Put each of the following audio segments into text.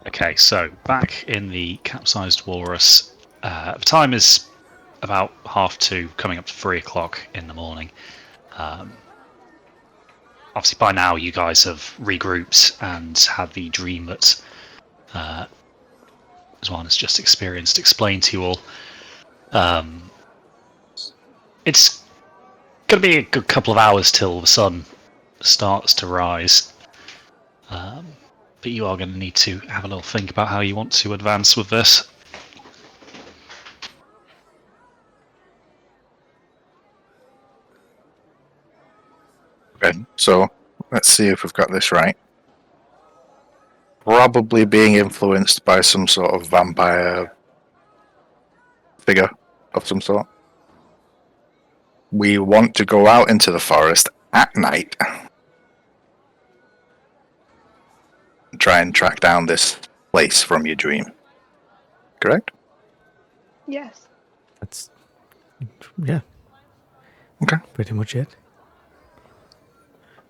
Okay, so back in the capsized walrus, the time is about 2:30, coming up to 3:00 in the morning. Obviously, by now you guys have regrouped and had the dream that Zwan has just experienced explained to you all. It's going to be a good couple of hours till the sun starts to rise. But you are going to need to have a little think about how you want to advance with this. Okay, so let's see if we've got this right. Probably being influenced by some sort of vampire figure of some sort. We want to go out into the forest at night and try and track down this place from your dream. Correct? Yes. That's yeah. Okay. Pretty much it.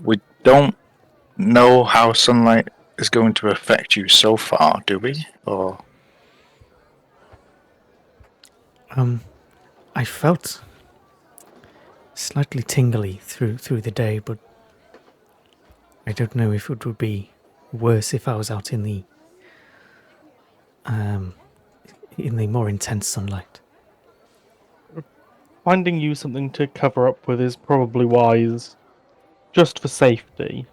We don't know how sunlight is going to affect you so far, do we? Or I felt slightly tingly through the day, but I don't know if it would be worse if I was out in the more intense sunlight. Finding you something to cover up with is probably wise, just for safety.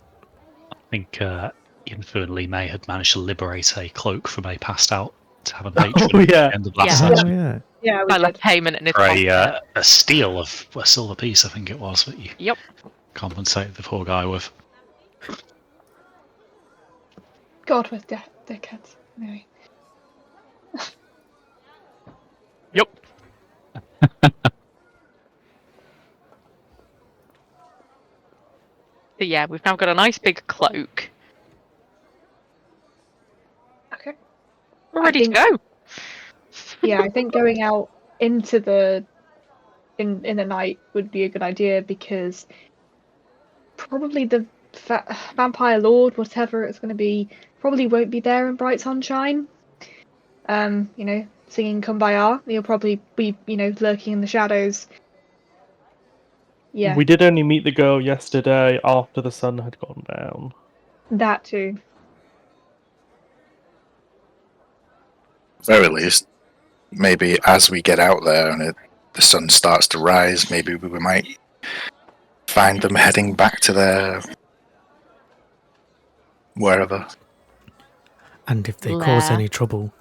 I think Yinfu and Li Mei had managed to liberate a cloak from a passed out tavern patron Oh, at yeah. the end of last Yeah. session. Oh yeah. Yeah, we By like did. payment in his For pocket. a steal of a silver piece, I think it was, that you Yep. compensated the poor guy with. God, we're dickheads. Anyway. Yep. So yeah, we've now got a nice big cloak. Okay. We're ready to go. Yeah, I think going out into the in the night would be a good idea because probably the vampire lord, whatever it's going to be, probably won't be there in bright sunshine. Singing Kumbaya. He'll probably be, lurking in the shadows. Yeah, We did only meet the girl yesterday after the sun had gone down. that too. very least, maybe as we get out there and the sun starts to rise, maybe we might find them heading back to their wherever. And if they cause Lair. any trouble,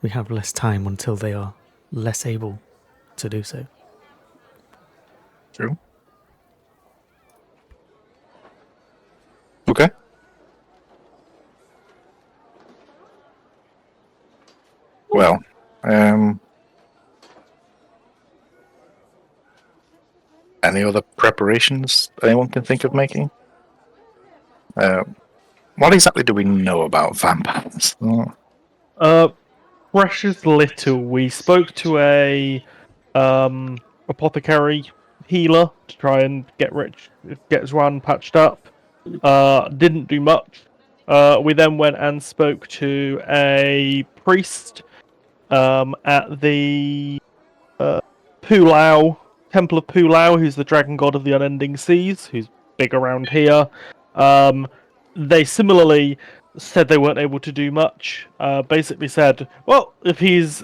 we have less time until they are less able to do so. True. Okay. Well, any other preparations anyone can think of making? What exactly do we know about vampires? Precious little. We spoke to a apothecary healer to try and get Zwan patched up. Didn't do much. We then went and spoke to a priest at the Pulau Temple of Pulau, who's the dragon god of the unending seas, who's big around here. They similarly said they weren't able to do much. Basically said, well, if he's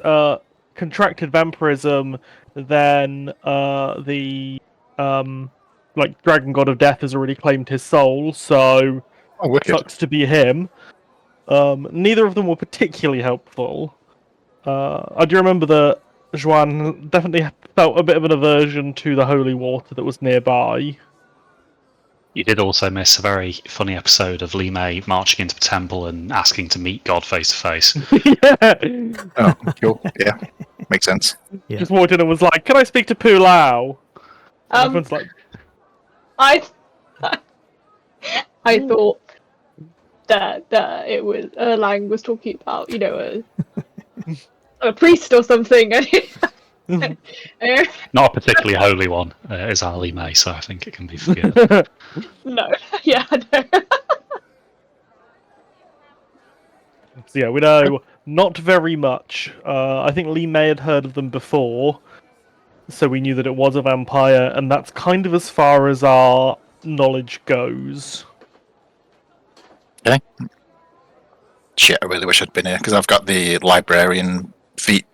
contracted vampirism, then the dragon god of death has already claimed his soul, so Wicked. sucks to be him. Neither of them were particularly helpful. I do remember that Zwan definitely felt a bit of an aversion to the holy water that was nearby. You did also miss a very funny episode of Li Mei marching into the temple and asking to meet God face to face. Yeah. Oh, cool. Yeah, makes sense. Yeah. Just walked in and was like, "Can I speak to Pulau?" And everyone's like, I thought that it was Erlang was talking about, a priest or something. Not a particularly holy one, is our Li Mei, so I think it can be forgiven. No, yeah, no. So yeah, we know not very much. I think Lee May had heard of them before, so we knew that it was a vampire, and that's kind of as far as our knowledge goes. Shit, I really wish I'd been here because I've got the librarian feat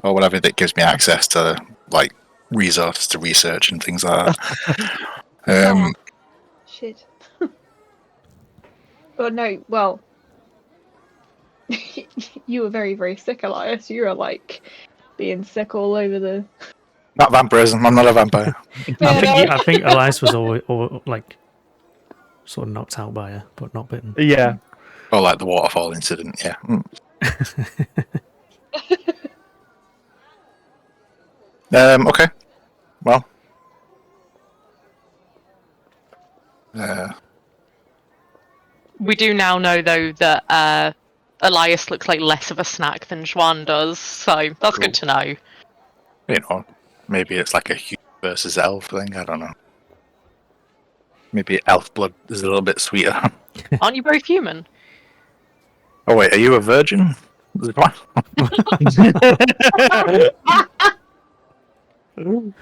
or whatever that gives me access to like resources to research and things like that. Shit. Oh no, well, you were very, very sick, Elias. You were like being sick all over the. Not vampirism. I'm not a vampire. I think Elias was always like sort of knocked out by her, but not bitten. Yeah. Or like the waterfall incident. Yeah. Okay. Well. We do now know, though, that Elias looks like less of a snack than Juan does, so that's Cool. good to know. You know, maybe it's like a human versus elf thing. I don't know. Maybe elf blood is a little bit sweeter. Aren't you both human? Oh wait, are you a virgin? What? Well,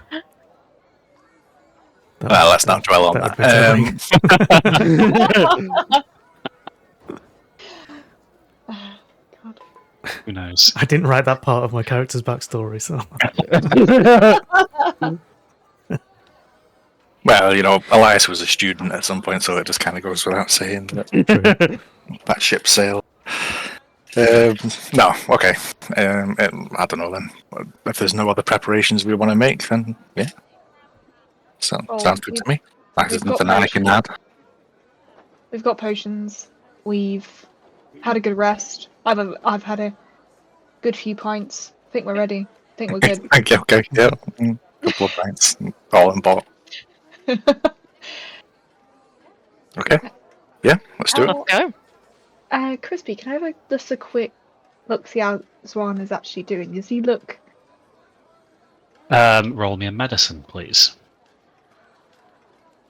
let's not dwell on that. God. Who knows? I didn't write that part of my character's backstory, so Well, you know, Elias was a student at some point, so it just kind of goes without saying that that ship sailed. No, okay. I don't know then. If there's no other preparations we want to make, then yeah. So, Well, sounds good to me. That we've isn't got fanatic in that. We've got potions. We've had a good rest. I've had a good few pints. I think we're ready. I think we're good. Thank you. Okay, yeah. Couple of pints, all in bought. Okay. Yeah, let's do it. How- Let's go. Crispy, can I have just a quick look, see how Swan is actually doing? Does he look? Roll me a medicine, please.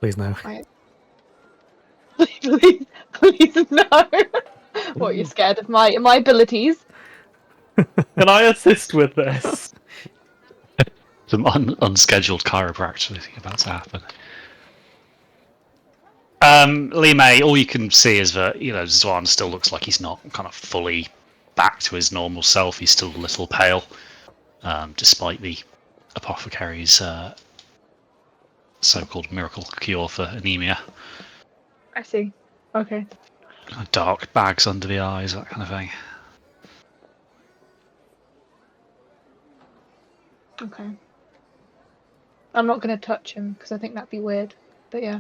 please no. please no. What, you're scared of my abilities? Can I assist with this? Some unscheduled chiropractic about to happen. Lee May, all you can see is that, you know, Zwan still looks like he's not kind of fully back to his normal self. He's still a little pale, despite the apothecary's so-called miracle cure for anemia. I see. Okay. Dark bags under the eyes, that kind of thing. Okay. I'm not going to touch him because I think that'd be weird. But yeah.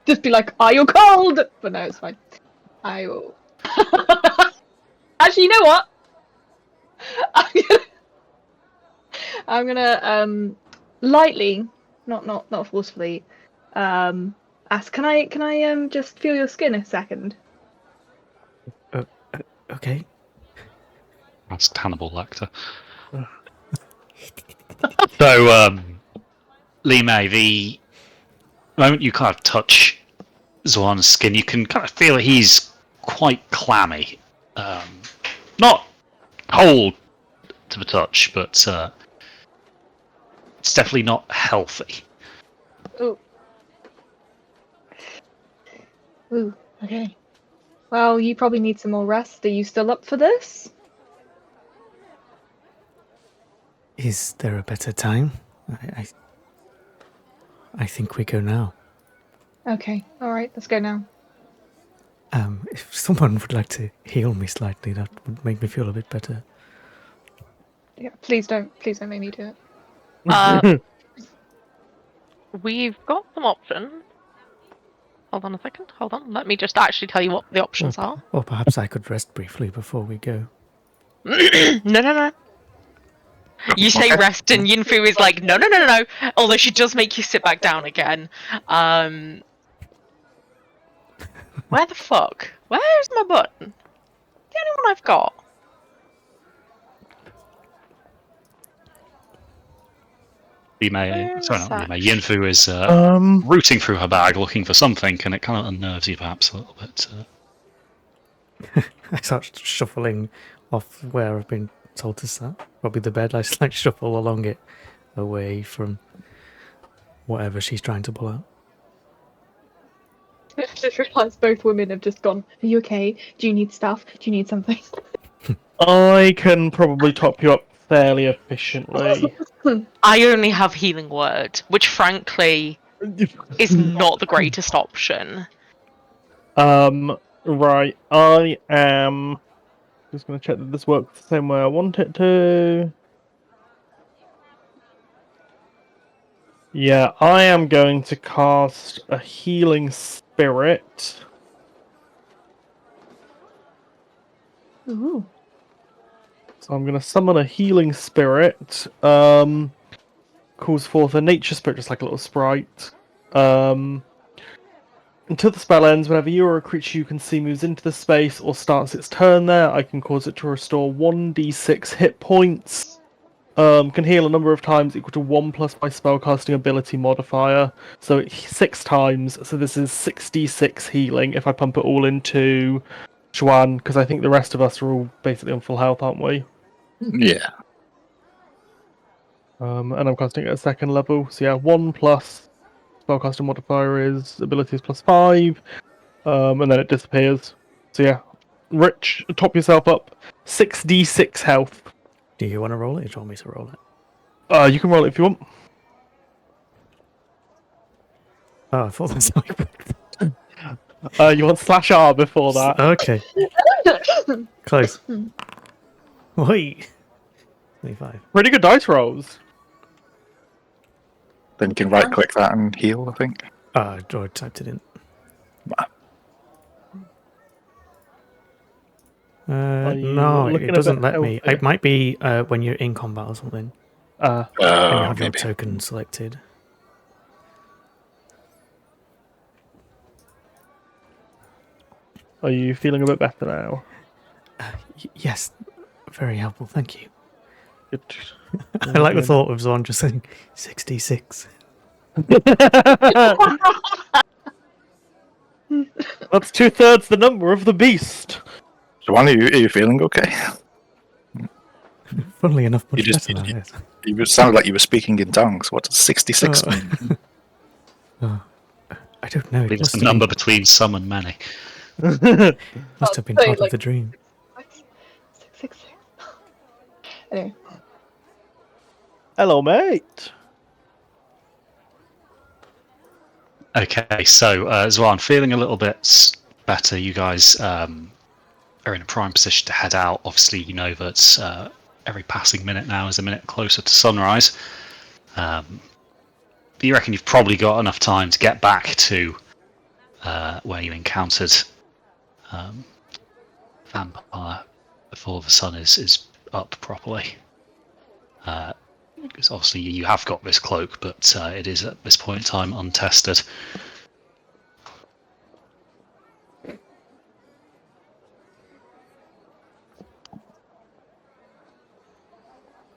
Just be like, are you cold? But no, it's fine. I will. Actually, you know what? I'm gonna lightly, not forcefully, ask. Can I just feel your skin a second? Okay. That's Hannibal Lecter. So, Lee May, the moment you kind of touch Zwan's skin, you can kind of feel that he's quite clammy. Not cold to the touch, but it's definitely not healthy. Ooh. Ooh. Okay. Well, you probably need some more rest. Are you still up for this? Is there a better time? I think we go now. Okay. All right. Let's go now. If someone would like to heal me slightly, that would make me feel a bit better. Yeah. Please don't make me do it. We've got some options. Hold on a second. Hold on. Let me just actually tell you what the options are. Or perhaps I could rest briefly before we go. No. You say rest, and Yinfu is like, no. Although she does make you sit back down again. Where the fuck? Where's my button? The only one I've got. Lee May, sorry, not Lee May. Yinfu is rooting through her bag looking for something, and it kind of unnerves you perhaps a little bit. I start shuffling off where I've been told to sit. Probably the bed. I just like shuffle along it, away from whatever she's trying to pull out. I just realised both women have just gone, are you okay? Do you need stuff? Do you need something? I can probably top you up fairly efficiently. I only have healing word, which frankly is not the greatest option. Right. I am just going to check that this works the same way I want it to. Yeah, I am going to cast a healing spirit. Ooh. So I'm going to summon a healing spirit. Calls forth a nature spirit, just like a little sprite. Until the spell ends, whenever you or a creature you can see moves into the space or starts its turn there, I can cause it to restore 1d6 hit points. Can heal a number of times equal to 1 plus my spellcasting ability modifier. So 6 times, so this is 66 healing if I pump it all into Xuan, because I think the rest of us are all basically on full health, aren't we? Yeah. And I'm casting it at 2nd level, so yeah, 1 plus spellcasting modifier is abilities plus 5, and then it disappears. So yeah, Rich, top yourself up, 6d6 health. Do you want to roll it, or do you want me to roll it? You can roll it if you want. Oh, I thought that's how it worked. You want slash R before that. Okay. Close. Wait. 25. Pretty good dice rolls. Then you can right click that and heal, I think. I typed it in. you No, looking it a doesn't bit let me. healthy? It might be when you're in combat or something, and you have your Maybe. token selected. Are you feeling a bit better now? Yes, very helpful. Thank you. Good. I like the thought of Zorn just saying 66. That's 2/3 the number of the beast. Joanne, are you feeling okay? Funnily enough, much You just- better now. Yes. You sounded like you were speaking in tongues. What does 66 Oh. mean? I don't know. It It's must the have number been, between some and many. must have been I'd say, part of like, the dream. 666. Anyway. Hello, mate. Okay, so Zwan, feeling a little bit better. You guys are in a prime position to head out. Obviously, you know that every passing minute now is a minute closer to sunrise. But you reckon you've probably got enough time to get back to where you encountered Vampire before the sun is up properly. Because obviously you have got this cloak, but it is at this point in time untested.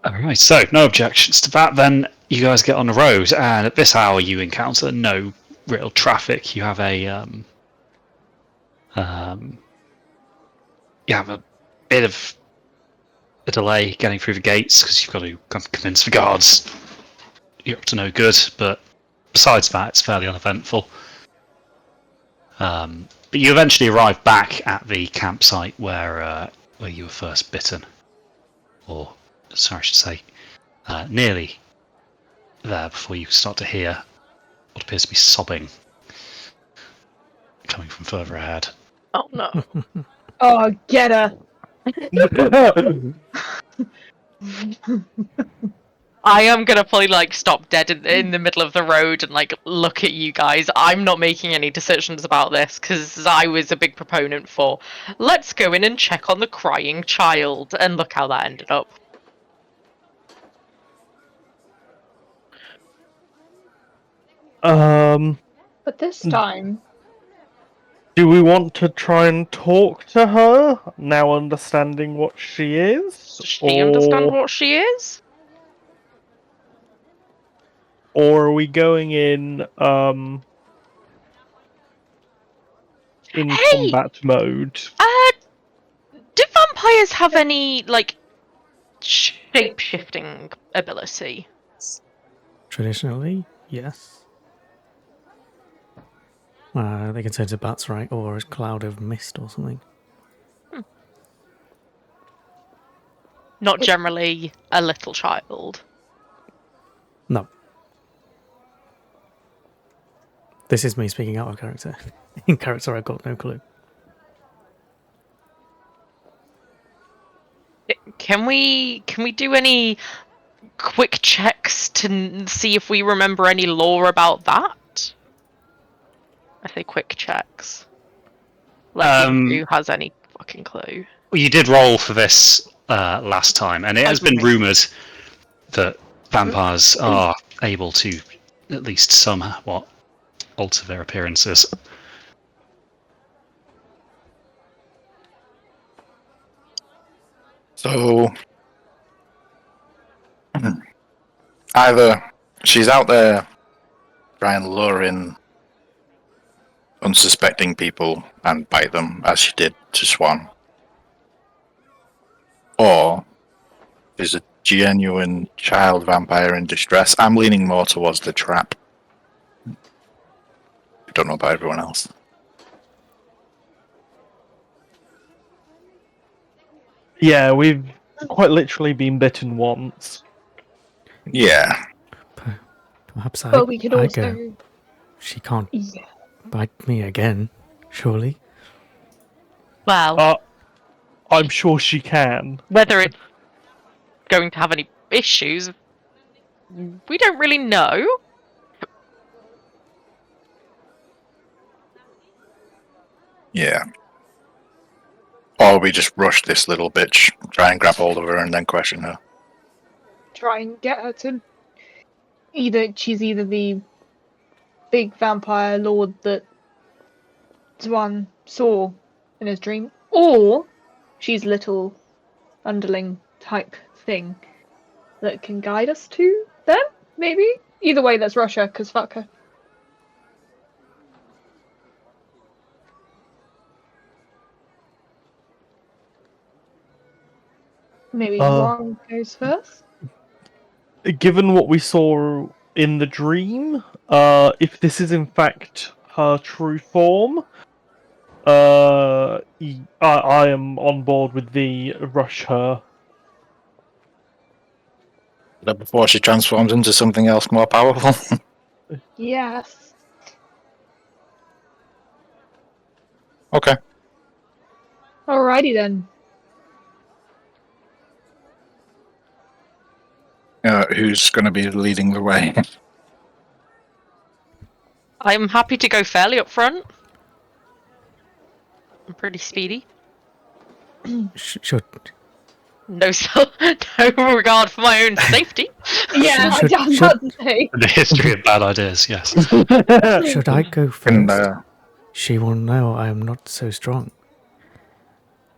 Alright, so no objections to that. Then you guys get on the road, and at this hour you encounter no real traffic. You have a you have a bit of a delay getting through the gates because you've got to convince the guards you're up to no good. But besides that, it's fairly uneventful. But you eventually arrive back at the campsite where you were first bitten, or sorry, I should say, nearly there before you start to hear what appears to be sobbing coming from further ahead. Oh no. Oh, get her! I am gonna probably like stop dead in the middle of the road and like look at you guys. I'm not making any decisions about this because I was a big proponent for let's go in and check on the crying child, and look how that ended up. But this time, Do we want to try and talk to her now, understanding what she is? Does she understand what she is? Or are we going in Hey! combat mode? vampires have any, like, shape-shifting ability? Traditionally, yes. They can turn to bats, right? Or a cloud of mist or something. Not generally a little child. No. This is me speaking out of character. In character, I've got no clue. Can we do any quick checks to see if we remember any lore about that? I say quick checks. Like who has any fucking clue? Well, you did roll for this last time, and it has been rumoured that vampires are able to at least somewhat alter their appearances. So either she's out there trying to lure in unsuspecting people and bite them, as she did to Swan, or she's a genuine child vampire in distress. I'm leaning more towards the trap. I don't know about everyone else. Yeah, we've quite literally been bitten once. Yeah. Perhaps But we could I also. go. She can't Yeah. bite me again, surely. Well, I'm sure she can. whether it's going to have any issues, we don't really know. Yeah. Or we just rush this little bitch, try and grab hold of her and then question her. Try and get her to. She's either the big vampire lord that Zwan saw in his dream, or she's a little underling type thing that can guide us to them, maybe? Either way, let's rush her, because fuck her. Maybe Zwan goes first? Given what we saw in the dream, if this is in fact her true form, I am on board with the rush her. But before she transforms into something else more powerful. Yes. Okay. Alrighty then. Who's going to be leading the way? I'm happy to go fairly up front. I'm pretty speedy. Should No, no regard for my own safety. Yeah, Should- I was about to say. The history of bad ideas, yes. should I go first? And, She will know I am not so strong.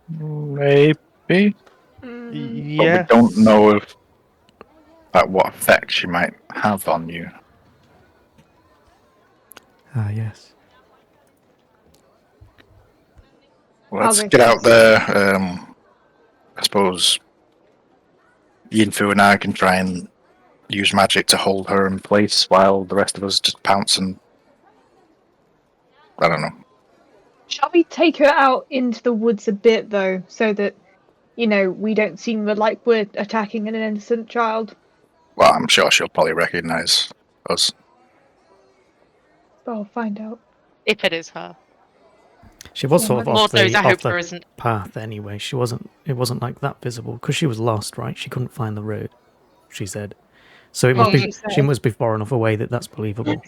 maybe? Yes. But we don't know what effect she might have on you. Ah, yes. Well, let's Okay. get out there. I suppose Yinfu and I can try and use magic to hold her in place while the rest of us just pounce and... I don't know. Shall we take her out into the woods a bit, though, so that, we don't seem like we're attacking an innocent child? Well, I'm sure she'll probably recognize us. I'll find out. If it is her. She was Yeah, sort of Lord off knows, I the, hope off there the isn't. path anyway. It wasn't like that visible because she was lost, right? She couldn't find the road. She said, so it must Oh, be. She must be far enough away that that's believable.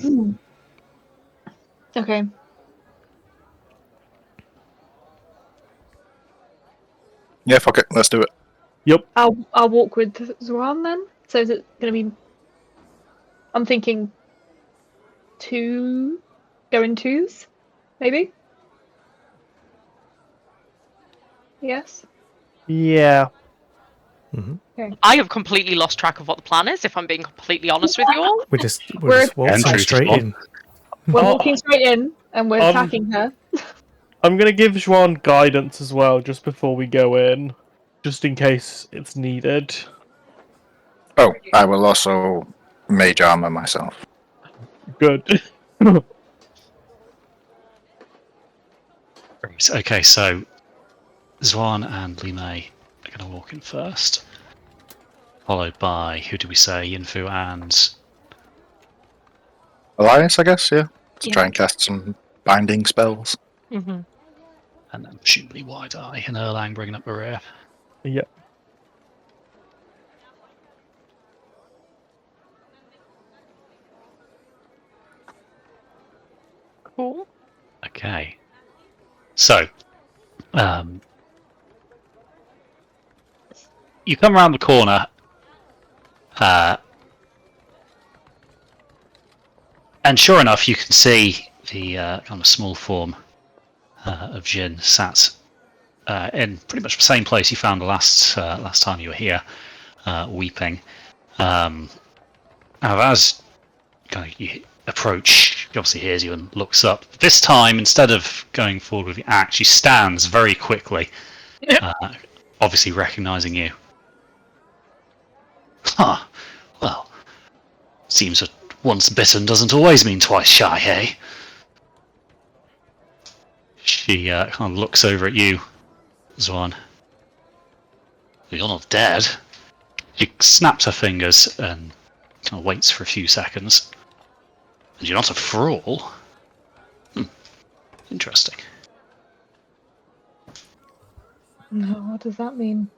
Okay. Yeah, fuck it. Let's do it. Yep. I'll walk with Zwan then. So is it going to be? I'm thinking go in twos, maybe. Yes. Yeah. I have completely lost track of what the plan is, if I'm being completely honest with you all. We're just We're- waltzing Entry straight spot. in. We're Oh. walking straight in, and we're attacking her. I'm gonna give Juan guidance as well, just before we go in. just in case it's needed. Oh, I will also mage armor myself. Good. Okay, so Zwan and Li Mei are going to walk in first, followed by, who do we say, Yinfu and... Alliance, I guess, yeah? To Yeah. try and cast some binding spells. Mm-hmm. and then presumably Wide Eye and Erlang bringing up the rear. Yeah. Cool. Okay. So, you come around the corner, and sure enough, you can see the kind of small form of Jin sat in pretty much the same place you found the last time you were here, weeping. As kind of you approach, he obviously hears you and looks up. This time, instead of going forward with the axe, she stands very quickly, obviously recognizing you. Huh. Well, seems that once bitten doesn't always mean twice shy, eh? She kind of looks over at you, Zwan. You're not dead. She snaps her fingers and kind of waits for a few seconds. And you're not a thrall? Interesting. No, what does that mean?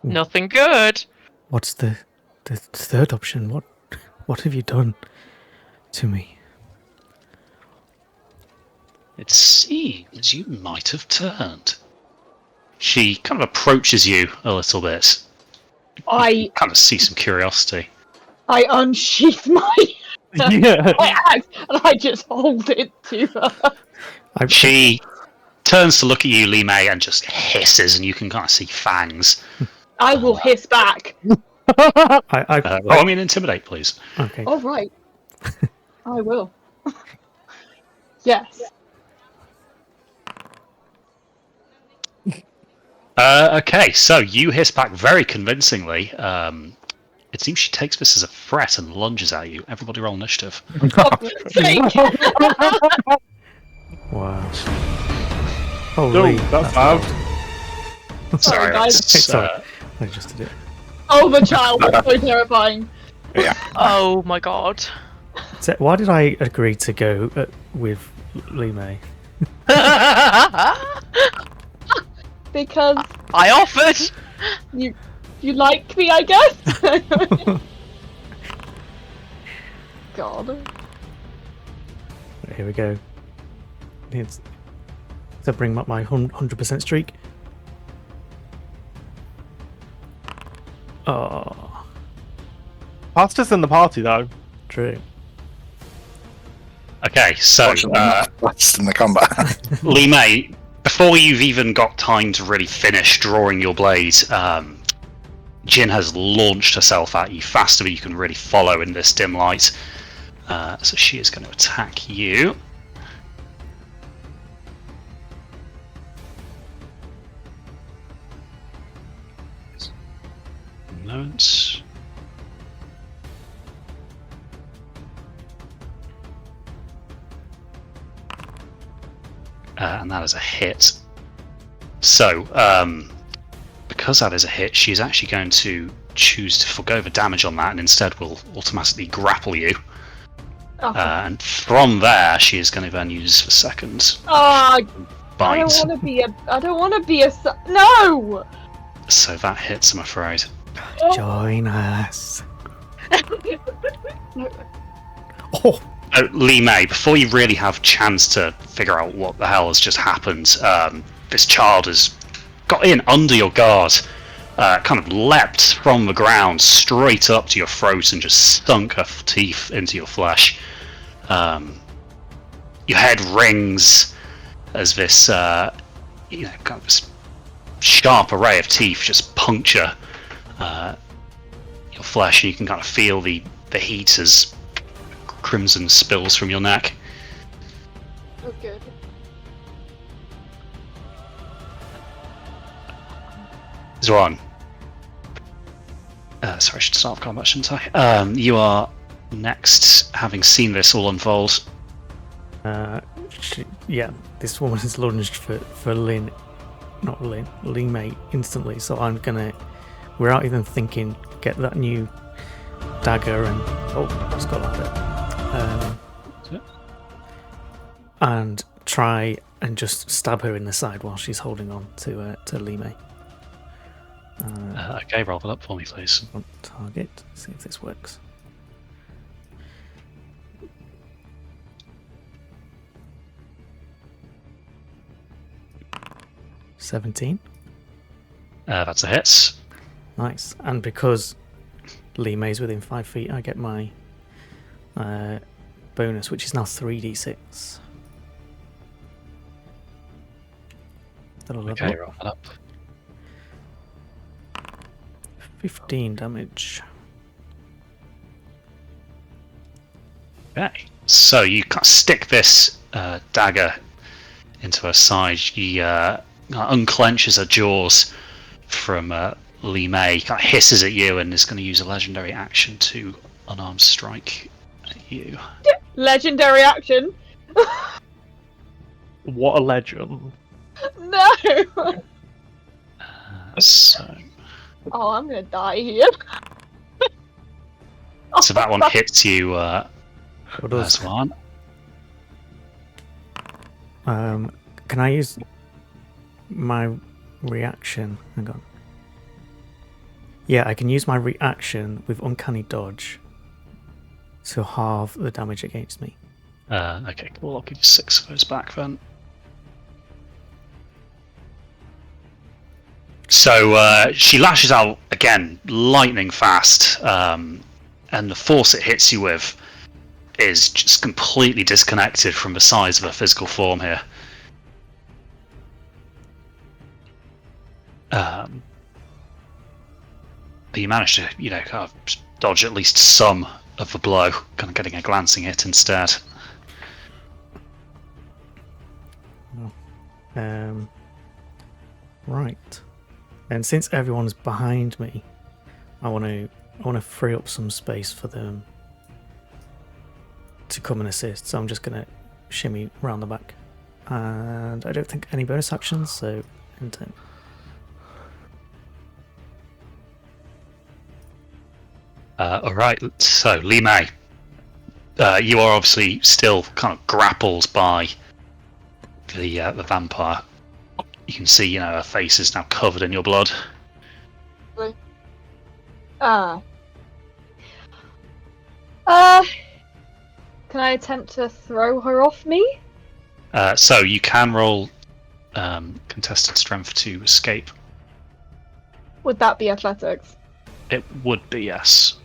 Nothing good. What's the third option? What have you done to me? It seems you might have turned. She kind of approaches you a little bit. I Kind of see some curiosity. unsheath my Yeah. axe and I just hold it to her. She turns to look at you, Li Mei, and just hisses, and you can kind of see fangs. I will hiss back. Roll me an intimidate, please. Okay. All right. I will. Yes. Okay, so you hiss back very convincingly. It seems she takes this as a threat and lunges at you. Everybody roll initiative. Wow. Holy, that's bad. Sorry, guys. that's, Sorry. I just did it. Oh, the child was so terrifying. Yeah. Oh my god. So why did I agree to go with Li Mei? Because I offered. you like me, I guess. God. Here we go. It's to bring up my 100% streak. Oh, Fastest in the party, though. true. Okay, so Last in the combat. Li Mei, before you've even got time to really finish drawing your blade, Jin has launched herself at you faster than you can really follow in this dim light. So she is going to attack you. Moments. And that is a hit. So, because that is a hit, she's actually going to choose to forgo the damage on that and instead will automatically grapple you. Oh, And from there, she is going to then use the second I bite. don't want to be a. I don't want to be a. No. So that hits, I'm afraid. Join us. No. Oh, Li Mei, before you really have chance to figure out what the hell has just happened, this child has got in under your guard, kind of leapt from the ground straight up to your throat and just sunk her teeth into your flesh. Your head rings as this, kind of this sharp array of teeth just puncture your flesh, and you can kind of feel the heat as crimson spills from your neck. Oh, good. Zoran. Sorry, I should start off combat, shouldn't I? You are next, having seen this all unfold. Yeah, this woman has lunged for Lin, not Lin, Lime instantly. So I'm gonna, without even thinking, get that new dagger and just got that. And try and just stab her in the side while she's holding on to Lime. Okay, roll that up for me, please. On target. See if this works. $17. That's a hit. Nice. And because Lime is within 5 feet, I get my bonus, which is now 3d6. That'll level Okay, up. roll that up. 15 damage. Okay, so you can't stick this dagger into her side. She unclenches her jaws from Lime, kind of hisses at you, and is going to use a legendary action to unarmed strike at you. Legendary action. What a legend. No. So I'm gonna die here. So that one hits you, What does? as one. Can I use my reaction? Hang on. Yeah, I can use my reaction with Uncanny Dodge to halve the damage against me. Okay, cool. I'll give you 6 of those back then. So she lashes out again, lightning fast, and the force it hits you with is just completely disconnected from the size of her physical form here. But you manage to, kind of dodge at least some of the blow, kind of getting a glancing hit instead. Right. And since everyone's behind me, I want to free up some space for them to come and assist. So I'm just gonna shimmy round the back, and I don't think any bonus actions. So in turn. All right. So Lime, you are obviously still kind of grappled by the vampire. You can see, her face is now covered in your blood. Can I attempt to throw her off me? So you can roll contested strength to escape. Would that be athletics? It would be, yes.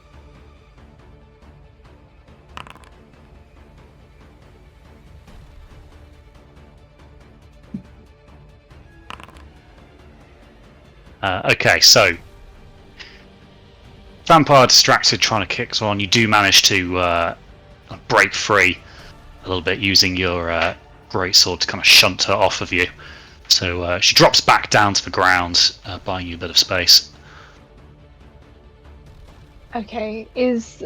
Okay, so vampire distracted, trying to kick on. You do manage to break free a little bit using your greatsword to kind of shunt her off of you. So she drops back down to the ground, buying you a bit of space. Okay, is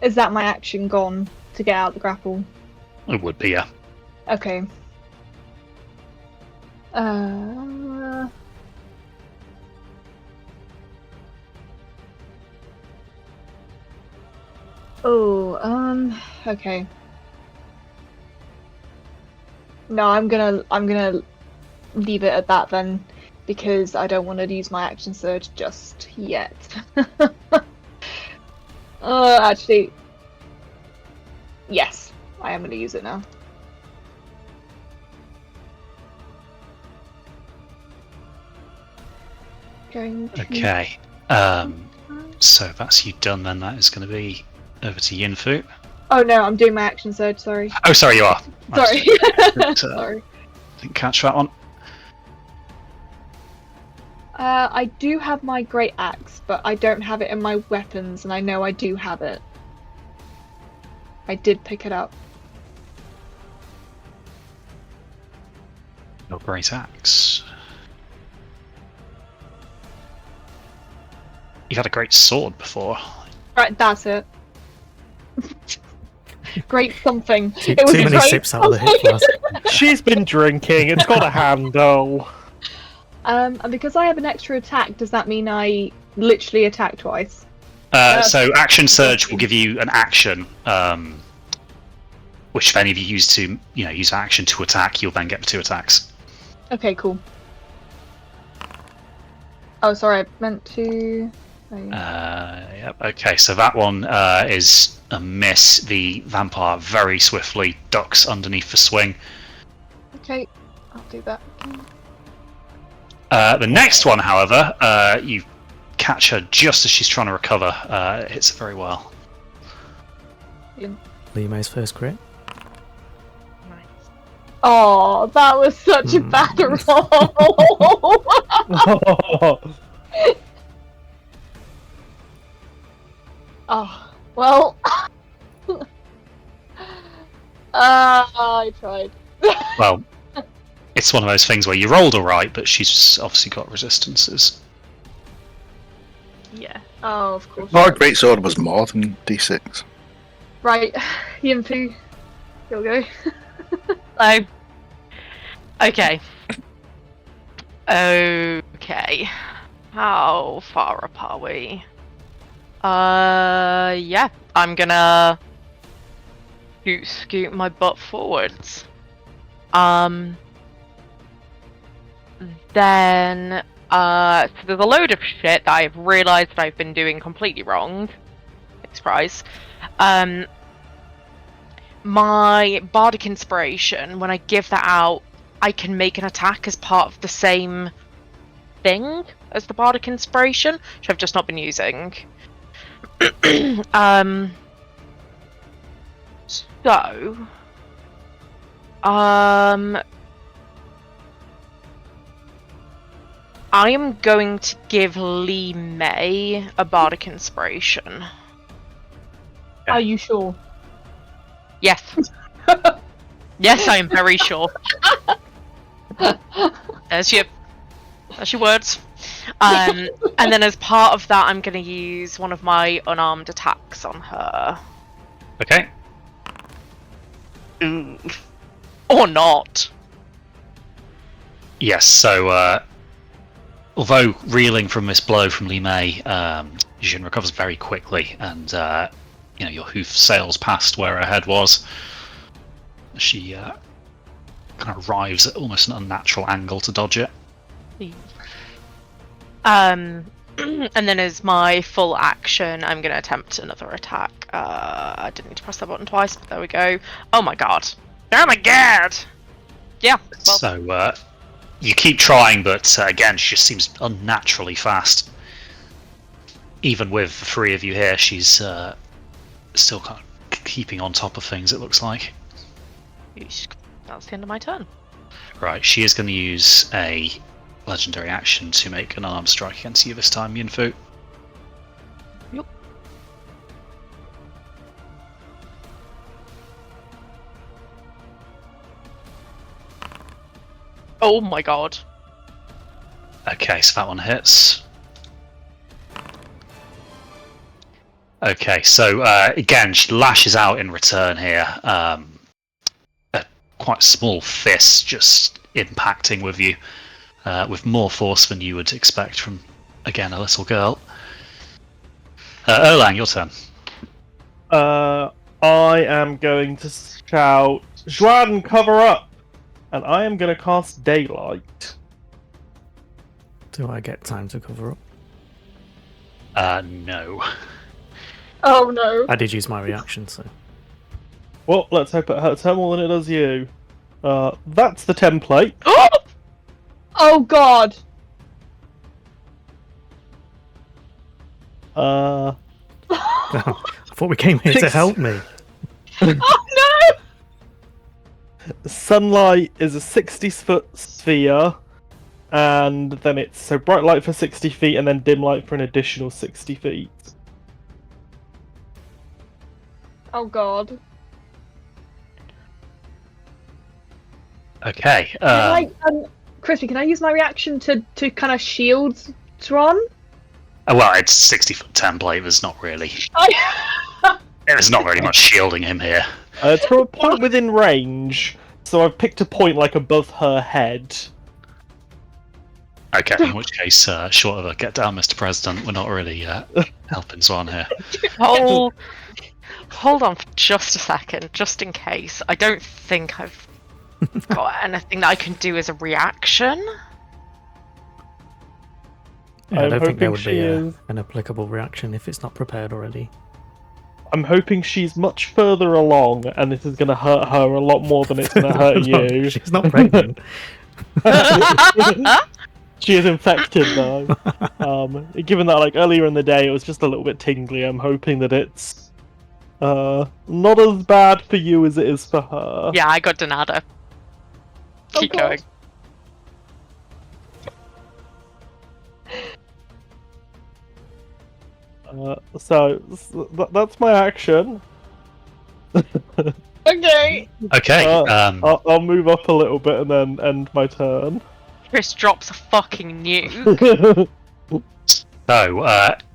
that my action gone to get out the grapple? It would be, yeah. Okay. Okay. No, I'm gonna leave it at that then, because I don't want to use my action surge just yet. Actually, yes, I am gonna use it now. Okay. So that's you done then. That is going to be over to Yinfu. Oh no, I'm doing my action surge, sorry. Oh, sorry, you are. Sorry. Sorry. Didn't catch that one. I do have my great axe, but I don't have it in my weapons, and I know I do have it. I did pick it up. Your great axe. You've had a great sword before. Right, that's it. Great something. Too It was many great sips out of the hip flask. She's been drinking. It's got a handle. And because I have an extra attack, does that mean I literally attack twice? So action surge will give you an action, which if any of you use to, use action to attack, you'll then get 2 attacks. Okay, cool. Oh, sorry, I meant to. Yep. Okay, so that one is a miss. The vampire very swiftly ducks underneath the swing. Okay, I'll do that. The next one, however, you catch her just as she's trying to recover. It hits her very well. Lee May's first crit. Oh, that was such a bad roll. Oh, well. I tried. Well, it's one of those things where you rolled alright, but she's obviously got resistances. Yeah. Oh, of course. Our great sword was more than D6. Right, Yinfu, you'll go. Oh. Okay. Okay. How far up are we? Yeah. I'm gonna scoot my butt forwards. Then, so there's a load of shit that I've realised that I've been doing completely wrong. Big surprise. My Bardic Inspiration, when I give that out, I can make an attack as part of the same thing as the Bardic Inspiration, which I've just not been using. So, I am going to give Lee May a Bardic Inspiration. Are you sure? Yes. Yes, I am very sure. There's your words. And then as part of that, I'm going to use one of my unarmed attacks on her. Okay. Or not. Yes, so although reeling from this blow from Li Mei, Jin recovers very quickly, and your hoof sails past where her head was. She kind of arrives at almost an unnatural angle to dodge it. And then as my full action, I'm going to attempt another attack. I didn't need to press that button twice, but there we go. Oh my god. Oh my god! Yeah, well. So, you keep trying, but again, she just seems unnaturally fast. Even with the 3 of you here, she's still kind of keeping on top of things, it looks like. That's the end of my turn. Right, she is going to use a legendary action to make an unarmed strike against you this time, Yinfu. Yep. Oh my god. Okay, so that one hits. Okay, so again, she lashes out in return here. A quite small fist just impacting with you with more force than you would expect from, again, a little girl. Erlang, your turn. I am going to shout, Juan, cover up! And I am going to cast Daylight. Do I get time to cover up? No. Oh no. I did use my reaction, so. Well, let's hope it hurts her more than it does you. That's the template. Oh god. I thought we came here to help me. Oh no! Sunlight is a 60-foot sphere, and then it's so bright light for 60 feet, and then dim light for an additional 60 feet. Oh god. Okay. Crispy, can I use my reaction to kind of shield Tron? Well, it's 60-foot template. There's not really. There's not very much shielding him here. It's from a point within range, so I've picked a point like above her head. Okay, in which case, short of a get down, Mr. President, we're not really helping Swan here. Hold on for just a second, just in case. I don't think I've got anything that I can do as a reaction. Yeah, I I'm don't think there hoping would she be is. an applicable reaction if it's not prepared already. I'm hoping she's much further along, and this is going to hurt her a lot more than it's going to hurt you. She's not pregnant. She is infected though. Given that like earlier in the day it was just a little bit tingly, I'm hoping that it's not as bad for you as it is for her. Yeah, I got Donada. Keep God. going. So that's my action. Okay. Okay. I'll move up a little bit and then end my turn. Chris drops a fucking nuke. So,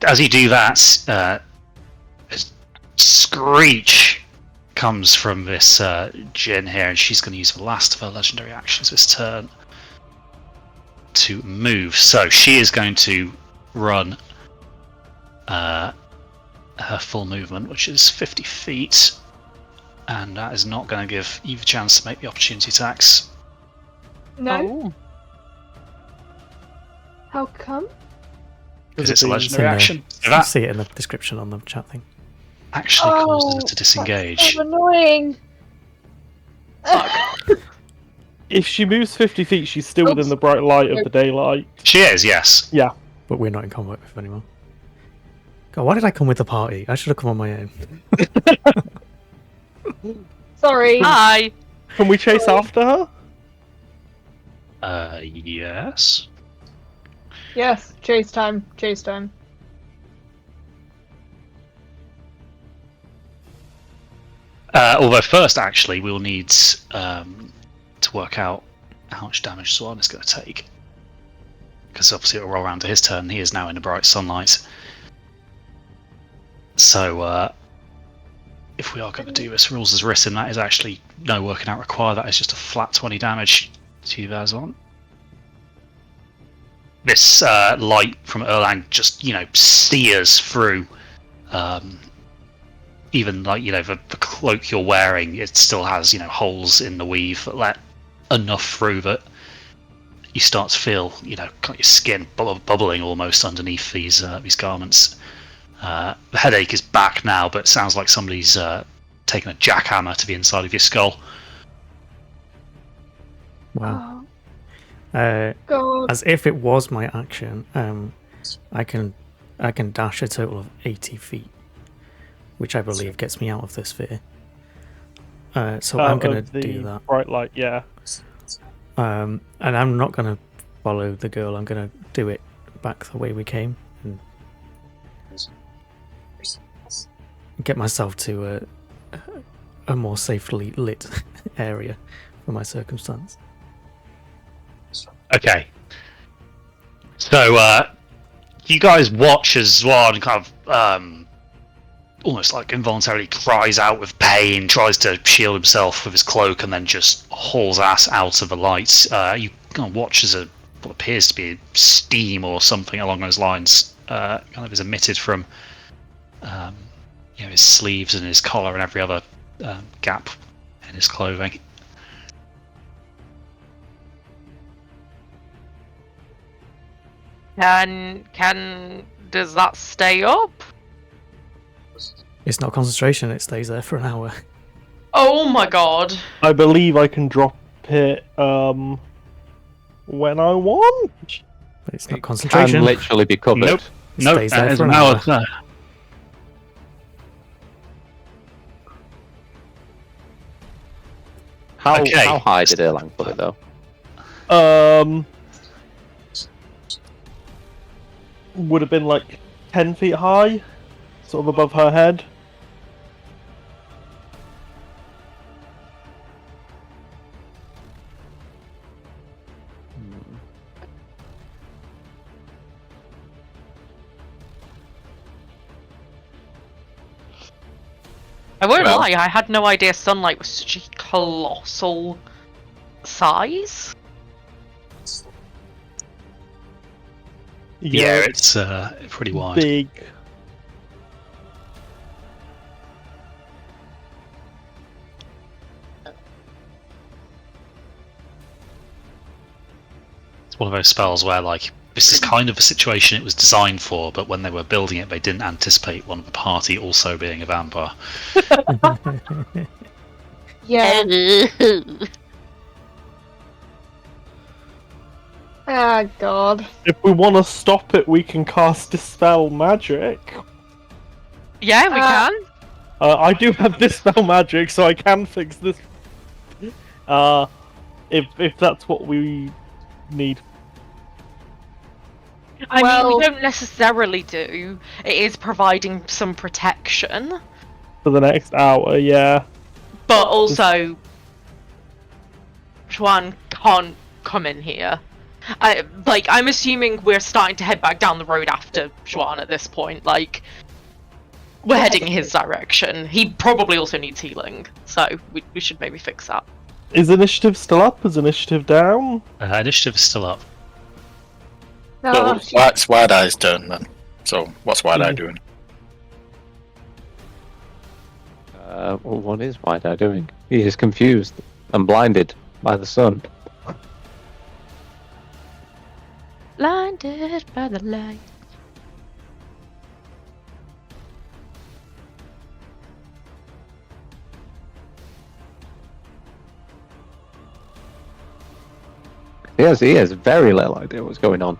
as you do that, a screech comes from this Jin here, and she's going to use the last of her legendary actions this turn to move. So she is going to run her full movement, which is 50 feet, and that is not going to give you the chance to make the opportunity attacks. No. Oh. How come? Because it's a It's legendary in the- action. So You that see it in the description on the chat thing. actually causes her to That's disengage. so annoying. If she moves 50 feet, she's still Oops. within the bright light of the daylight. She is, yes. Yeah. But we're not in combat with anymore. God, why did I come with the party? I should have come on my own. Sorry. Hi. Can we chase after her? Yes. Yes. Chase time. Chase time. Although first, actually, we'll need to work out how much damage Swan is going to take. Because obviously it'll roll around to his turn. He is now in the bright sunlight. So, if we are going to do this, rules as written, that is actually no working out required. That is just a flat 20 damage to you, Vazon. This light from Erlang just, sears through. Even like the cloak you're wearing, it still has holes in the weave that let enough through that you start to feel kind of your skin bubbling almost underneath these garments. The headache is back now, but it sounds like somebody's taken a jackhammer to the inside of your skull. Wow. Oh, God. As if it was my action, I can dash a total of 80 feet, which I believe gets me out of this sphere. So I'm going to do that. Bright light, yeah. And I'm not going to follow the girl. I'm going to do it back the way we came and get myself to a more safely lit area for my circumstance. Okay. So you guys watch as Zwan kind of almost like involuntarily cries out with pain, tries to shield himself with his cloak, and then just hauls ass out of the lights. You kind of watch as what appears to be steam or something along those lines kind of is emitted from his sleeves and his collar and every other gap in his clothing. Does that stay up? It's not concentration, it stays there for an hour. Oh my god. I believe I can drop it when I want. But it's not Can concentration. literally be covered. Nope. It Nope, stays that there is for an an hour. hour. How Okay. how high did Erlang put it though? Would have been like 10 feet high, sort of above her head. I won't Well- lie, I had no idea sunlight was such a colossal size. Yeah, it's pretty wide. big. It's one of those spells where, like, this is kind of a situation it was designed for, but when they were building it, they didn't anticipate one of the party also being a vampire. Yeah. Ah, God. If we want to stop it, we can cast Dispel Magic. Yeah, we can. I do have Dispel Magic, so I can fix this. If that's what we need. I mean, Well- we don't necessarily do. It is providing some protection, For the next hour, yeah. but also, Juan can't come in here. I'm assuming we're starting to head back down the road after Juan at this point. Like, we're heading his direction. He probably also needs healing, so we should maybe fix that. Is initiative still up? Is initiative down? Initiative is still up. No, So that's Wide Eye's turn then. So what's Wide Eye Mhm. doing? Well, what is Wide-Eye doing? He is confused and blinded by the sun. Blinded by the light. He has very little idea what's going on.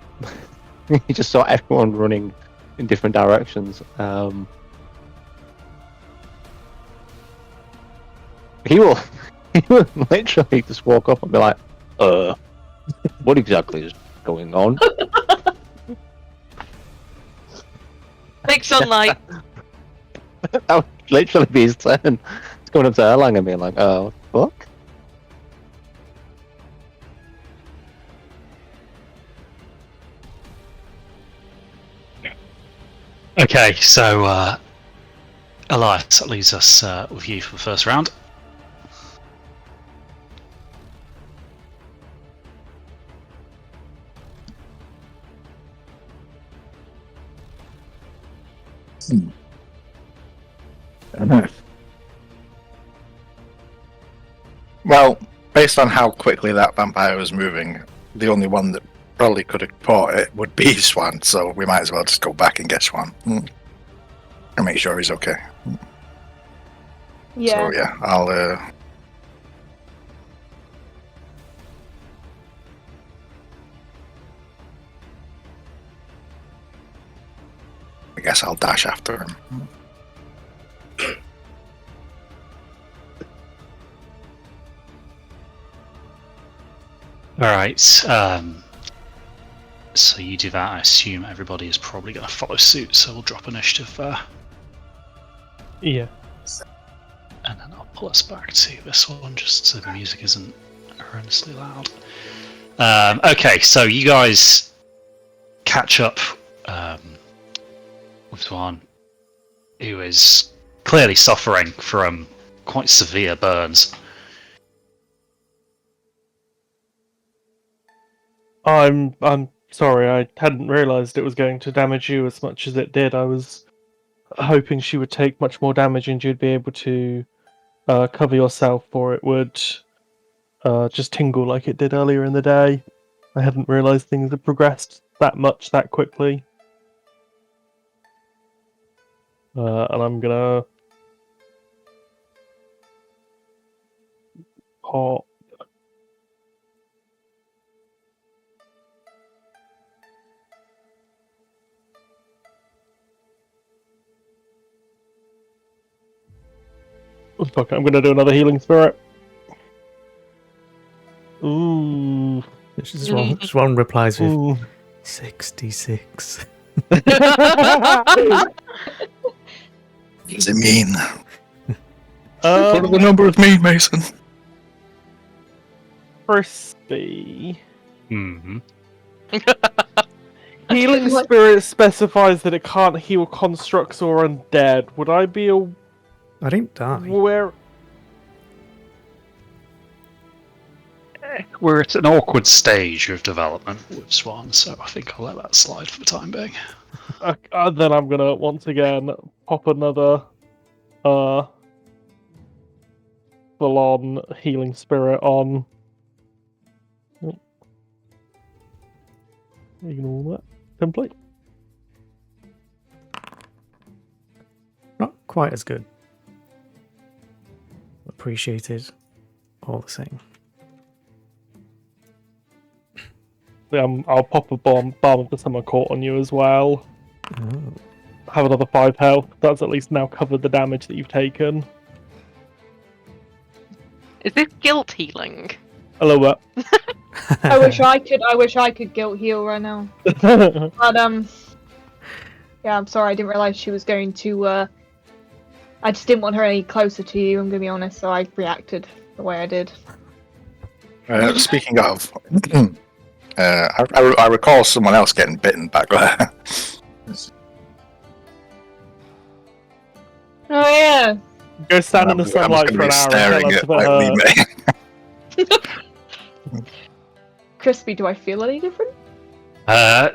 He just saw everyone running in different directions. He will literally just walk up and be like, what exactly is going on? Big sunlight. That would literally be his turn. He's going up to Erlang and being like, oh, fuck? Okay, so Elias, that leaves us with you for the first round. Well, based on how quickly that vampire was moving, the only one that probably could have caught it would be Swan, so we might as well just go back and get Swan. And make sure he's okay. yeah. So yeah, I'll I guess I'll dash after him. Alright, so you do that. I assume everybody is probably going to follow suit, so we'll drop initiative there. Yeah. And then I'll pull us back to this one just so the music isn't horrendously loud. Okay, so you guys catch up with one who is clearly suffering from quite severe burns. I'm sorry, I hadn't realised it was going to damage you as much as it did. I was hoping she would take much more damage and you'd be able to cover yourself, or it would just tingle like it did earlier in the day. I hadn't realised things had progressed that much that quickly. And I'm gonna pop. Oh, fuck it, I'm gonna do another healing spirit. Ooh. Swan replies with Ooh. 66. What does it mean? What are the numbers mean, Mason? Crispy. Mm-hmm. Healing spirit specifies that it can't heal constructs or undead. Would I be I didn't die. We're at an awkward stage of development with Swan, so I think I'll let that slide for the time being. Then I'm gonna once again pop another full-on healing spirit on. Ignore that. Complete. Not quite as good. Appreciated all the same. I'll pop a balm of the summer court on you as well. Oh. Have another 5 health. That's at least now covered the damage that you've taken. Is this guilt healing? A little bit. I wish I could guilt heal right now. Well, But yeah, I'm sorry. I didn't realize she was going to. I just didn't want her any closer to you. I'm gonna be honest, so I reacted the way I did. Speaking of, I recall someone else getting bitten back there. Oh yeah. go stand in the I'm sunlight just for gonna an be hour and tell staring us at if it like hurt. Lee Crispy, do I feel any different?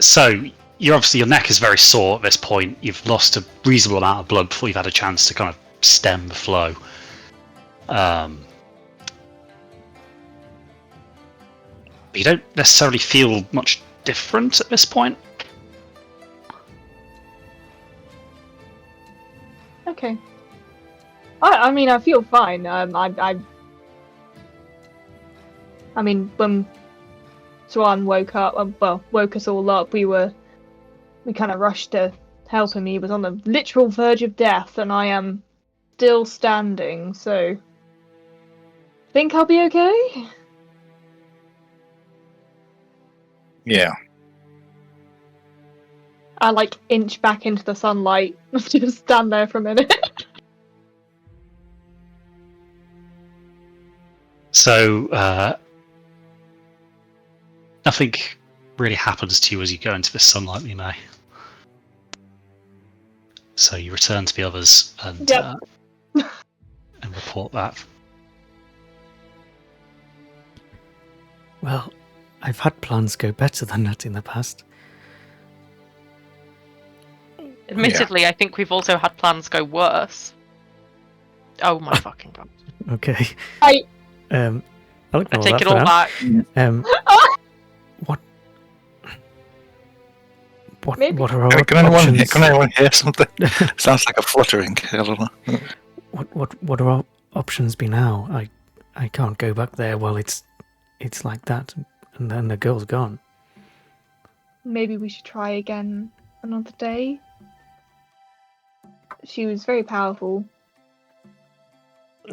So you're obviously your neck is very sore at this point. You've lost a reasonable amount of blood before you've had a chance to kind of stem the flow. But you don't necessarily feel much different at this point. Okay. I mean, I feel fine. I mean, when Swan woke up, woke us all up, we kind of rushed to help him. He was on the literal verge of death, and I am still standing, so think I'll be okay? Yeah. I like inch back into the sunlight, just stand there for a minute. So nothing really happens to you as you go into the sunlight, you may. So you return to the others and Yep. and report that. Well, I've had plans go better than that in the past. Admittedly, I think we've also had plans go worse. Oh my fucking god. Okay. I I'll I ignore take that it for all now. back. Maybe. What are our Can anyone, options? can anyone hear something? Sounds like a fluttering. I don't know. What are our options be now? I can't go back there while it's like that, and then the girl's gone. Maybe we should try again another day. She was very powerful.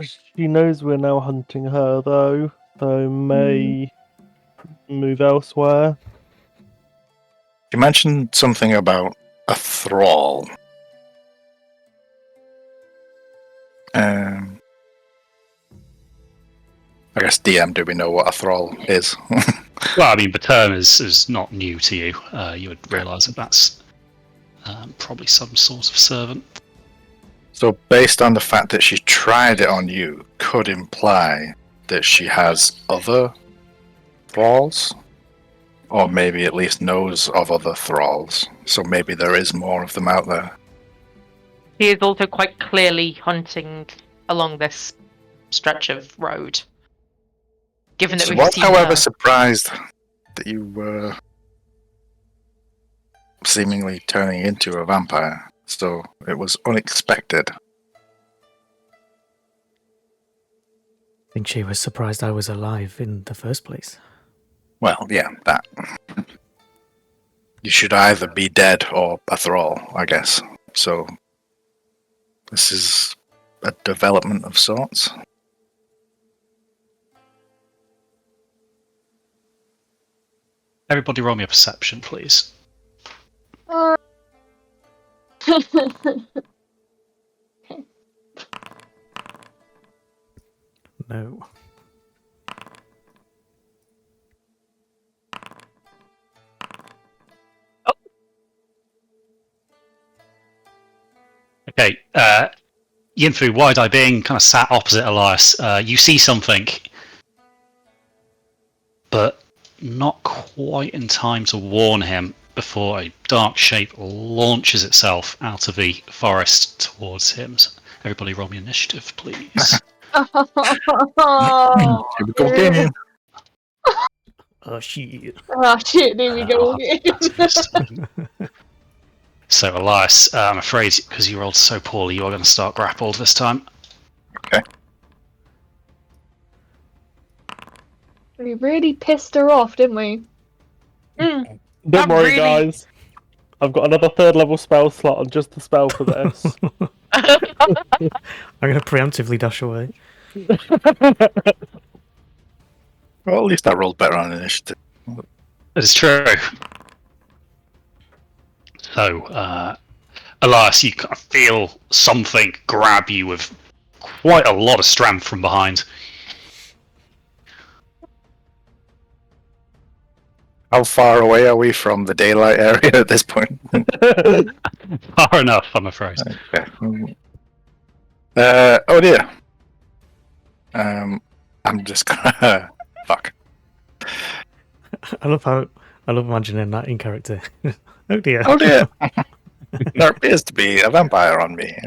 She knows we're now hunting her, though, so may move elsewhere. You mentioned something about a thrall. I guess DM, do we know what a thrall is? Well, I mean, the term is not new to you. You would realise that that's probably some sort of servant. So, based on the fact that she tried it on you, could imply that she has other thralls? Or maybe at least knows of other thralls. So maybe there is more of them out there. He is also quite clearly hunting along this stretch of road. Given that She we've was, seen however, her. surprised that you were seemingly turning into a vampire. So it was unexpected. I think she was surprised I was alive in the first place. Well, yeah, that. You should either be dead or a thrall, I guess. So this is a development of sorts. Everybody roll me a perception, please. No. Okay, Yinfu, wide-eye being kind of sat opposite Elias, you see something, but not quite in time to warn him before a dark shape launches itself out of the forest towards him. So everybody roll me initiative, please. Here we go again. Oh shit. Ah, shit, there we go again. So Elias, I'm afraid because you rolled so poorly, you are going to start grappled this time. Okay. We really pissed her off, didn't we? Don't That worry, really- guys. I've got another 3rd level spell slot on just the spell for this. I'm gonna preemptively dash away. Well, at least I rolled better on initiative. That is true. So, Elias, you kind of feel something grab you with quite a lot of strength from behind. How far away are we from the daylight area at this point? Far enough, I'm afraid. Okay. Oh dear. I'm just gonna fuck. I love imagining that in character. Oh dear. Oh dear. There appears to be a vampire on me.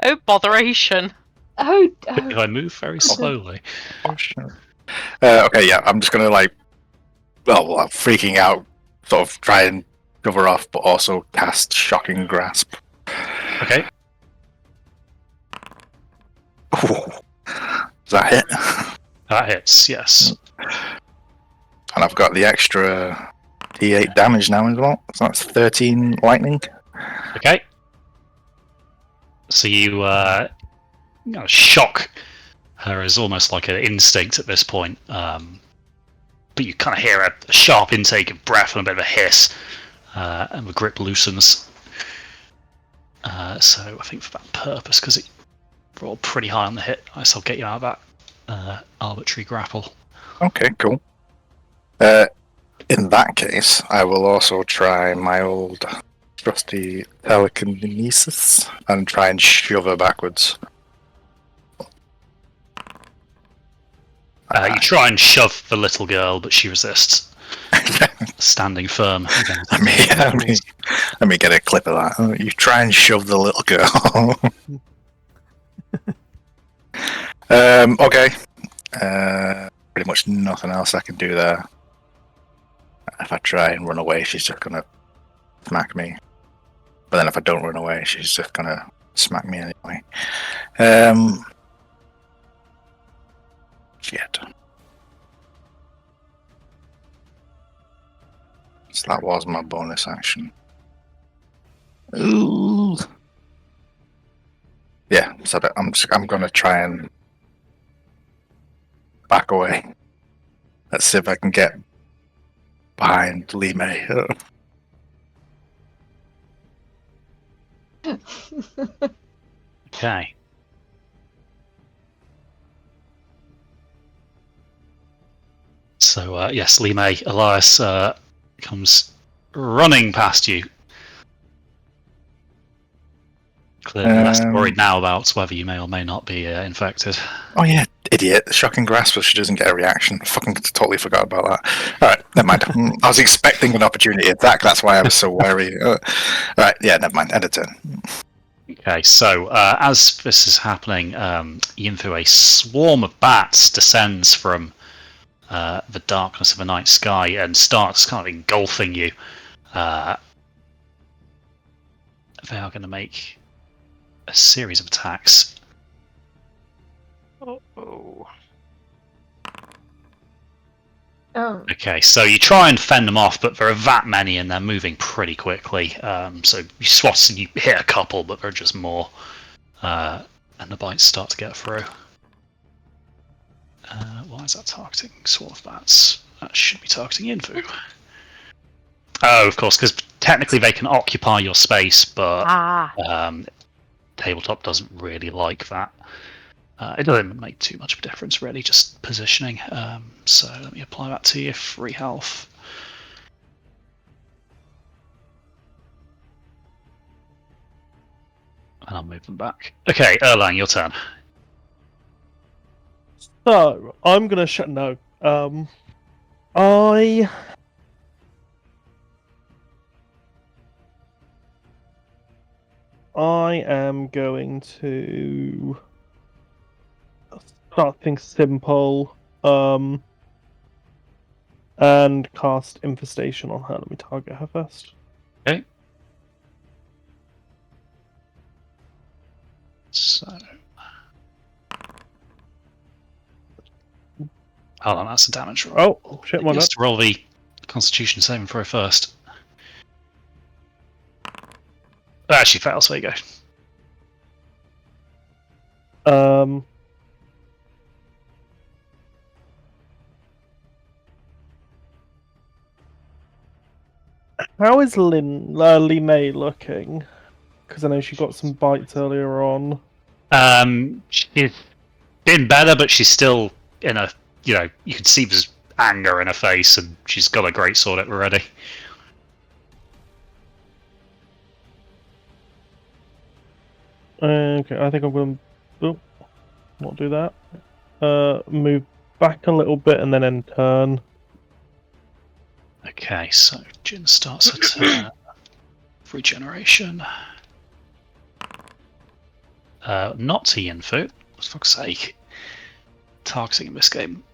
Oh, botheration. If I move very slowly. Oh, sure. Okay, yeah, I'm just gonna I'm freaking out, sort of try and cover off, but also cast Shocking Grasp. Okay. Ooh. Does that hit? That hits, yes. And I've got the extra D8 damage now as well. So that's 13 lightning. Okay. So you shock her as almost like an instinct at this point. But you kind of hear a sharp intake of breath and a bit of a hiss. And the grip loosens. So I think for that purpose, because it rolled pretty high on the hit, I'll get you out of that arbitrary grapple. Okay, cool. In that case, I will also try my old trusty telekinesis and try and shove her backwards. You try and shove the little girl, but she resists, standing firm. Let me get a clip of that. You try and shove the little girl. Okay. Pretty much nothing else I can do there. If I try and run away, she's just gonna smack me. But then if I don't run away, she's just gonna smack me anyway. Shit. So that was my bonus action. Ooh. Yeah, so I'm gonna try and back away. Let's see if I can get behind Lee May. Okay. So, yes, Lee May, Elias comes running past you. Clearly less worried now about whether you may or may not be infected. Oh yeah, idiot. Shocking Grasp, so she doesn't get a reaction. I fucking totally forgot about that. Alright, never mind. I was expecting an opportunity attack, that's why I was so wary. Alright, yeah, never mind. End of turn. Okay, so as this is happening, Yinfu, a swarm of bats descends from the darkness of the night sky and starts kind of engulfing you. They are going to make a series of attacks. Oh. Okay, so you try and fend them off, but there are that many and they're moving pretty quickly. So you swat and you hit a couple, but there are just more. And the bites start to get through. Why is that targeting swarm of bats? That should be targeting Yinfu. Oh, of course, because technically they can occupy your space, but Tabletop doesn't really like that. It doesn't make too much of a difference, really, just positioning. So let me apply that to your free health. I'll move them back. Okay, Erlang, your turn. So I'm gonna shut. No. I am going to start things simple. And cast Infestation on her. Let me target her first. Okay. So. Hold on, that's a damage roll. Oh, shit, He my has bad. to roll the Constitution saving throw first. Oh, actually fails, there you go. How is Lee May looking? Because I know she got some bites earlier on. She's been better, but she's still in a, you can see there's anger in her face, and she's got a great sword at her ready. Okay, I think I'm going to not do that. Move back a little bit and then end turn. Okay, so Jin starts her turn. Regeneration. Not to Yinfu, for fuck's sake. Targeting in this game.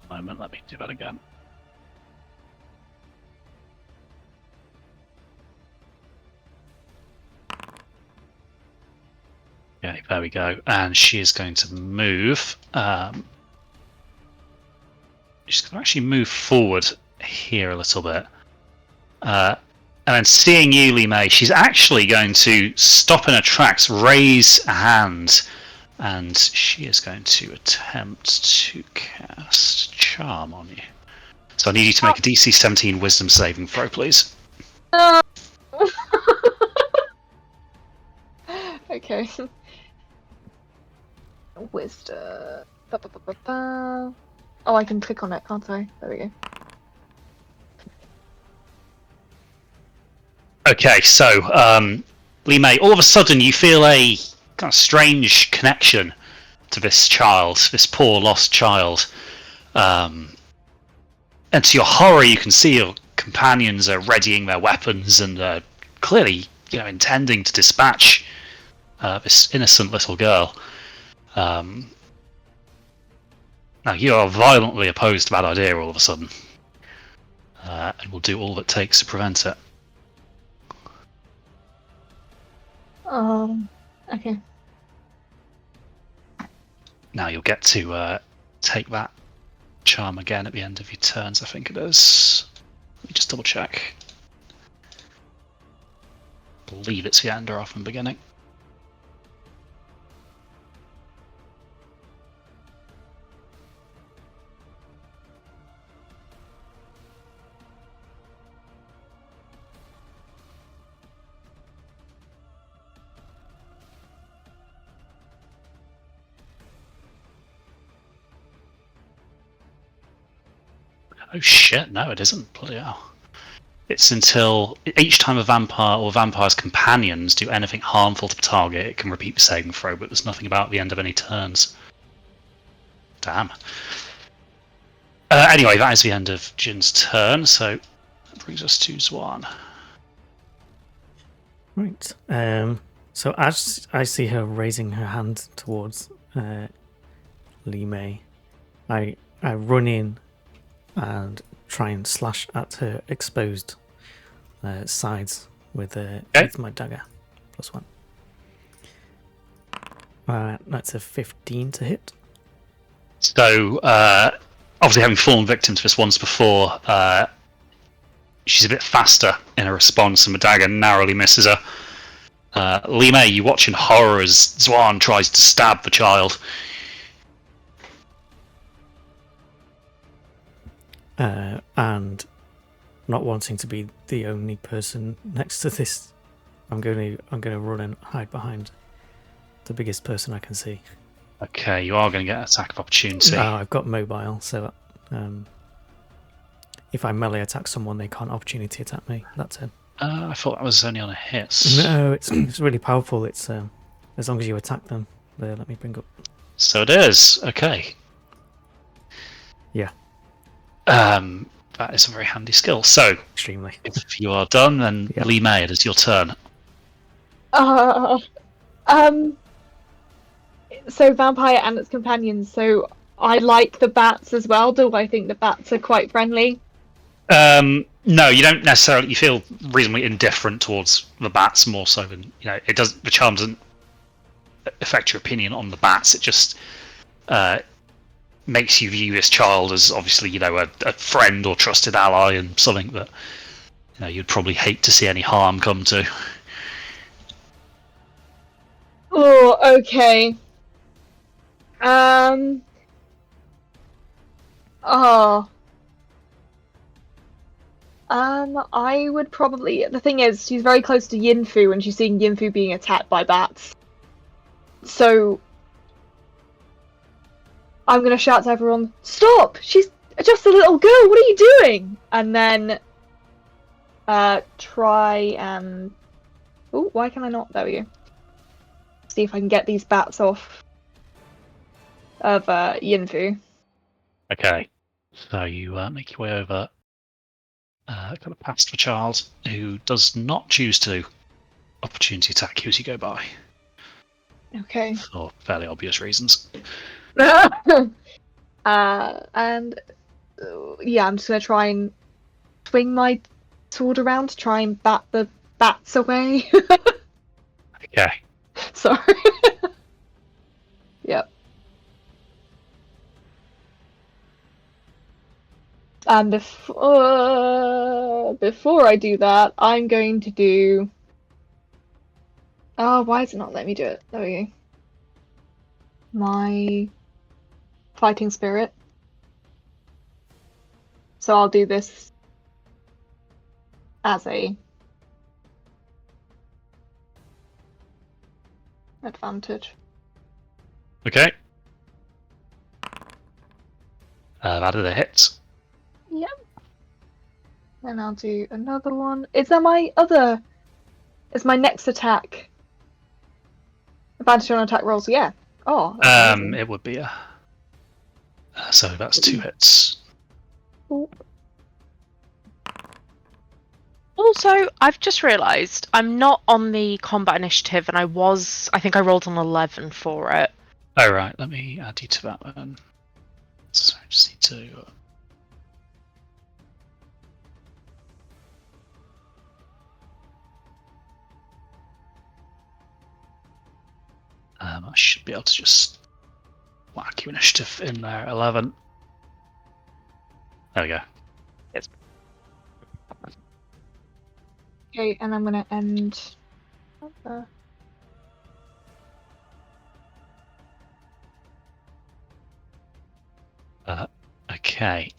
Moment, let me do that again. Okay, there we go. And she is going to move. She's going to actually move forward here a little bit. And then seeing you, Li Mei, she's actually going to stop in her tracks, raise a hand, and she is going to attempt to cast Charm on you. So I need you to make a DC 17 Wisdom saving throw, please. Okay. Wisdom. Oh, I can click on it, can't I? There we go. Okay, so Li Mei, all of a sudden you feel a kind of strange connection to this child, this poor lost child. And to your horror, you can see your companions are readying their weapons and clearly, intending to dispatch this innocent little girl. Now you are violently opposed to that idea all of a sudden, and will do all it takes to prevent it. Okay. Now you'll get to take that charm again at the end of your turns, I think it is. Let me just double check. I believe it's the end or from the beginning. Oh shit, no it isn't. Bloody hell. It's until each time a vampire or a vampire's companions do anything harmful to the target, it can repeat the saving throw, but there's nothing about the end of any turns. Damn. Anyway, that is the end of Jin's turn, so that brings us to Zwan. Right. So as I see her raising her hand towards Li Mei, I run in and try and slash at her exposed sides with my dagger. +1. That's a 15 to hit. So, obviously having fallen victim to this once before, she's a bit faster in her response and the dagger narrowly misses her. Li Mei, you watch in horror as Zwan tries to stab the child. And not wanting to be the only person next to this, I'm going to run and hide behind the biggest person I can see. Okay, you are going to get an attack of opportunity. No, I've got mobile, so if I melee attack someone, they can't opportunity attack me. That's it. I thought that was only on a hit. No, it's really powerful. It's as long as you attack them. There, let me bring up. So it is. Okay. Yeah. That is a very handy skill. So, Extremely. if you are done, then Yeah. Lee May, it is your turn. So vampire and its companions. So I like the bats as well. Do I think the bats are quite friendly? No, you don't necessarily. You feel reasonably indifferent towards the bats, more so than it doesn't. The charm doesn't affect your opinion on the bats. It just makes you view this child as obviously a friend or trusted ally and something that you'd probably hate to see any harm come to. Oh, okay. I would probably. The thing is, she's very close to Yinfu, and she's seeing Yinfu being attacked by bats. So I'm gonna shout to everyone, "Stop! She's just a little girl. What are you doing?" And then try and. Oh, why can I not? There we go. See if I can get these bats off of Yinfu. Okay, so you make your way over, kind of past the child who does not choose to opportunity attack you as you go by, Okay. for fairly obvious reasons. And yeah, I'm just gonna try and swing my sword around to try and bat the bats away. Okay. Sorry. Yep. And before I do that, I'm going to do. Oh, why is it not letting me do it? There we go. My fighting spirit. So I'll do this as a advantage. Okay. That is a hit. Yep. Then I'll do another one. Is that my other? Is my next attack advantage on attack rolls? Yeah. Oh. that's amazing. It would be a. So that's 2 hits. Ooh. Also, I've just realised I'm not on the combat initiative, and I think I rolled an 11 for it. Oh right, let me add you to that then. So I just need to. I should be able to just whack your initiative in there. 11. There we go. Yes. Okay, and I'm gonna end. Okay.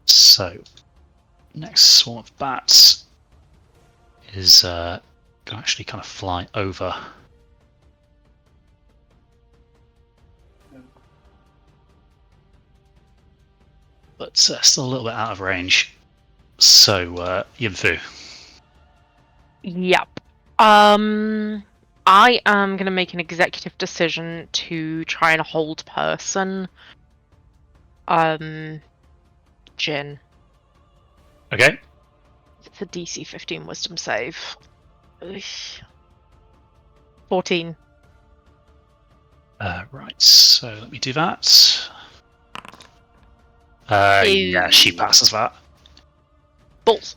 So, next swarm of bats is going to actually kind of fly over. But still a little bit out of range. So, Yinfu. Yep. I am going to make an executive decision to try and hold person. Jin. Okay. It's a DC 15 wisdom save. Ugh. 14. Right, so let me do that. Yeah, she passes that. Balls.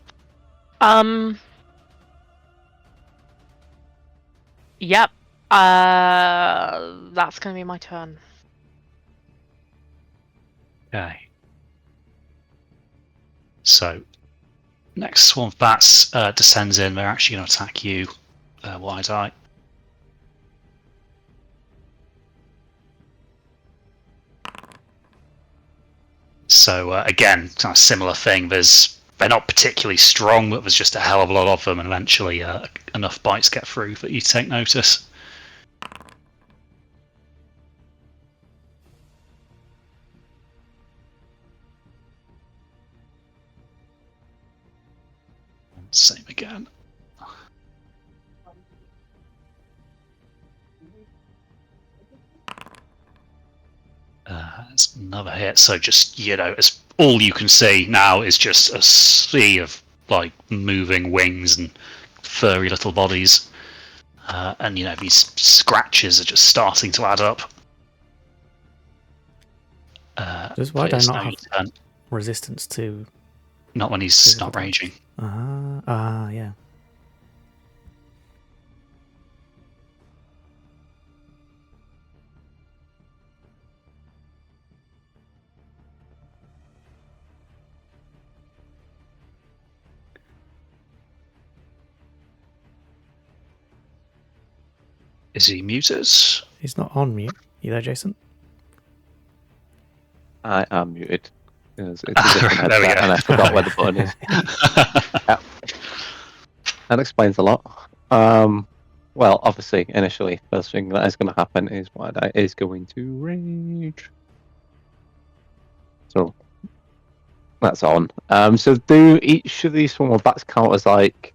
Yep. That's gonna be my turn. Okay. So, next swarm of bats descends in. They're actually going to attack you, wide-eye. So again, kind of similar thing. They're not particularly strong, but there's just a hell of a lot of them, and eventually enough bites get through that you take notice. Same again. It's another hit. So just, it's all you can see now is just a sea of like moving wings and furry little bodies. And these scratches are just starting to add up. Why do I it's not now have your turn. resistance to? Not when he's physical not attacks? raging. Yeah. Is he muted? He's not on mute. You there, Jason? I am muted. It's a different There we headset, go. and I forgot where the button is. That explains a lot. Well, obviously, initially, first thing that is going to happen is Wide Eye is going to rage. So that's on. So do each of these formal bats count as like?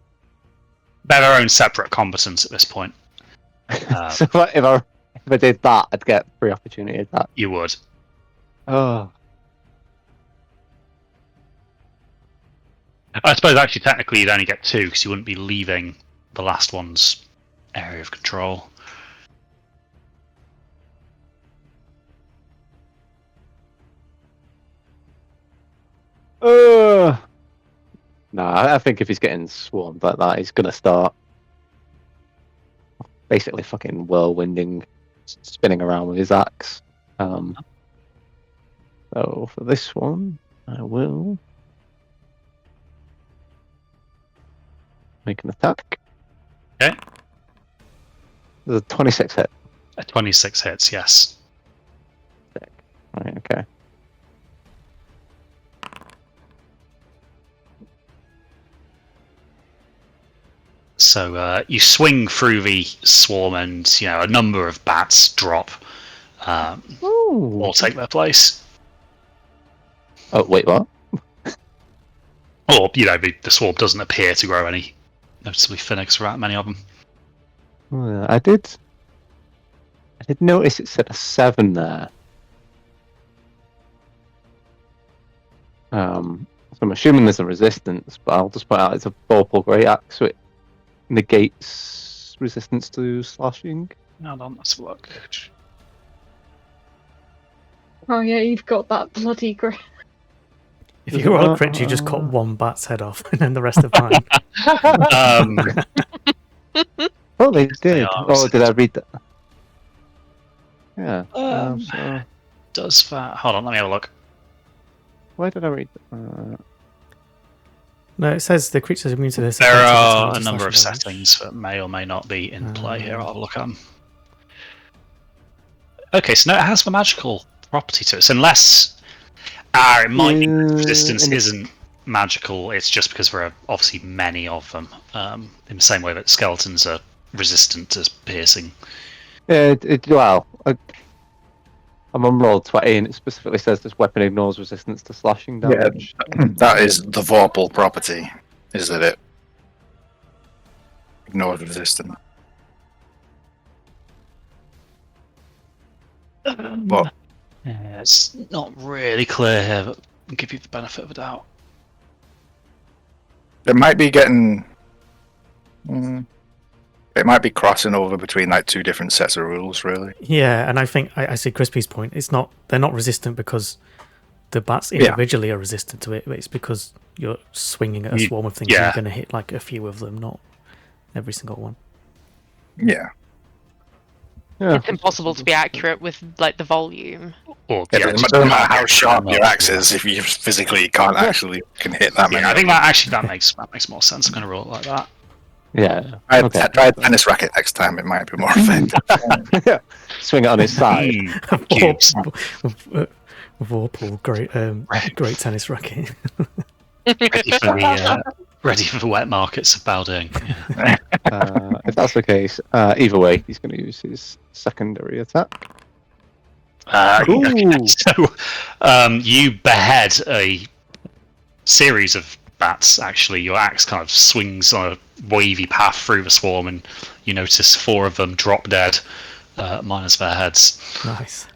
They're their own separate combatants at this point. So if I did that, I'd get 3 opportunity attack. You would. Oh, I suppose actually technically you'd only get 2 because you wouldn't be leaving the last one's area of control. no, I think if he's getting swarmed like that, he's gonna start basically fucking whirlwinding, spinning around with his axe. So for this one, I will make an attack. Okay. There's a 26 hit. A 26 hits, yes. Right, okay. So you swing through the swarm and, a number of bats drop or take their place. Oh, wait, what? Or, the swarm doesn't appear to grow any noticeably thinner because there aren't many of them. I did notice it said a 7 there. So I'm assuming there's a resistance, but I'll just point out it's a purple great axe, so it negates resistance to slashing. Hold on, let's have a look. Oh yeah, you've got that bloody grey. If you roll a crit, you just cut one bat's head off, and then the rest of mine. Oh, they did. are Oh, did I read that? Yeah. So does that? Hold on, let me have a look. Why did I read that? No, it says the creature's immune to this. There effect if it's are immune a to number of slashing damage. settings that may or may not be in play here. I'll have a look at them. Okay, so no, it has the magical property to it. So unless it might be resistance isn't magical, it's just because there are obviously many of them. In the same way that skeletons are resistant to piercing. I'm on roll 20 and it specifically says this weapon ignores resistance to slashing damage. That is the Vorpal property, is that it ignores resistance. But Yeah, it's not really clear here, but I'll give you the benefit of the doubt. it might be getting... It might be crossing over between like 2 different sets of rules, really. Yeah, and I think I see Crispy's point. They're not resistant because the bats individually are resistant to it. But it's because you're swinging at a swarm of things. And you're going to hit like a few of them, not every single one. Yeah. It's impossible to be accurate with like the volume. Or, It doesn't matter how sharp your axe is if you physically can't actually can hit that many. I think that makes more sense. I'm going to roll it like that. Yeah. Try a tennis racket next time, it might be more effective. Swing it on his side. Cubes. Vorpal, great tennis racket. Ready for the wet markets of Balding. If that's the case, either way, he's going to use his secondary attack. Okay, so you behead a series of bats. Actually, your axe kind of swings on a wavy path through the swarm, and you notice 4 of them drop dead, minus their heads. Nice.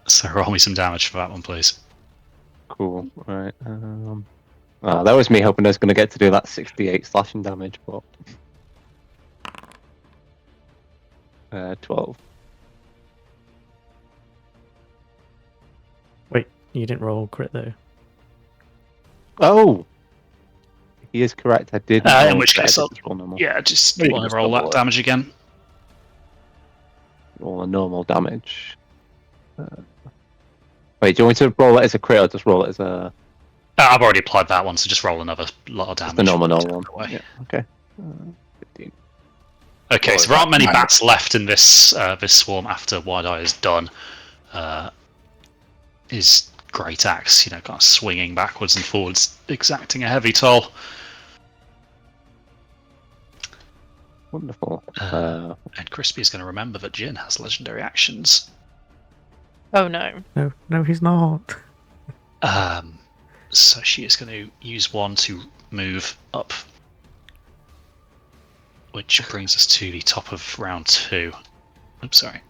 So roll me some damage for that one, please. Cool. Right. That was me hoping I was going to get to do that 68 slashing damage, but 12. Wait, you didn't roll crit though. Oh, he is correct. I did. In which case, roll normal. yeah, just You want just to roll double that it. damage again. Roll a normal damage. Wait, do you want me to roll it as a crit or just roll it as a I've already applied that one, so just roll another lot of damage. just a normal one? Away. Yeah. Okay. 15. Okay, Well, so there aren't many mine- bats left in this this swarm after Wide Eye is done. His great axe, kind of swinging backwards and forwards, exacting a heavy toll. Wonderful. And Crispy is going to remember that Jin has legendary actions. Oh no. No, he's not. So she is going to use one to move up, which brings us to the top of round 2. Oops, sorry.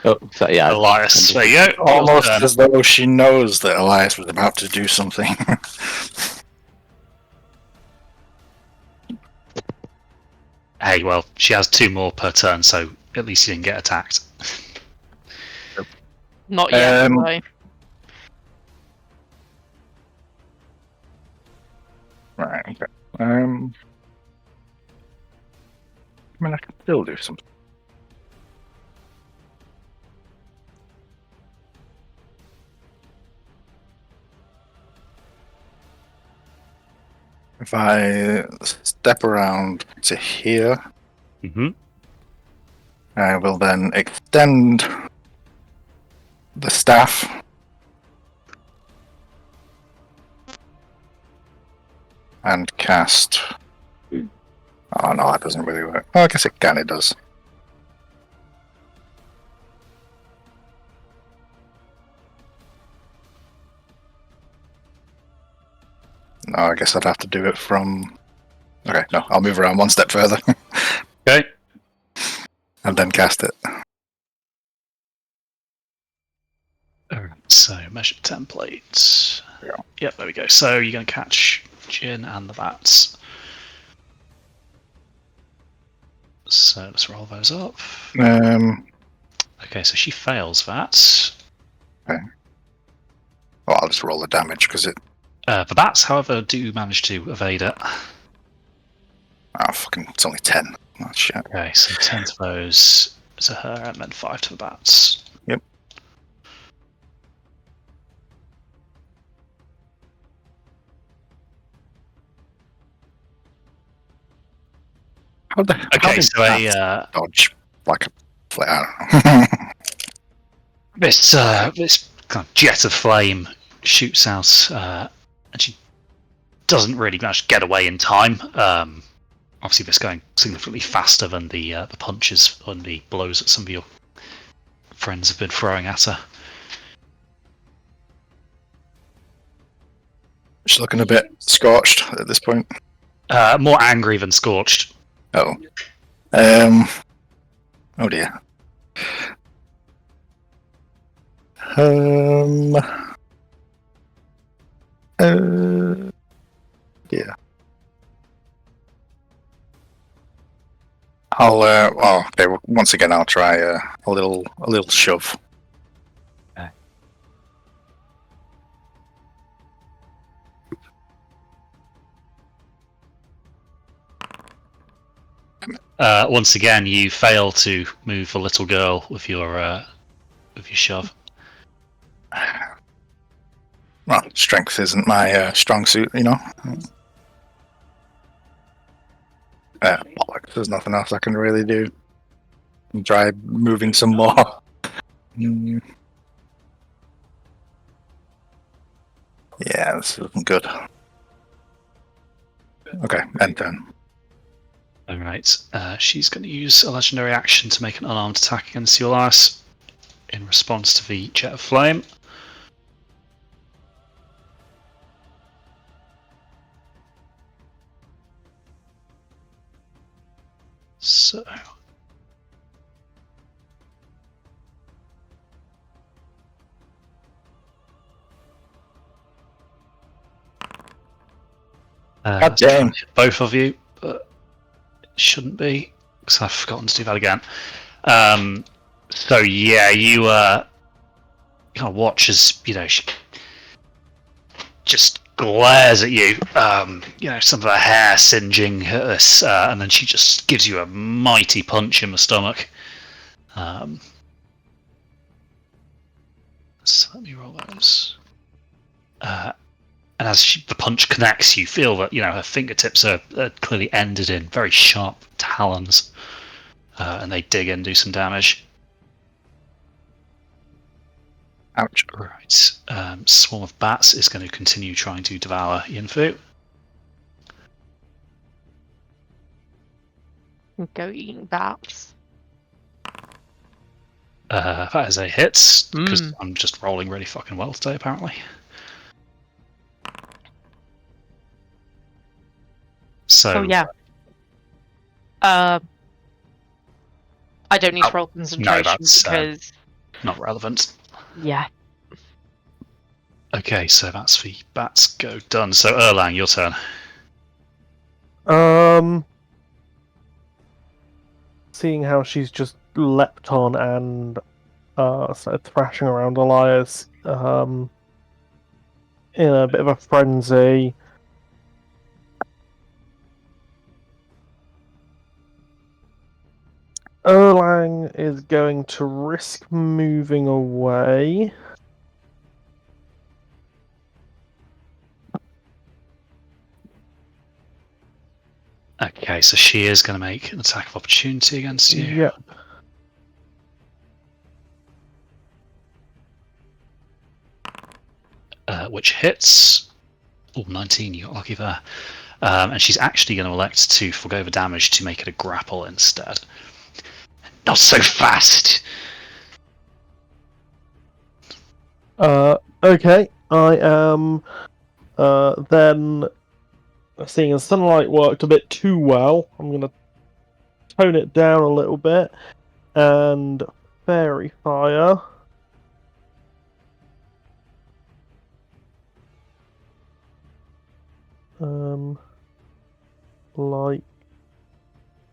Oh, so yeah. Elias, there you go. Almost Your turn. as though she knows that Elias was about to do something. Hey, well, she has 2 more per turn, so at least you didn't get attacked. Not yet. Um, anyway. Right, okay. I mean, I can still do something. If I step around to here, Mm-hmm. I will then extend the staff and cast. Oh no, that doesn't really work. Oh, I guess it kind of does. No, I guess I'd have to do it from. Okay, no, I'll move around one step further Okay. and then cast it. Alright, so measure template. Yeah. Yep, there we go. So you're going to catch Jin and the bats. So let's roll those up. Okay, so she fails that. Well, I'll just roll the damage because it. The bats, however, do manage to evade it. Oh, fucking, it's only 10. Oh, shit. Okay, so 10 to those to her and then 5 to the bats. Yep. How Okay, did so that dodge like a flare? I don't know. this kind of jet of flame shoots out, and she doesn't really manage to get away in time. Obviously, this going significantly faster than the punches and the blows that some of your friends have been throwing at her. She's looking a bit scorched at this point. More angry than scorched. Oh. Oh dear. Yeah. I'll well, okay, once again I'll try a little shove. Once again, you fail to move the little girl with your shove. Well, strength isn't my strong suit, you know. Bollocks, there's nothing else I can really do. Try moving some more. Yeah, this isn't good. Okay, end turn. Alright, she's going to use a legendary action to make an unarmed attack against you, Elias, in response to the jet of flame. So. God Let's try damn. and hit both of you, but it shouldn't be because I've forgotten to do that again. So yeah, you kind of watch as she just glares at you. Some of her hair singeing at this, and then she just gives you a mighty punch in the stomach. So let me roll those. And as the punch connects, you feel that her fingertips are clearly ended in very sharp talons, and they dig in, do some damage. Ouch. Right. Swarm of bats is going to continue trying to devour Yinfu. Go eating bats. That is a hit, because Mm. I'm just rolling really fucking well today, apparently. So yeah. I don't need to roll concentration that's, because not relevant. yeah. Okay, so that's the bats go done. So Erlang, your turn. Seeing how she's just leapt on and started thrashing around Elias in a bit of a frenzy. Erlang is going to risk moving away. Okay, so she is going to make an attack of opportunity against you. Yep. Which hits. Oh, 19, you got lucky there. And she's actually going to elect to forgo the damage to make it a grapple instead. Not so fast! Okay, I am then seeing as sunlight worked a bit too well, I'm going to tone it down a little bit and fairy fire. Like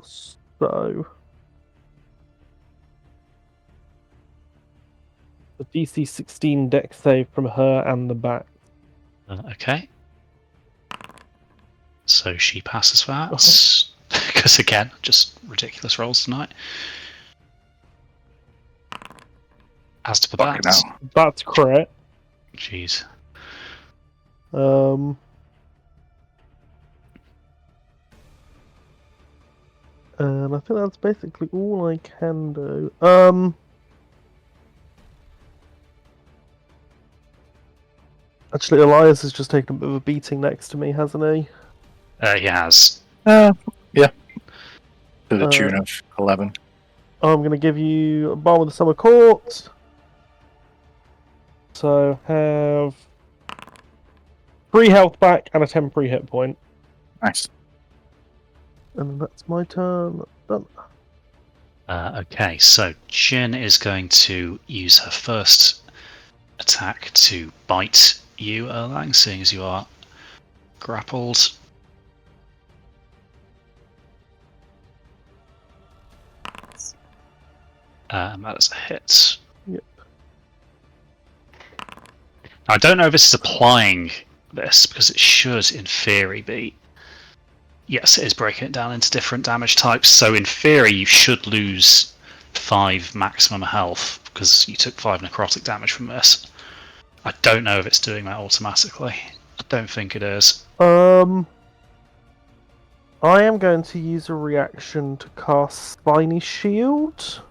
so. The DC 16 deck save from her and the bat. Okay. So she passes that. Because again, just ridiculous rolls tonight. As to the Fucking bats. hell. That's correct. Jeez. And I think that's basically all I can do. Actually, Elias has just taken a bit of a beating next to me, hasn't he? He has. Yeah. To the tune of 11. I'm going to give you a Balm of the Summer Court. So have 3 health back and a temporary hit point. Nice. And that's my turn. Done. Okay, so Jin is going to use her first attack to bite you, Erlang, seeing as you are grappled. That is a hit. Yep. Now, I don't know if this is applying this, because it should, in theory, be... Yes, it is breaking it down into different damage types, so in theory you should lose 5 maximum health, because you took 5 necrotic damage from this. I don't know if it's doing that automatically. I don't think it is. I am going to use a reaction to cast Spiny Shield.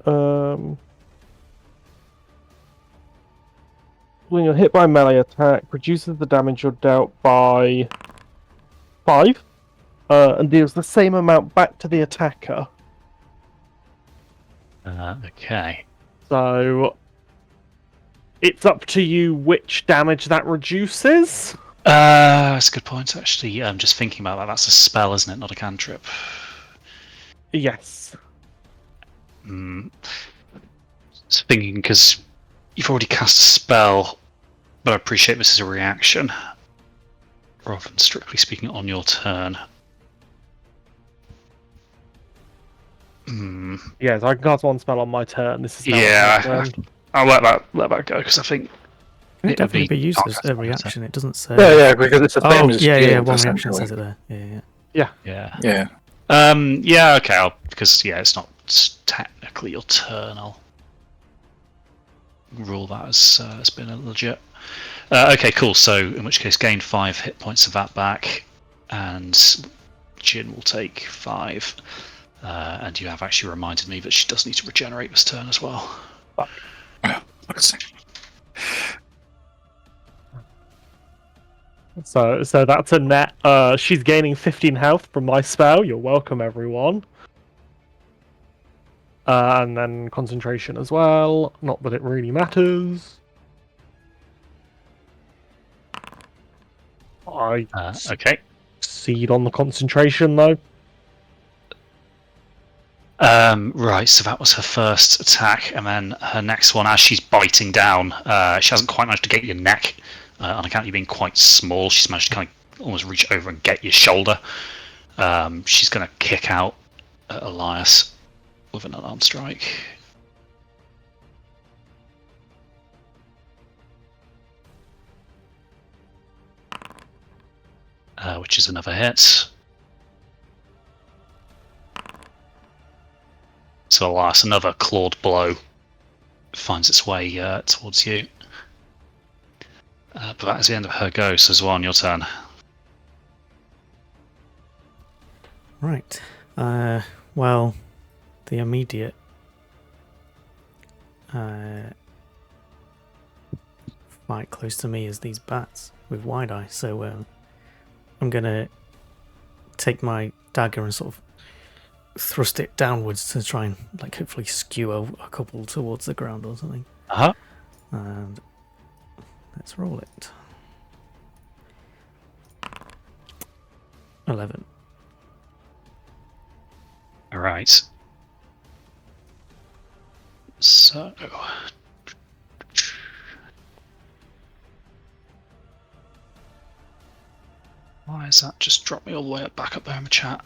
When you're hit by a melee attack, reduces the damage you're dealt by 5, and deals the same amount back to the attacker. Okay. So it's up to you which damage that reduces. That's a good point, actually. I'm just thinking about that. That's a spell, isn't it? Not a cantrip. Yes. Just thinking, because you've already cast a spell, but I appreciate this is a reaction, rather than strictly speaking on your turn. Yes, I can cast one spell on my turn. This is now Yeah, my turn. I'll let that go, because I think Can it it'll definitely be used can't as cast a on your turn. reaction? It doesn't say. Yeah, because it's the same Oh, as yeah, James, one reaction essentially. says it there. Yeah. Yeah. Yeah. Yeah, okay, because it's not technically your turn. I'll rule that as being a legit. Okay, cool. So in which case, gain 5 hit points of that back, and Jin will take 5. And you have actually reminded me that she does need to regenerate this turn as well. So that's a net. She's gaining 15 health from my spell. You're welcome, everyone. And then concentration as well. Not that it really matters. I Okay. succeed on the concentration though. Right, so that was her first attack, and then her next one, as she's biting down, she hasn't quite managed to get your neck. On account of you being quite small, she's managed to kind of almost reach over and get your shoulder. She's going to kick out at Elias with an unarmed strike. Which is another hit. So Elias, another clawed blow finds its way towards you. But that is the end of her go, so Zwan, your turn. Right. Well, the immediate fight close to me is these bats with wide eye. So I'm gonna take my dagger and sort of thrust it downwards to try and like hopefully skew a couple towards the ground or something. And let's roll it. 11. All right. So. Why has that just dropped me all the way back up there in the chat?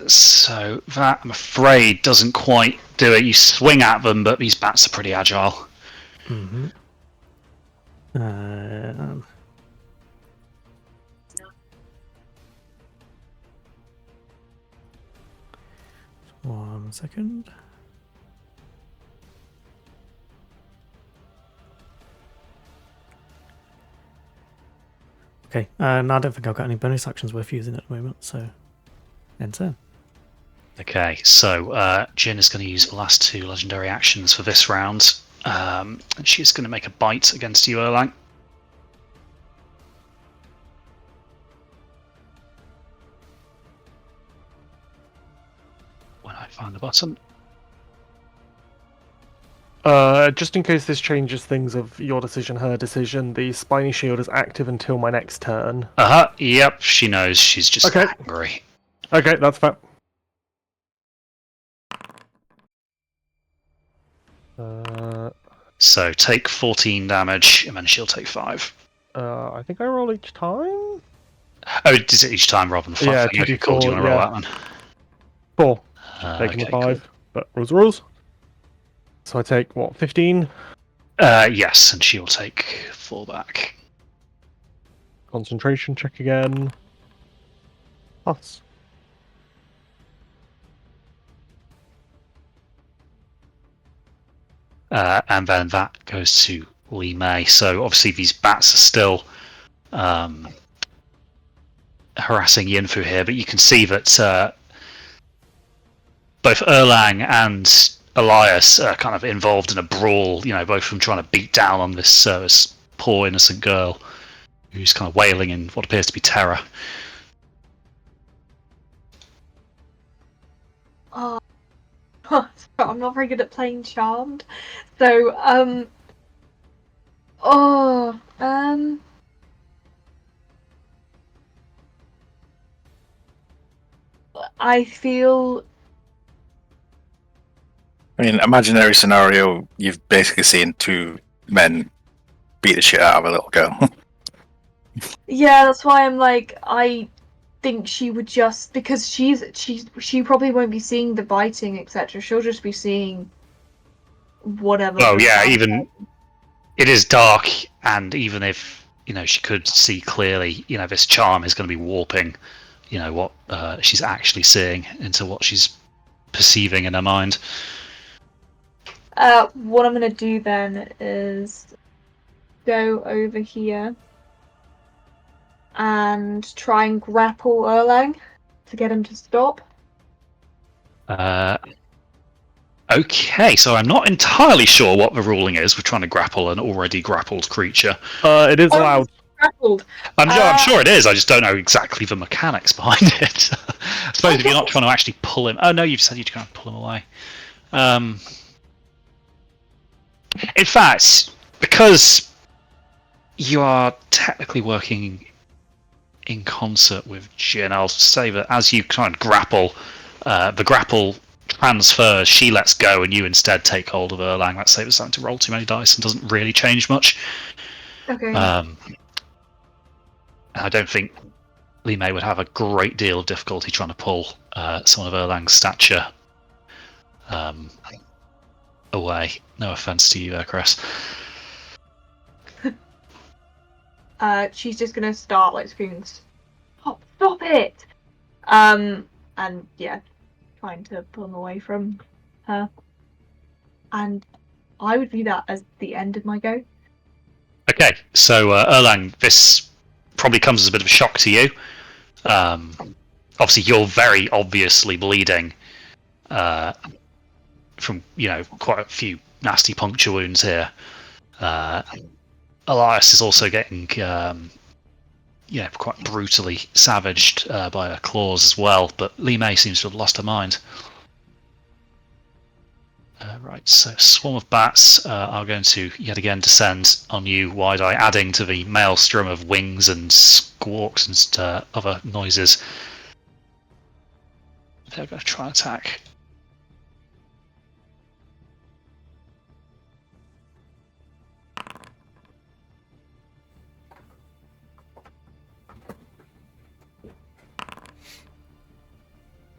So that, I'm afraid, doesn't quite do it. You swing at them, but these bats are pretty agile. Mm-hmm. 1 second. Okay, no, I don't think I've got any bonus actions worth using at the moment, so end turn. Okay, so Jin is going to use the last 2 legendary actions for this round, and she's going to make a bite against you, Erlang. When I find the button. Just in case this changes things of your decision, her decision, the spiny shield is active until my next turn. Yep, she knows. She's just Okay. angry. Okay, that's fair. So take 14 damage, and then she'll take 5. I think I roll each time? Oh, is it each time rather than 5? Yeah, Okay, cool. Do you want to roll that one? 4. Taking Okay, the 5, cool. but rules. So I take, what, 15? Yes, and she'll take 4 back. Concentration check again. Plus. And then that goes to Lee May. So obviously these bats are still harassing Yinfu here, but you can see that both Erlang and Elias are kind of involved in a brawl, both of them trying to beat down on this poor innocent girl who's kind of wailing in what appears to be terror. I'm not very good at playing Charmed, so I feel I mean, imaginary scenario, you've basically seen two men beat the shit out of a little girl. yeah, that's why I'm like I think she would just because she probably won't be seeing the biting, etc. She'll just be seeing whatever. Oh the yeah, sound even it is dark, and even if she could see clearly, this charm is going to be warping, what she's actually seeing into what she's perceiving in her mind. What I'm gonna do then is go over here and try and grapple Erlang to get him to stop. Okay, so I'm not entirely sure what the ruling is. We're trying to grapple an already grappled creature. It is Oh, allowed. Grappled. I'm sure it is. I just don't know exactly the mechanics behind it. I suppose if you're not trying to actually pull him. Oh no, you've said you're trying to pull him away. In fact, because you are technically working in concert with Jin, I'll say that as you try and grapple, the grapple transfers, she lets go, and you instead take hold of Erlang. Let's say it was starting to roll too many dice and doesn't really change much. Okay. I don't think Li Mei would have a great deal of difficulty trying to pull someone of Erlang's stature away. No offense to you there, Chris. She's just gonna start like screaming, stop it! And yeah, trying to pull him away from her. And I would view that as the end of my go. Okay, so Erlang, this probably comes as a bit of a shock to you. Obviously, you're very obviously bleeding from quite a few nasty puncture wounds here. Elias is also getting quite brutally savaged by her claws as well, but Li Mei seems to have lost her mind. Right, so swarm of bats are going to yet again descend on you, Wide-Eye, adding to the maelstrom of wings and squawks and other noises. They're going to try and attack.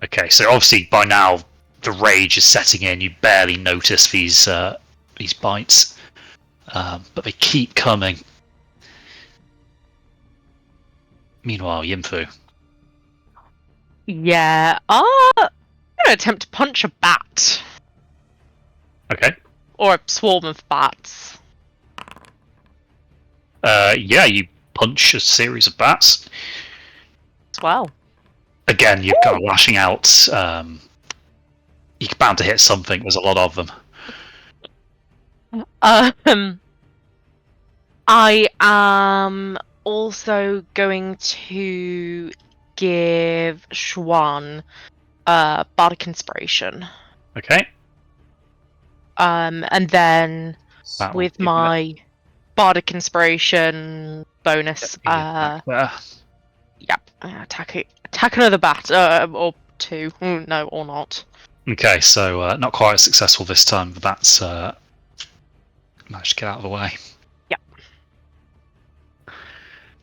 Okay, so obviously by now the rage is setting in. You barely notice these bites, but they keep coming. Meanwhile, Yinfu. Yeah, I'm gonna attempt to punch a bat. Okay. Or a swarm of bats. Yeah, you punch a series of bats. As well. Again, you're kind of lashing out. You're bound to hit something. There's a lot of them. I am also going to give Schwan Bardic Inspiration. Okay. And then That will with give you my Bardic Inspiration bonus, that. attack another bat, or two. No, or not. Okay, so not quite as successful this time. The bats managed to get out of the way. Yep.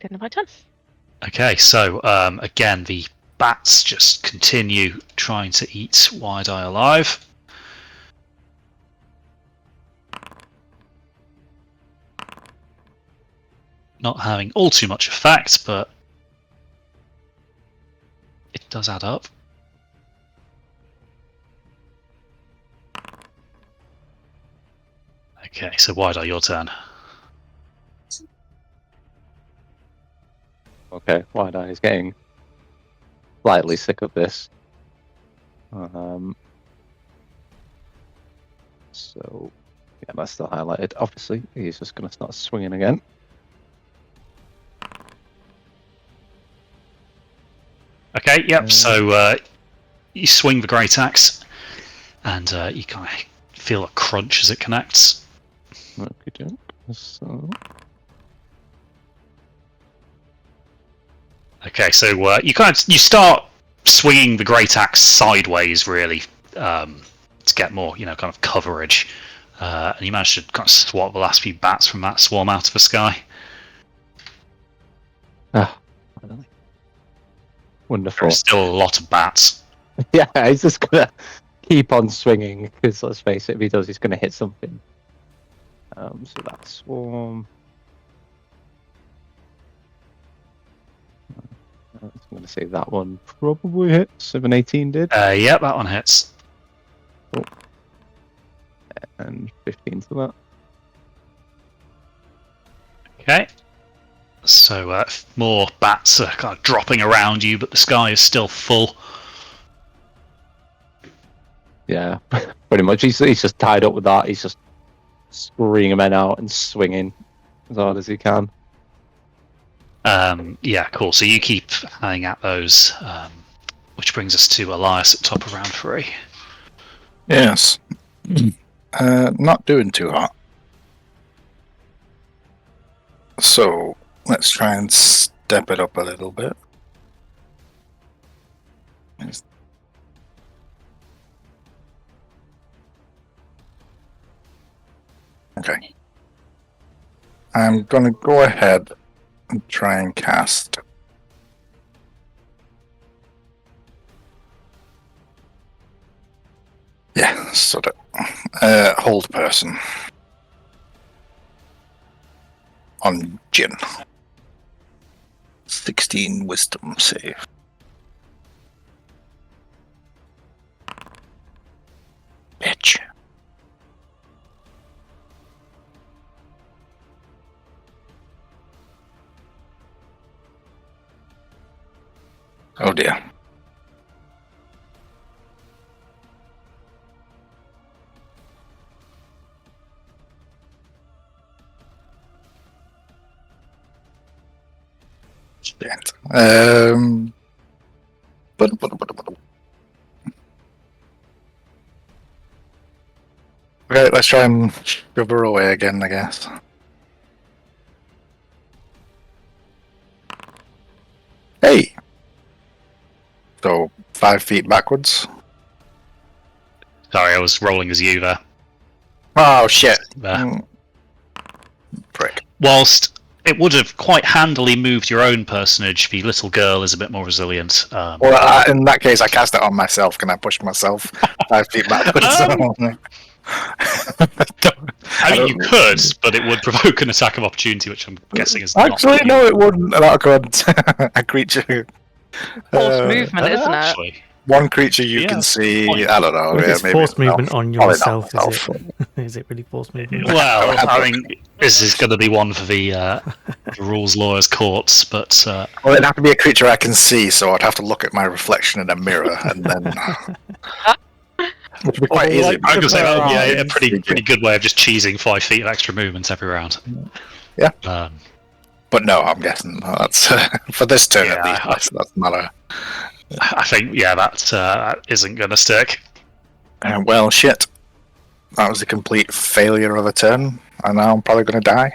End of my turn. Okay, so again, the bats just continue trying to eat Wide-Eye alive. Not having all too much effect, but it does add up. Okay, so Wide-Eye, your turn. Okay, Wide-Eye is getting slightly sick of this. So, yeah, that's still highlighted. Obviously, he's just going to start swinging again. Okay, yep, so you swing the Great Axe, and you kind of feel a crunch as it connects. Okay, so... Okay, so you start swinging the great axe sideways, really, to get more, kind of coverage. And you manage to kind of swat the last few bats from that swarm out of the sky. Wonderful. There's still a lot of bats. Yeah, he's just gonna keep on swinging because let's face it, if he does, he's gonna hit something. So that's swarm. I'm gonna say that one probably hits. 718 did. Yeah, that one hits. Oh. And 15 to that. Okay. So more bats are kind of dropping around you, but the sky is still full. Yeah, pretty much. He's just tied up with that. He's just screaming men out and swinging as hard as he can. Yeah, cool. So you keep hanging at those, which brings us to Elias at top of round 3. Yes. Not doing too hot. So let's try and step it up a little bit. Okay. I'm gonna go ahead and try and cast. Yeah, sort of. Hold person. On Jin. 16 wisdom save. Bitch. Oh dear. Shit. Okay, let's try and shove her away again, I guess. Hey! So, 5 feet backwards. Sorry, I was rolling as you there. Oh, shit. There. Prick. Whilst it would have quite handily moved your own personage, the little girl is a bit more resilient. Well, in that case, I cast it on myself. Can I push myself 5 feet backwards? I mean, you could, but it would provoke an attack of opportunity, which I'm guessing is Actually, not no, it wouldn't. That could a creature. Forced movement, isn't it? actually. One creature you Yeah, can see. point. I don't know. If Yeah, it's maybe forced not. movement on Probably not yourself, myself. is it really forced movement? Well, I mean, this is going to be one for the rules lawyers' courts, but Well, it'd have to be a creature I can see, so I'd have to look at my reflection in a mirror, and then. Which would be quite easy. I could say that would be a Eyes. pretty good way of just cheesing 5 feet of extra movement every round. Yeah. But no, I'm guessing that's for this turn at Yeah, least. That's matter. I think, yeah, that isn't going to stick. Well, shit. That was a complete failure of a turn, and now I'm probably going to die.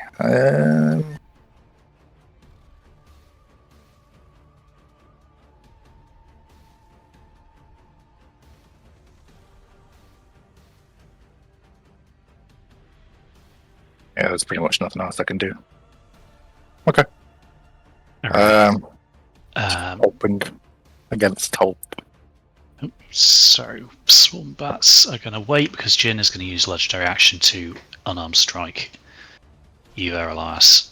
Yeah, there's pretty much nothing else I can do. Okay. Hoping against hope. So, Swarm Bats are going to wait because Jin is going to use Legendary Action to unarmed strike you there, Elias.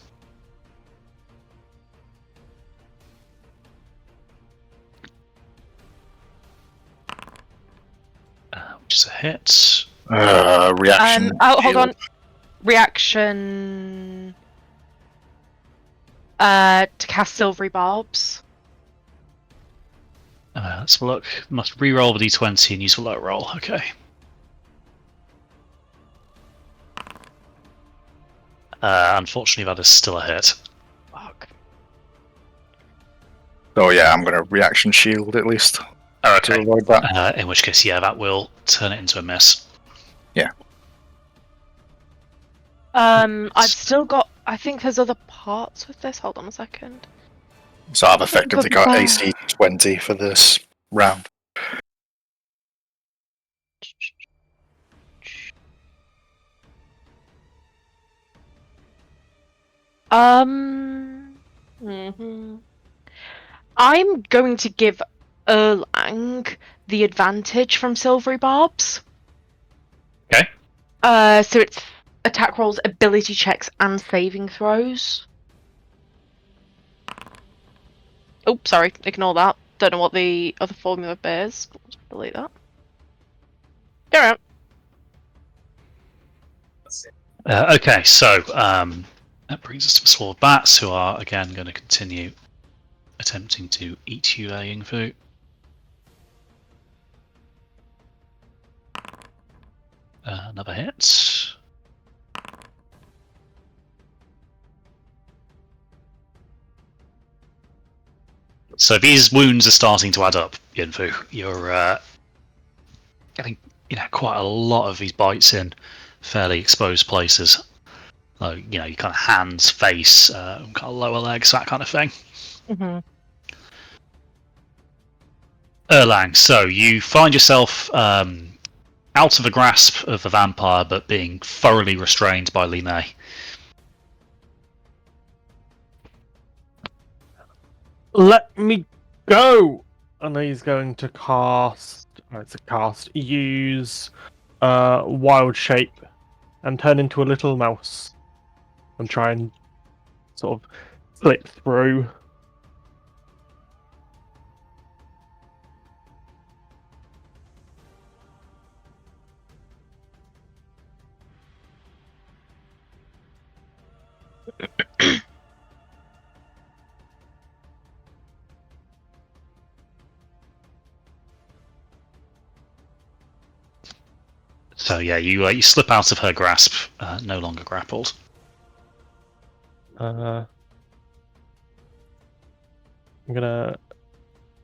Which is a hit. Reaction. Hold on. Reaction. To cast Silvery Barbs. Let's have a look. Must re-roll the d20 and use a low roll. Okay. Unfortunately, that is still a hit. Fuck. Oh yeah, I'm going to reaction shield at least Oh, to okay. avoid that. In which case, yeah, that will turn it into a miss. Yeah. I've still got. I think there's other parts with this. Hold on a second. So I've effectively got AC 20 for this round. Mhm. I'm going to give Erlang the advantage from Silvery Barbs. Okay. So it's attack rolls, ability checks, and saving throws. Oh, sorry, ignore that. Don't know what the other formula bears. Let's delete that. Go on. Okay, so that brings us to the sword bats, who are again going to continue attempting to eat you, Yingfu. Another hit. So these wounds are starting to add up, Yinfu. You're getting, quite a lot of these bites in fairly exposed places. Like, your kind of hands, face, kind of lower legs, that kind of thing. Erlang, so you find yourself out of the grasp of the vampire, but being thoroughly restrained by Li Mei. Let me go! And he's going to cast. Use Wild Shape and turn into a little mouse and try and sort of slip through. So yeah, you slip out of her grasp, no longer grappled. I'm gonna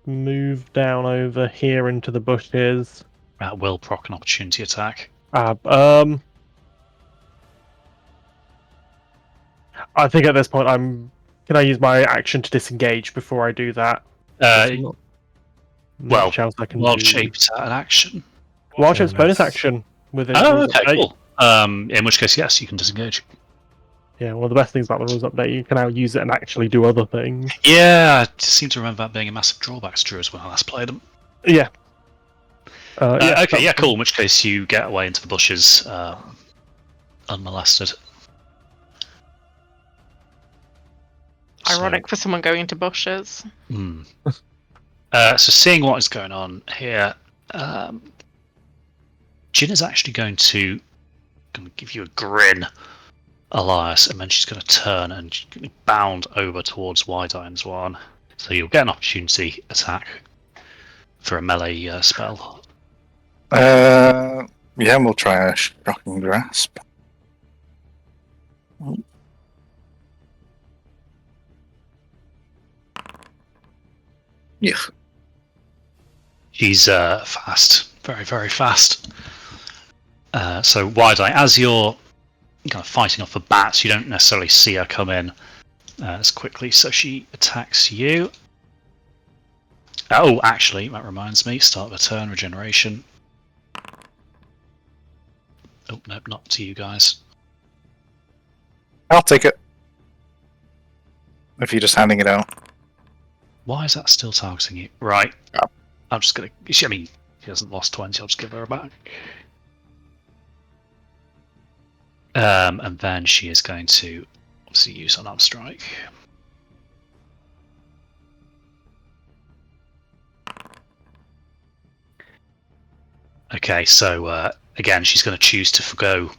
move down over here into the bushes. That will proc an opportunity attack. I think at this point Can I use my action to disengage before I do that? Not Well, much else I can wild do. shape's an action. Wild Shape's bonus Bonus. action within Oh, rules okay, update. cool. In which case, yes, you can disengage. Yeah, one of the best things about the rules update, you can now use it and actually do other things. Yeah, I seem to remember that being a massive drawback to Druids when I last played them. Yeah. Okay, yeah, cool. In which case, you get away into the bushes unmolested. Ironic for someone going into bushes. So seeing what is going on here, Jin is actually going to give you a grin, Elias, and then she's going to turn and bound over towards Wide-Eye and Zwan. So you'll get an opportunity attack for a melee spell. Yeah, we'll try a shocking grasp. Yeah. She's fast, very, very fast. So Wide-Eye, as you're kind of fighting off the bats, you don't necessarily see her come in as quickly, so she attacks you. Oh, actually, that reminds me, start of the turn, regeneration. Oh, no, not to you guys. I'll take it. If you're just handing it out. Why is that still targeting you? Right. Oh. I'm just going to... I mean, she hasn't lost 20, I'll just give her a back. And then she is going to obviously use unarmed strike. Okay, so again, she's going to choose to forgo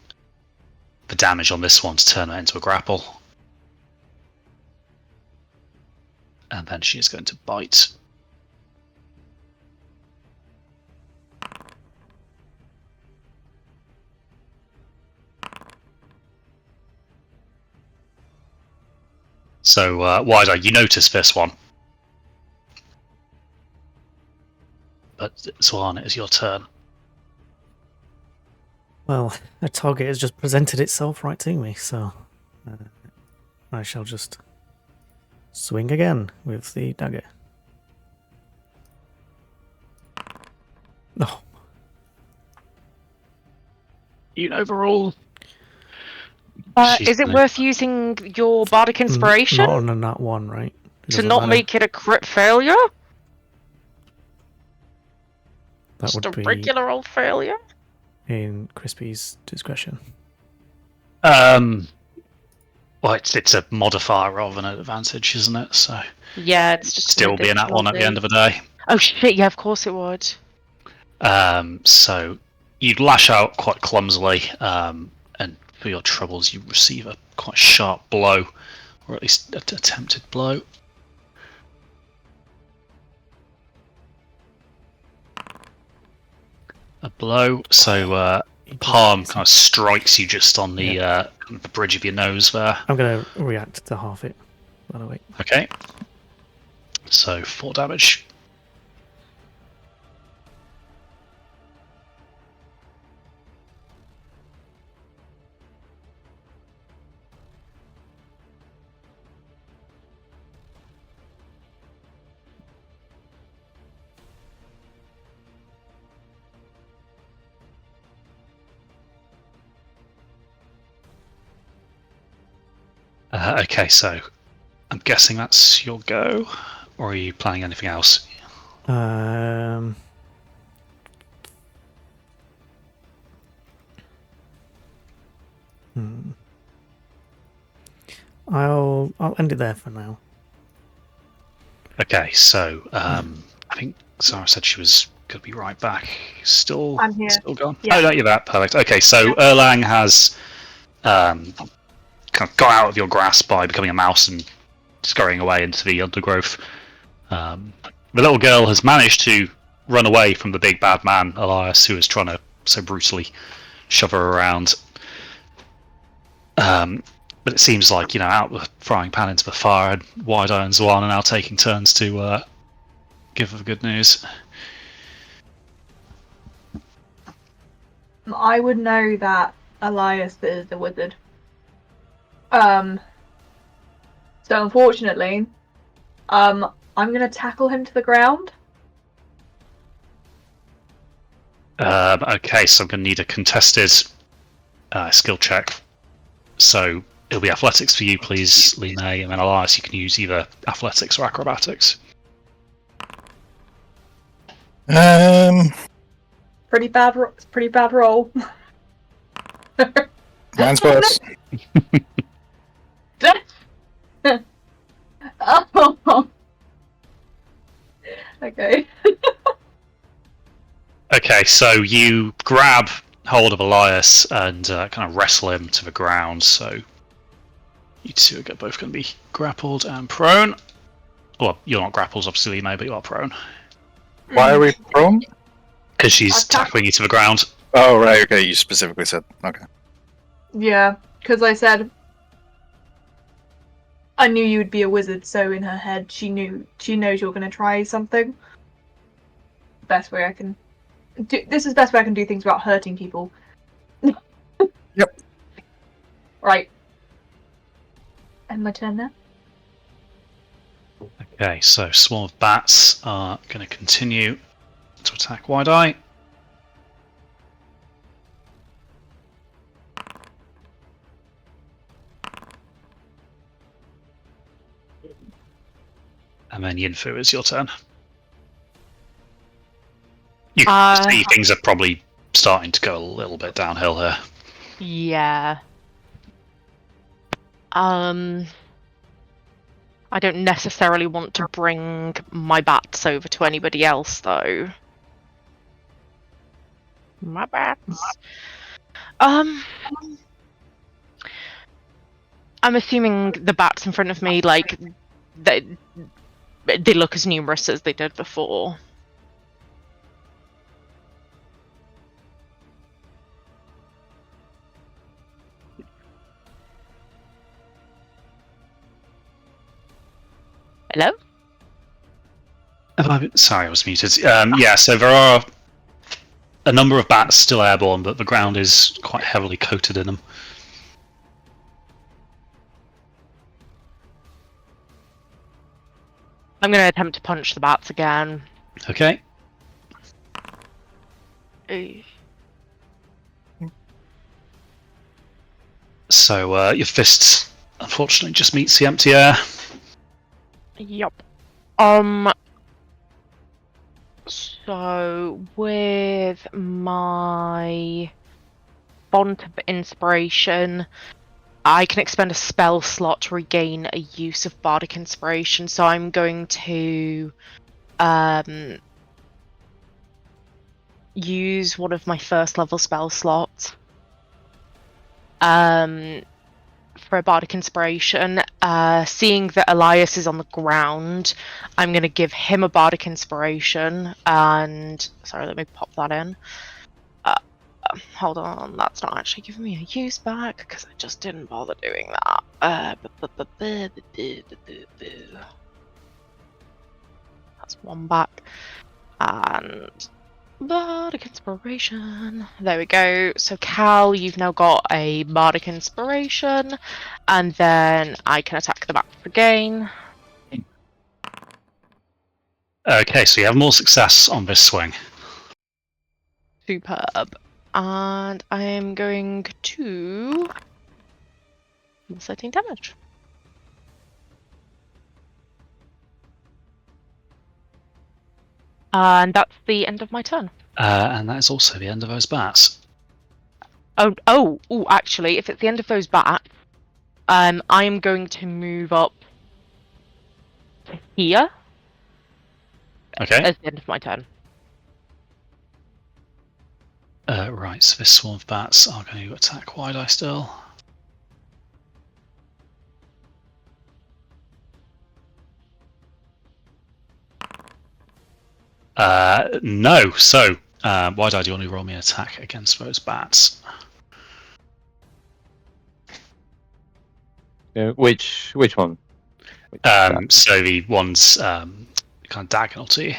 the damage on this one to turn that into a grapple. And then she is going to bite. So, Wide-Eye, you notice this one. But Zwan, it is your turn. Well, a target has just presented itself right to me, so I shall just swing again with the dagger. No. Unit overall. She's Is it gonna- worth using your bardic inspiration Not on a nat 1, right? It to doesn't not matter. make it a crit failure? That Just would a be regular old failure? in Crispy's discretion. Well, it's a modifier rather than an advantage, isn't it? So Yeah, it's just still be an at one at the end of the day. Oh shit! Yeah, of course it would. So you'd lash out quite clumsily, and for your troubles, you receive a quite sharp blow, or at least an attempted blow. A blow. So palm kind of strikes you just on the kind of the bridge of your nose there. I'm going to react to half it, by the way. Okay. So 4 damage. Okay, so I'm guessing that's your go, or are you planning anything else? I'll end it there for now. Okay, so I think Sarah said she was going to be right back. Still, I'm here. Still gone. Yeah. Oh, no, you're back. Perfect. Okay, so Erlang has kind of got out of your grasp by becoming a mouse and scurrying away into the undergrowth. The little girl has managed to run away from the big bad man, Elias, who is trying to so brutally shove her around. But it seems like, out the frying pan into the fire, and Wide Eye and Zwan are now taking turns to give her the good news. I would know that Elias is the wizard. So unfortunately, I'm gonna tackle him to the ground. Okay, so I'm going to need a contested skill check. So it'll be athletics for you, please, Line, and then Elias, you can use either athletics or acrobatics. Pretty bad roll. Mine's worse. Oh. Okay. Okay, so you grab hold of Elias and kind of wrestle him to the ground. So you two are both going to be grappled and prone. Well, you're not grappled, obviously, Line, but you are prone. Why are we prone? Because she's tackling you to the ground. Oh, right, okay, you specifically said. Okay. Yeah, because I said I knew you would be a wizard, so in her head she knows you're gonna try something. Best way I can do this is the best way I can do things without hurting people. Yep. Right. And my turn now. Okay, so swarm of bats are going to continue to attack Wide Eye. And then Yinfu, is your turn. You can see things are probably starting to go a little bit downhill here. Yeah. I don't necessarily want to bring my bats over to anybody else, though. My bats. I'm assuming the bats in front of me, like, they look as numerous as they did before. Hello? Sorry, I was muted. Yeah, so there are a number of bats still airborne, but the ground is quite heavily coated in them. I'm going to attempt to punch the bats again. Okay. Ooh. So your fist, unfortunately, just meets the empty air. Yup. So with my font of inspiration, I can expend a spell slot to regain a use of bardic inspiration. So I'm going to use one of my first level spell slots for a bardic inspiration. Seeing that Elias is on the ground, I'm going to give him a bardic inspiration. And sorry, let me pop that in. Hold on, that's not actually giving me a use back because I just didn't bother doing that. That's one back. And bardic inspiration. There we go. So Cal, you've now got a bardic inspiration, and then I can attack the back again. Okay, so you have more success on this swing. Superb. And I am going to 13 damage. And that's the end of my turn. And that is also the end of those bats. Oh, actually, if it's the end of those bats, I am going to move up to here Okay. as the end of my turn. Right, so this swarm of bats are going to attack wide eye still. No, so wide eye, do you want to roll me an attack against those bats? Which one? So the one's kind of diagonal to you.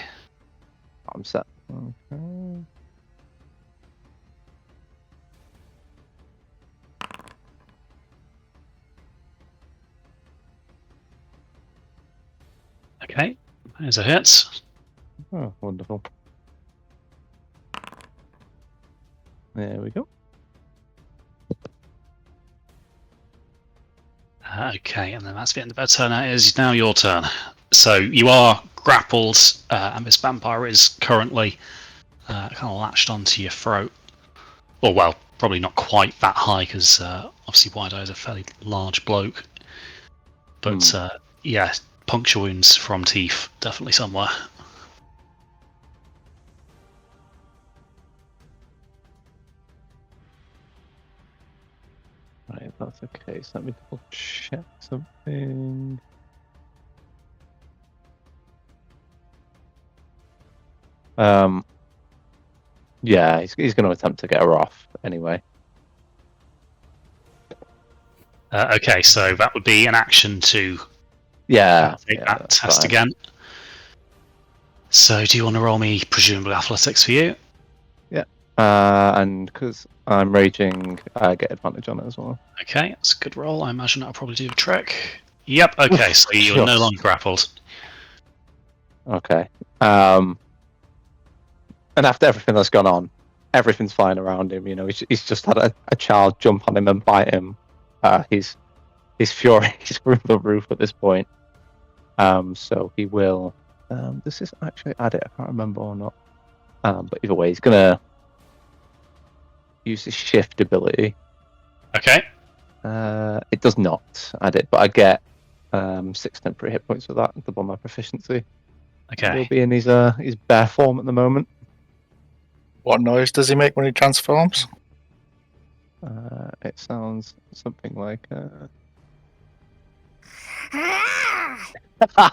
I'm set. Okay. Okay, there's a hit. Oh, wonderful. There we go. Okay, and then that's the end of their turn. It is now your turn. So you are grappled, and this vampire is currently kind of latched onto your throat. Or, well, probably not quite that high, because obviously Wide Eye is a fairly large bloke. But, yeah, puncture wounds from teeth, definitely somewhere. Right, that's okay. So let me double check something. Yeah, he's going to attempt to get her off anyway. Okay, so that would be an action to take that test again. So do you want to roll me, presumably, athletics for you? Yeah, and because I'm raging, I get advantage on it as well. Okay, that's a good roll. I imagine that'll probably do the trick. Yep, okay, so you're no longer grappled. Okay. And after everything that's gone on, everything's fine around him. You know, he's just had a child jump on him and bite him. He's furious through the roof at this point. So he will. Does this actually add it? I can't remember or not. But either way, he's gonna use his shift ability. Okay. It does not add it, but I get 6 temporary hit points for that. Double my proficiency. Okay. He'll be in his bear form at the moment. What noise does he make when he transforms? It sounds something like.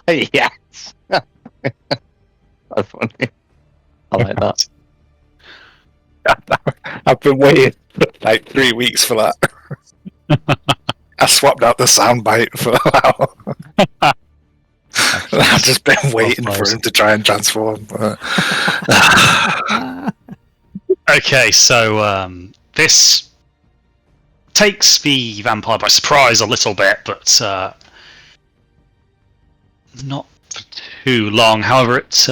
Yes. That's funny. I like that. I've been waiting like 3 weeks for that. I swapped out the soundbite for a while. I've just been waiting for him to try and transform. Okay, so this takes the vampire by surprise a little bit, but not for too long. However, it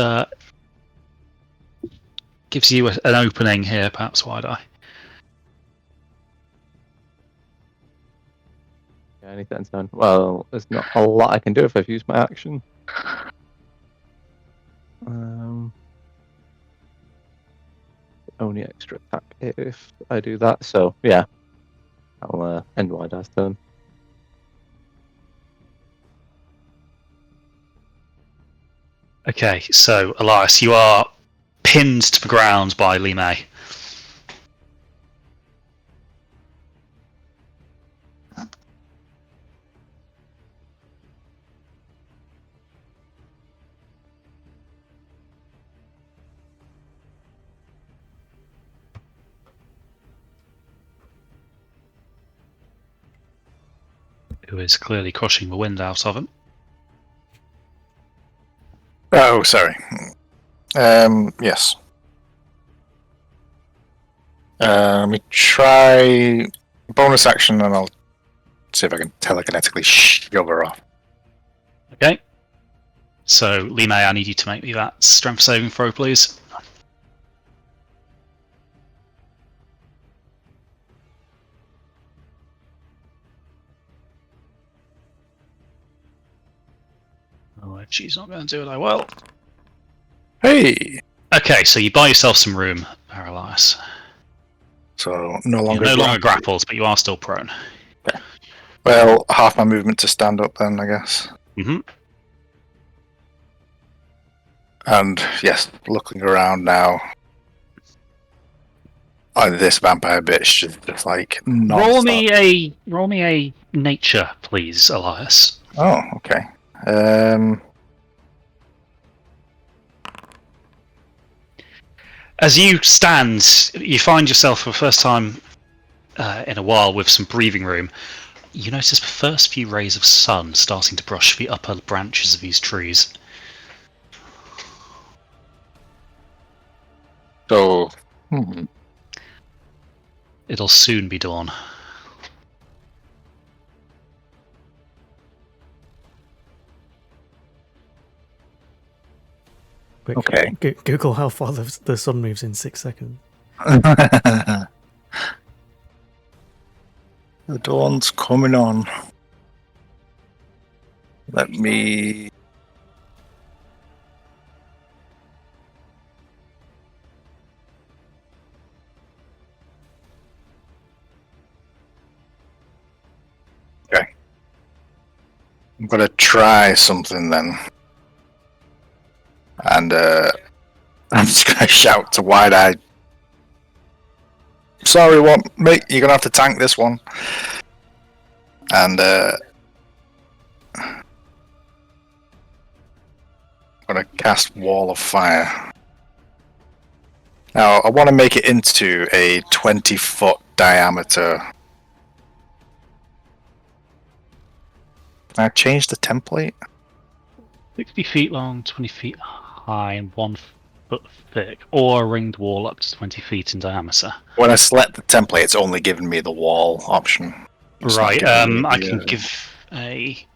gives you an opening here, perhaps wide eye. Yeah, anything's done. Well, there's not a lot I can do if I've used my action. Only extra attack if I do that. So yeah, I'll end wide eye's turn. Okay, so Elias, you are pinned to the ground by Li Mei. Who is clearly crushing the wind out of him. Oh, sorry. Yes. Let me try bonus action, and I'll see if I can telekinetically shove her off. Okay. So, Li Mei, I need you to make me that strength saving throw, please. Oh, if she's not going to do it, I will. Hey! Okay, so you buy yourself some room, Elias. So no You're longer no longer grappled, but you are still prone. Well, half my movement to stand up then, I guess. Mm-hmm. And yes, looking around now. This vampire bitch is just like Roll non-stop. me a nature, please, Elias. Oh, okay. As you stand, you find yourself for the first time in a while with some breathing room. You notice the first few rays of sun starting to brush the upper branches of these trees. So, It'll soon be dawn. Quick, Okay. Google how far the sun moves in 6 seconds. the dawn's coming on. Let me. Okay. I'm gonna try something then. And I'm just gonna shout to Wide Eye. Sorry, mate, you're gonna have to tank this one. And I'm gonna cast Wall of Fire. Now I want to make it into a 20-foot diameter. Can I change the template? 60 feet long, 20 feet high, and 1 foot thick, or a ringed wall up to 20 feet in diameter. When I select the template, it's only giving me the wall option. It's not Right, giving me I the, can give a...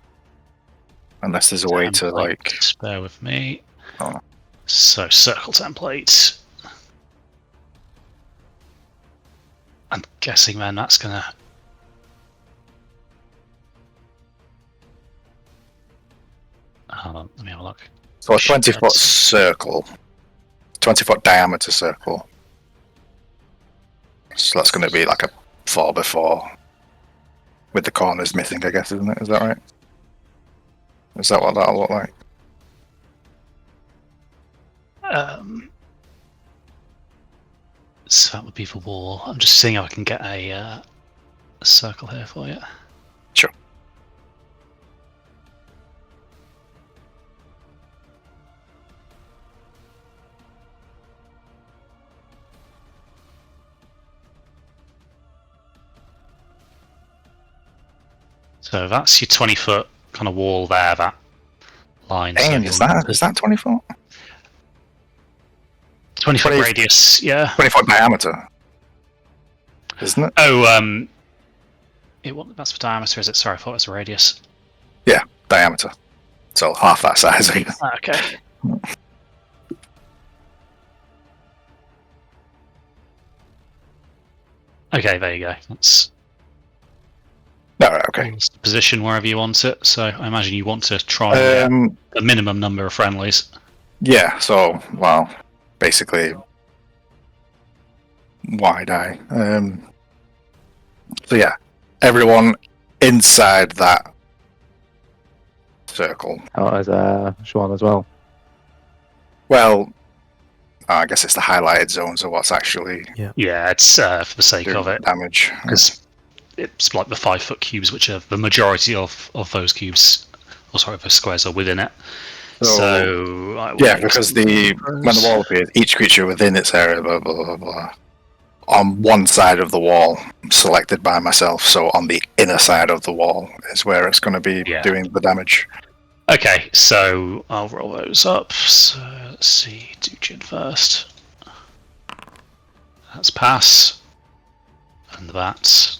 Unless there's a way to, like... Just bear with me. Oh. So, circle template. I'm guessing then that's gonna... Hold on, let me have a look. So a 20-foot circle. 20-foot diameter circle. So that's going to be like a 4x4. With the corners missing, I guess, isn't it? Is that right? Is that what that'll look like? So that would be the wall. I'm just seeing if I can get a circle here for you. Sure. So that's your 20-foot kind of wall there, that line. Damn, so is that 20 foot? 20-foot radius, yeah. 20-foot diameter, isn't it? Oh, that's for diameter, is it? Sorry, I thought it was a radius. Yeah, diameter. So half that size, I guess. Okay. Okay, there you go. That's Alright, okay. that's the position wherever you want it. So I imagine you want to try and get a minimum number of friendlies. Yeah, so, well, basically, wide eye. So yeah, everyone inside that circle. Oh, as Siobhan as well. Well, I guess it's the highlighted zones of what's actually Yeah, it's for the sake doing of it, damage. because it's like the 5-foot cubes, which are the majority of those cubes, or sorry, those squares are within it. So I will yeah, make because some when the wall appears, each creature within its area, blah blah blah blah, on one side of the wall, selected by myself. So on the inner side of the wall is where it's going to be doing the damage. Okay, so I'll roll those up. So let's see, do Jin first. That's pass. And that's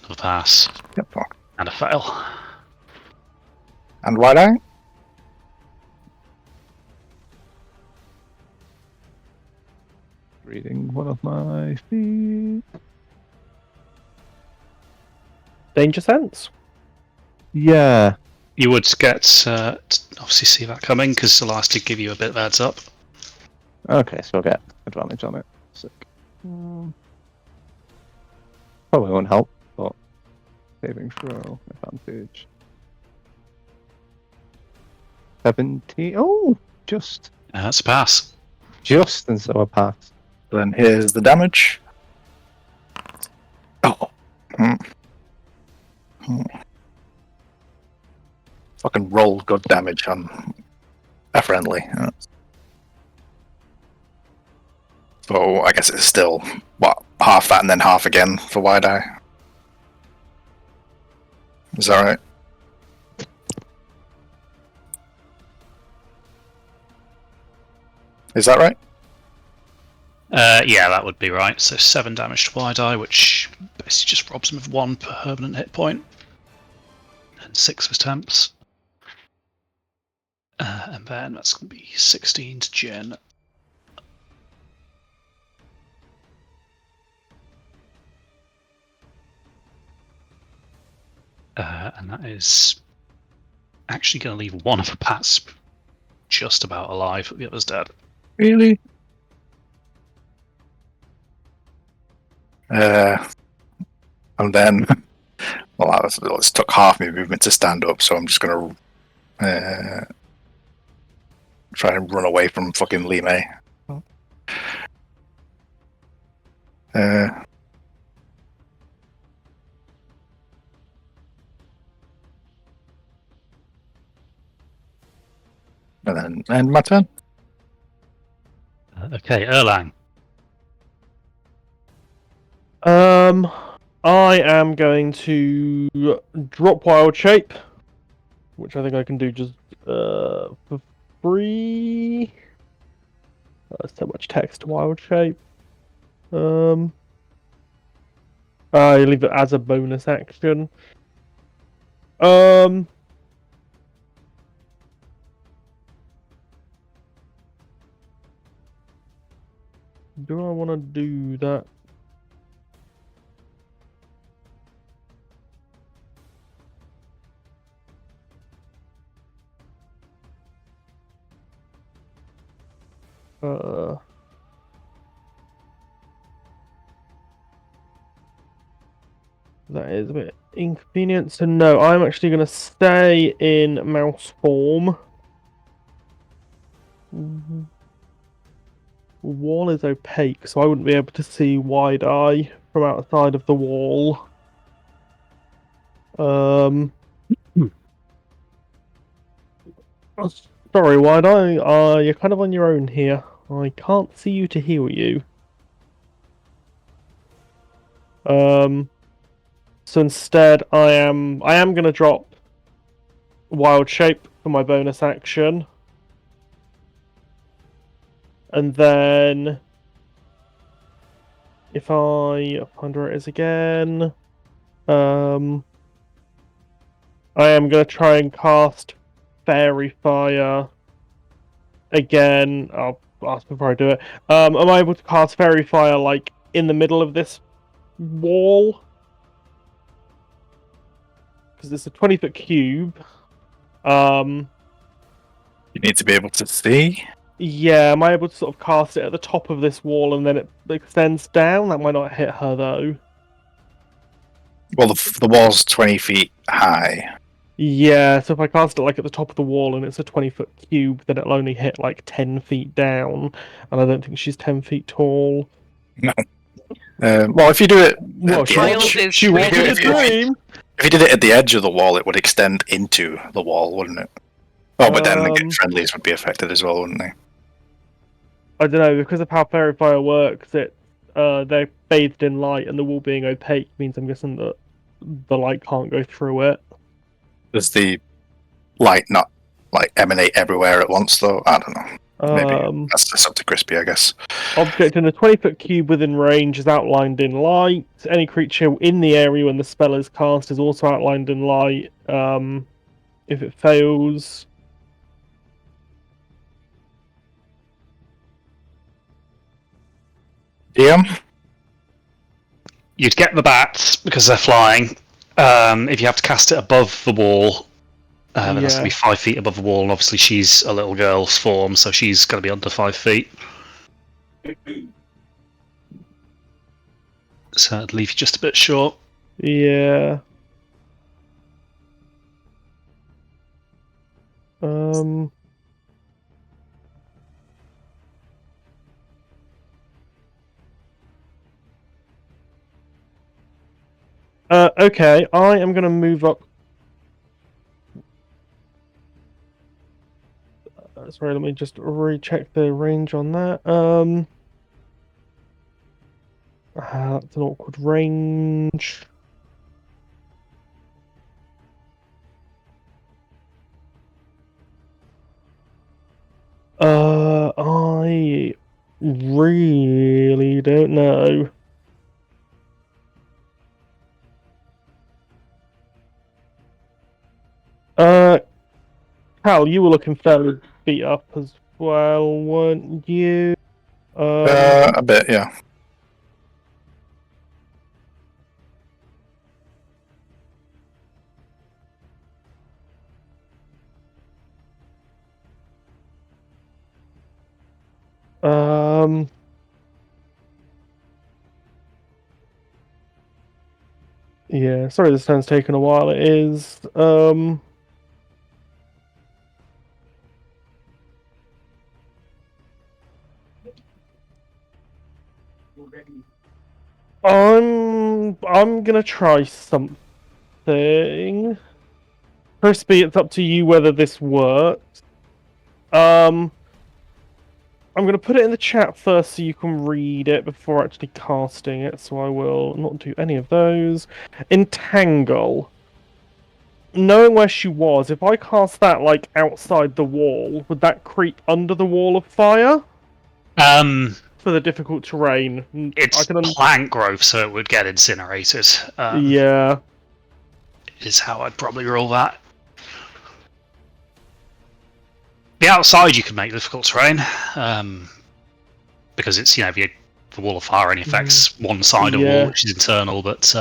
another pass. Yep. And a fail. And wide eye. Reading one of my feet. Danger sense. Yeah. You would get obviously see that coming because Elias did give you a bit of heads up. Okay, so I'll get advantage on it. Sick. Probably won't help, but saving throw advantage. 70. Oh, just That's a pass. and so a pass. Then here's the damage. Oh. Fucking roll good damage on a friendly. So I guess it's still, what, half that and then half again for wide eye? Is that right? Is that right? Yeah, that would be right. So 7 damage to Wide Eye, which basically just robs him of 1 permanent hit point. And 6 for temps. And then that's going to be 16 to Jen. And that is actually going to leave one of the Pats just about alive, but the other's dead. Really? And then, well, it took half my movement to stand up, so I'm just going to try and run away from fucking Lee May. And then end my turn. Okay, Erlang. I am going to drop Wild Shape, which I think I can do just for free. That's so much text. Wild Shape. I leave it as a bonus action. Do I want to do that? That is a bit inconvenient. So no, I'm actually going to stay in mouse form. Wall is opaque, so I wouldn't be able to see Wide Eye from outside of the wall. Sorry, Wide Eye, you're kind of on your own here. I can't see you to heal you. So instead, I am gonna drop Wild Shape for my bonus action. And then if I find where it is again, I am gonna try and cast Fairy Fire again. I'll ask before I do it. Am I able to cast Fairy Fire like in the middle of this wall. Because it's a 20-foot cube. You need to be able to see. Yeah, am I able to sort of cast it at the top of this wall and then it extends down? That might not hit her though. Well, the wall's 20 feet high. Yeah, so if I cast it like at the top of the wall and it's a 20-foot cube, then it'll only hit like 10 feet down. And I don't think she's 10 feet tall. No. Well, if you do it Well, at the Miles edge, is she wanted a really- dream! if you did it at the edge of the wall, it would extend into the wall, wouldn't it? Oh, but then the friendlies would be affected as well, wouldn't they? I don't know, because of how Fairy Fire works, they're bathed in light and the wall being opaque means I'm guessing that the light can't go through it. Does the light not like emanate everywhere at once, though? I don't know. Maybe that's up to Crispy, I guess. Object in a 20-foot cube within range is outlined in light. Any creature in the area when the spell is cast is also outlined in light. If it fails... DM? You'd get the bats because they're flying. If you have to cast it above the wall, then that's going to be 5 feet above the wall, and obviously she's a little girl's form, so she's going to be under 5 feet. So it'd leave you just a bit short. Yeah. Okay, I am going to move up. Sorry, let me just recheck the range on that. That's an awkward range. I really don't know. Cal, you were looking fairly beat up as well, weren't you? A bit, yeah. Yeah, sorry this turn's taken a while. It is. I'm gonna try something. Crispy, it's up to you whether this works. I'm gonna put it in the chat first so you can read it before actually casting it, so I will not do any of those. Entangle. Knowing where she was, if I cast that like outside the wall, would that creep under the wall of fire? For the difficult terrain. It's plant growth, so it would get incinerated. Yeah. Is how I'd probably roll that. The outside you can make difficult terrain, because it's the wall of fire only affects one side of the wall, which is internal, but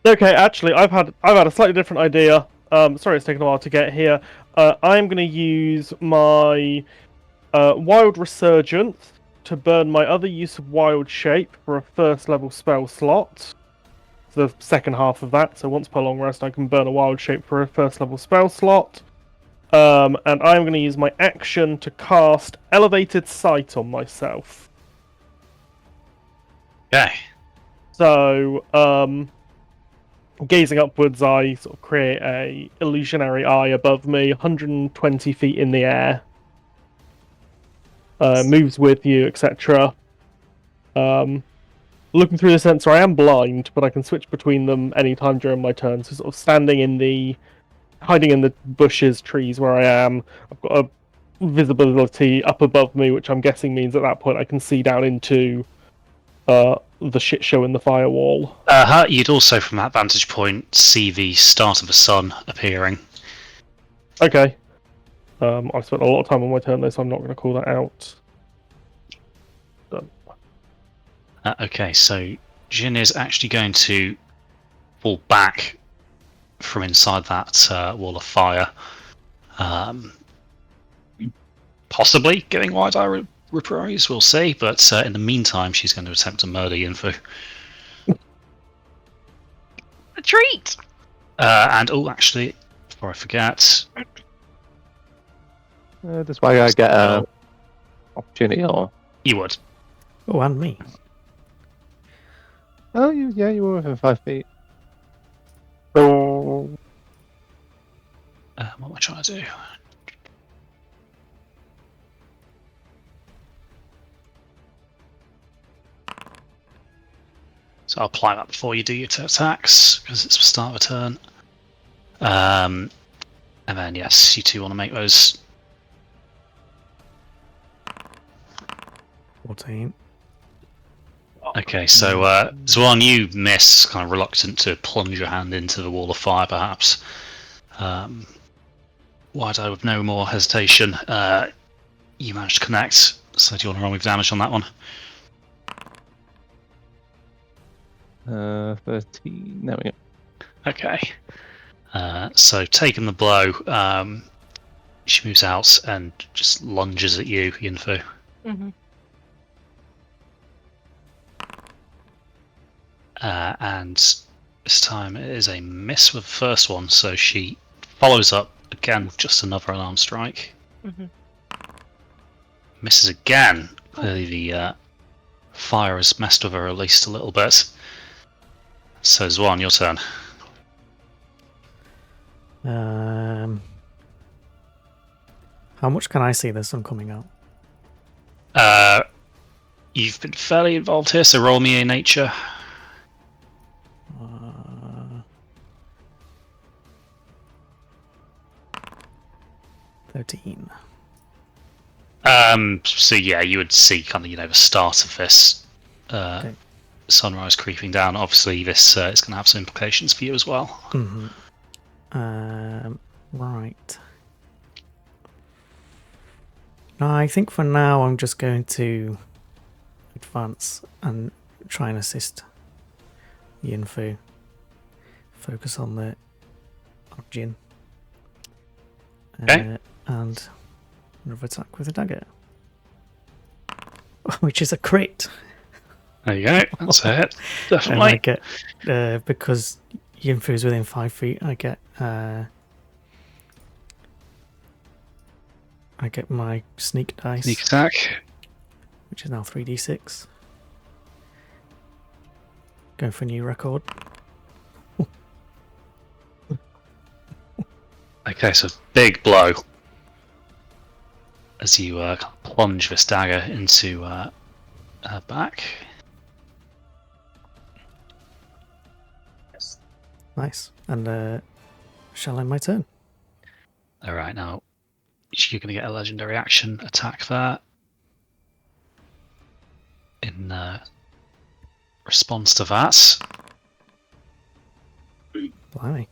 Okay, actually, I've had a slightly different idea. Sorry, it's taken a while to get here. I'm going to use my Wild Resurgence to burn my other use of Wild Shape for a first level spell slot. The second half of that. So once per long rest, I can burn a Wild Shape for a first level spell slot. And I'm going to use my action to cast Elevated Sight on myself. Okay. So, gazing upwards, I sort of create a illusionary eye above me, 120 feet in the air. Moves with you, etc. Looking through the sensor, I am blind, but I can switch between them anytime during my turn. So sort of hiding in the bushes, trees where I am. I've got a visibility up above me, which I'm guessing means at that point I can see down into the shit show in the firewall. You'd also, from that vantage point, see the start of the sun appearing. Okay. I've spent a lot of time on my turn though, so I'm not going to call that out. Done. Okay, so Jin is actually going to fall back from inside that wall of fire. Possibly giving wide-eye reprise, we'll see, but in the meantime, she's going to attempt to murder Yinfu. A treat! And, actually, before I forget... That's why I get an opportunity, or... You would. Oh, and me. Oh, you were within 5 feet. Oh. What am I trying to do? So I'll apply that before you do your attacks, because it's the start of a turn. And then, yes, you two want to make those. 14. Okay, so Zwan, you miss, kind of reluctant to plunge your hand into the wall of fire, perhaps. Wide-Eye with no more hesitation. You managed to connect, so do you want to roll with damage on that one? 13. There we go. Okay. So taking the blow, she moves out and just lunges at you, Yinfu. Mm-hmm. And this time it is a miss with the first one, so she follows up again with just another alarm strike. Mm-hmm. Misses again. Clearly the fire has messed with her at least a little bit. So Zwan, your turn. How much can I see the sun coming out? You've been fairly involved here, so roll me a nature. 13. So yeah, you would see kind of the start of this Okay. sunrise creeping down. Obviously, this is going to have some implications for you as well. Mm-hmm. Right. No, I think for now I'm just going to advance and try and assist Yinfu. Focus on the Jin. Okay. And another attack with a dagger. Which is a crit. There you go. That's a hit. And Definitely. I get, because Yinfu is within 5 feet, I get my sneak dice, Sneak attack. which is now 3d6. Going for a new record. Okay, so big blow as you plunge this dagger into her back. Nice. And shall end my turn. All right, now you're going to get a legendary action attack there. In response to that. Blimey.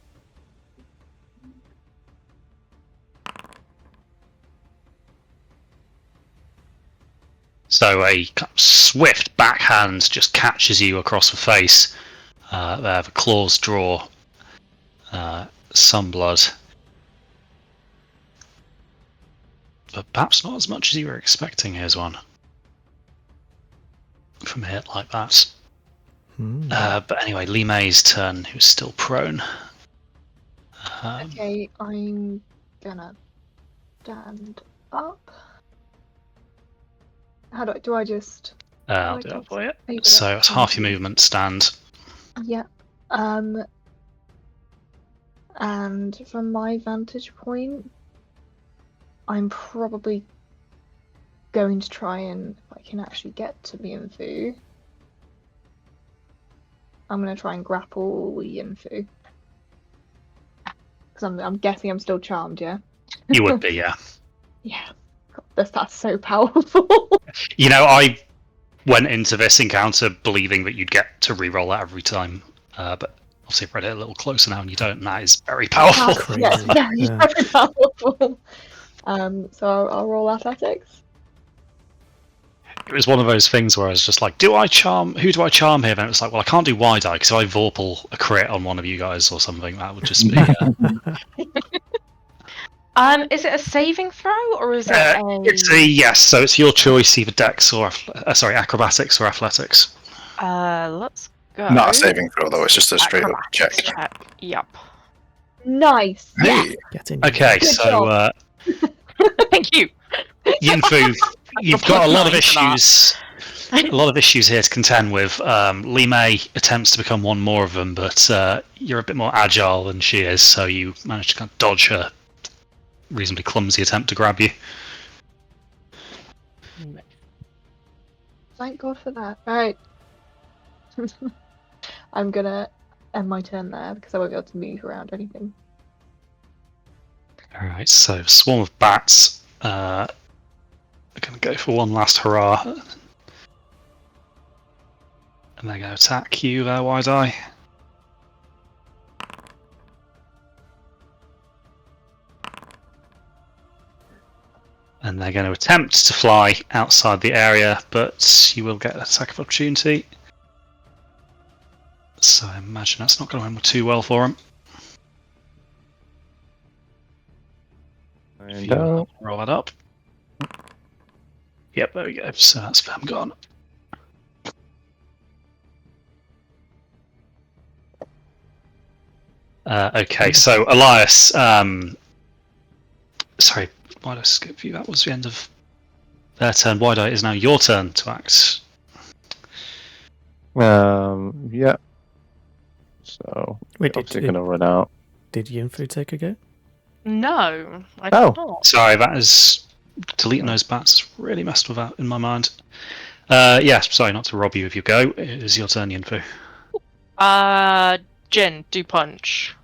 So a kind of swift backhand just catches you across the face. There, the claws draw some blood. But perhaps not as much as you were expecting. Here's one. From a hit like that. But anyway, Li Mei's turn, who's still prone. Okay, I'm gonna stand up. How do I just? I'll do that for you. Oh, you got So it. it's half your movement stand. Yeah. And from my vantage point, I'm probably going to try and, if I can actually get to Yinfu, I'm going to try and grapple Yinfu. Because I'm guessing I'm still charmed, yeah? You would be, yeah. Yeah. God, that's so powerful. went into this encounter believing that you'd get to re-roll that every time, but obviously you've read it a little closer now and you don't, and that is very powerful. Crazy. Yeah, it's very, Yeah. very powerful. So I'll roll athletics. It was one of those things where I was just like, who do I charm here? Then it was like, well, I can't do wide eye because if I Vorpal a crit on one of you guys or something, that would just be. Is it a saving throw or is it a? It's a yes, so it's your choice, either Dex or acrobatics or athletics. Let's go. Not a saving throw though. It's just a straight up Acrobatics check. Yep. Nice. Hey, Get in. Okay, Good so Thank you. Yinfu, you've got a lot of +9 for that. issues. A lot of issues here to contend with. Li Mei attempts to become one more of them, but you're a bit more agile than she is, so you manage to kind of dodge her reasonably clumsy attempt to grab you. Thank God for that. Alright. I'm gonna end my turn there because I won't be able to move around or anything. Alright, so swarm of bats are going to go for one last hurrah. And they're going to attack you there, Wide Eye. And they're going to attempt to fly outside the area, but you will get an attack of opportunity. So I imagine that's not going to end too well for them. If you roll that up. Yep, there we go. So that's them gone. Okay, so Elias, sorry, why did I skip you? That was the end of their turn. Wide Eye, it is now your turn to act. Yeah. So Wait, obviously going to run out. Did Yinfu take a go? No, I Oh. did not. Sorry, that is deleting those bats has really messed with that in my mind. Yeah, sorry, not to rob you of your go. It is your turn, Yinfu. Jin, do punch.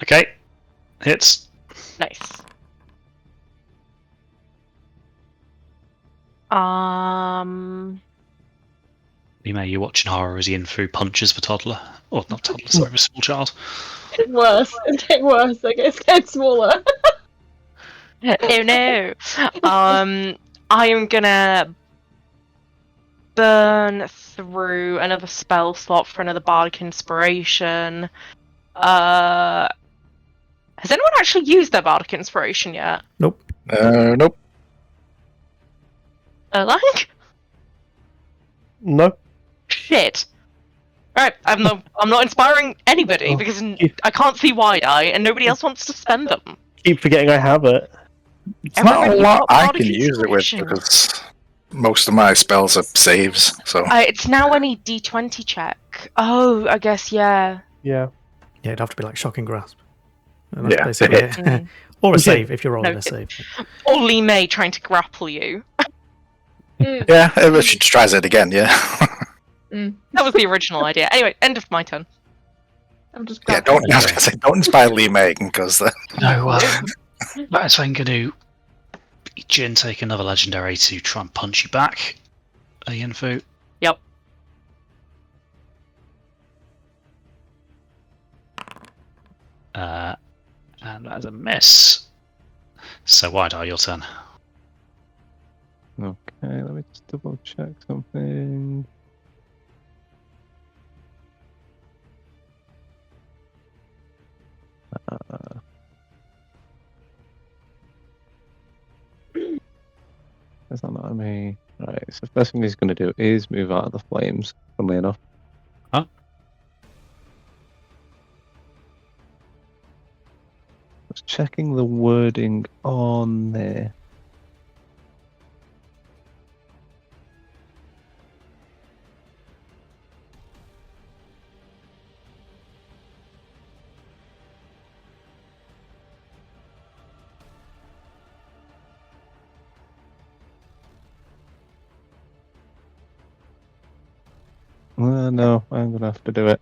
Okay, hits. Nice. Lima, you're watching horror as Yinfu punches the toddler. Or not toddler, sorry, the small child. It's worse. It's getting worse. It's getting smaller. Oh no. I am gonna burn through another spell slot for another bardic inspiration. Has anyone actually used their bardic inspiration yet? Nope. Nope. Like? No. Shit. Alright, I'm not inspiring anybody because I can't see Wide Eye and nobody else wants to spend them. Keep forgetting I have it. It's not a Everybody lot got I bardic can use it with inspiration. because most of my spells are saves. So It's now any D20 check. Oh, I guess, yeah. Yeah. Yeah, it'd have to be like Shocking Grasp. And that's Yeah. basically it. Mm. Or a Okay. save if you're rolling No, a save. Or Li Mei trying to grapple you. yeah, if she tries it again, yeah. That was the original idea. Anyway, end of my turn. I'm just Yeah, grabbing. I was gonna say, don't inspire Lee Megan because No, that's I'm going to Jin take another legendary to try and punch you back. Yinfu. Yep. And that's a miss. So Wide Eye, your turn. Okay, let me just double check something. Is that not me? Right, so the first thing he's going to do is move out of the flames, funnily enough. Huh? Just checking the wording on there. No, I'm going to have to do it.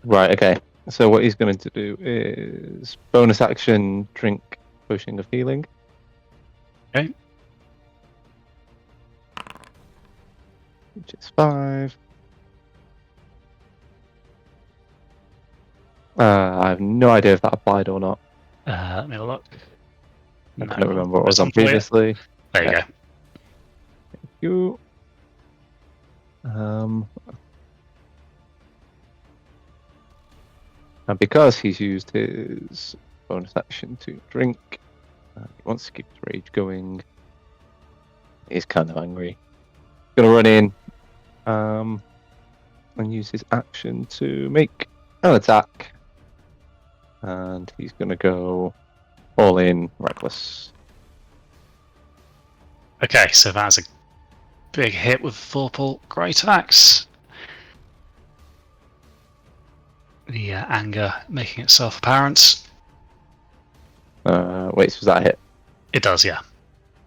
Right, okay. So what he's going to do is bonus action, drink potion of healing. Okay. which is 5. I have no idea if that applied or not. Let me have a look. I couldn't remember what was on for you. previously. There you Yeah. go. You. And because he's used his bonus action to drink, he wants to keep his rage going. He's kind of angry. Gonna run in and use his action to make an attack. And he's gonna go all in reckless. Okay, so that's a big hit with Vorpal Great Axe. The anger making itself apparent. Wait, so was that a hit? It does, yeah.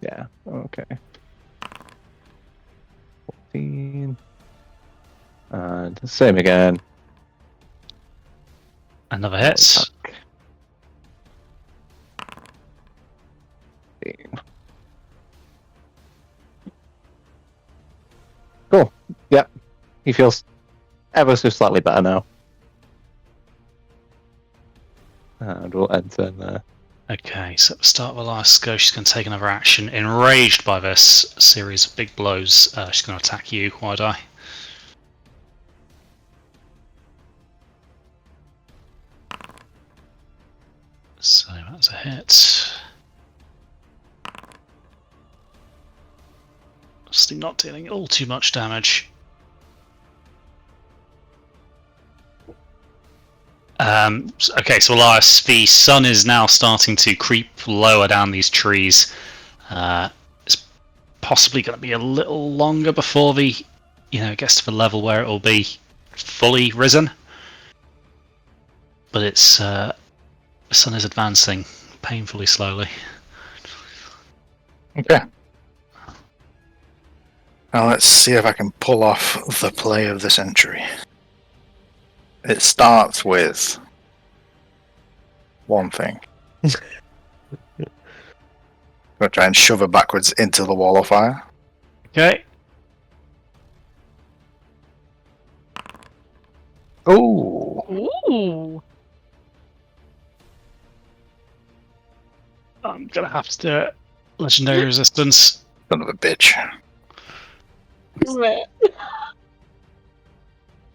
Yeah, okay. 14. And same again. Another hit. Attack. 15. Cool. Yep. He feels ever so slightly better now. And we'll end turn there. Okay, so at the start of the last go, she's going to take another action. Enraged by this series of big blows, she's going to attack you, Wide-Eye. So that's a hit. Still not dealing all too much damage. Okay, so Elias, the sun is now starting to creep lower down these trees. It's possibly going to be a little longer before it gets to the level where it will be fully risen. But the sun is advancing painfully slowly. Okay. Now let's see if I can pull off the play of the century. It starts with one thing. I'm going to try and shove her backwards into the wall of fire. Okay. Oh! Ooh. I'm going to have to do it. Legendary resistance. Son of a bitch.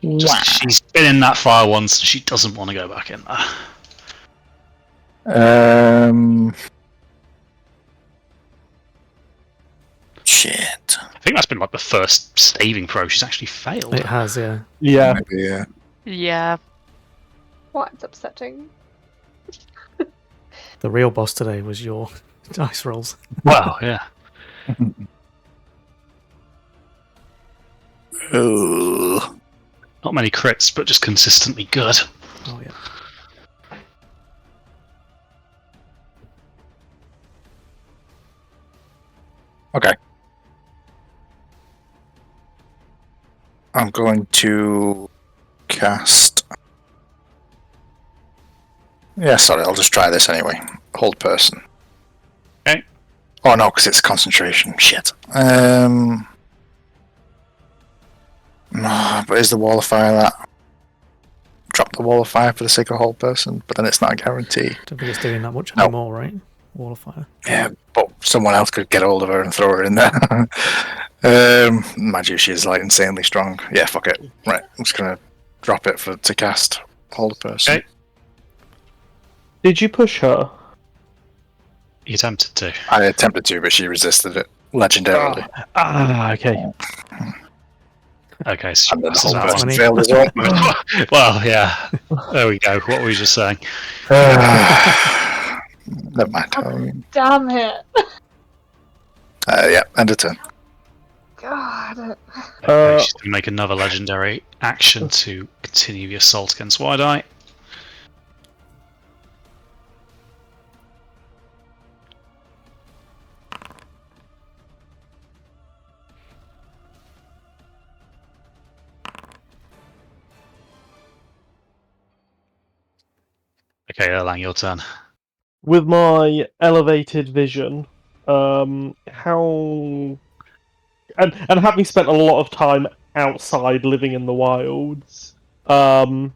She's been in that fire once. She doesn't want to go back in there. Shit. I think that's been like the first saving throw she's actually failed. It has, yeah. Yeah. Maybe, yeah. Yeah. What? It's upsetting. The real boss today was your dice rolls. Wow, yeah. Ooh. Not many crits, but just consistently good. Oh, yeah. Okay. I'm going to cast... Yeah, sorry, I'll just try this anyway. Hold person. Okay. Oh no, because it's concentration. Shit. No, but is the wall of fire that? Drop the wall of fire for the sake of hold person, but then it's not a guarantee. Don't think it's doing that much No. anymore, right? Wall of fire. Yeah, but someone else could get hold of her and throw her in there. Mind you, she's like insanely strong. Yeah, fuck it. Right, I'm just gonna drop it to cast hold person. Okay. Did you push her? You attempted to. I attempted to, but she resisted it legendarily. Okay. Okay, so And then the passes whole out. person Funny. failed as well. Well, yeah. There we go. What were we just saying? Never mind. Damn it! Yeah, end of turn. God. Okay, she's going to make another legendary action to continue the assault against Wide-Eye. Okay, Erlang, your turn. With my elevated vision, how and having spent a lot of time outside, living in the wilds, and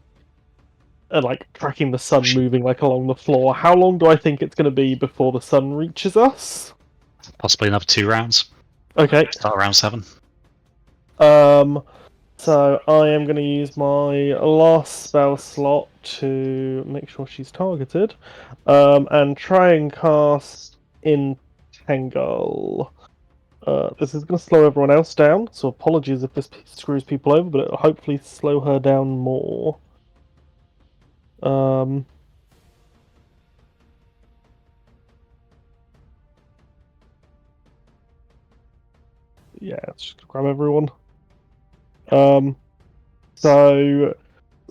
like tracking the sun moving like along the floor, how long do I think it's going to be before the sun reaches us? Possibly another 2 rounds. Okay. Start around 7. So I am going to use my last spell slot to make sure she's targeted, and try and cast Entangle. This is going to slow everyone else down, so apologies if this screws people over, but it'll hopefully slow her down more. Yeah, it's just going to grab everyone. So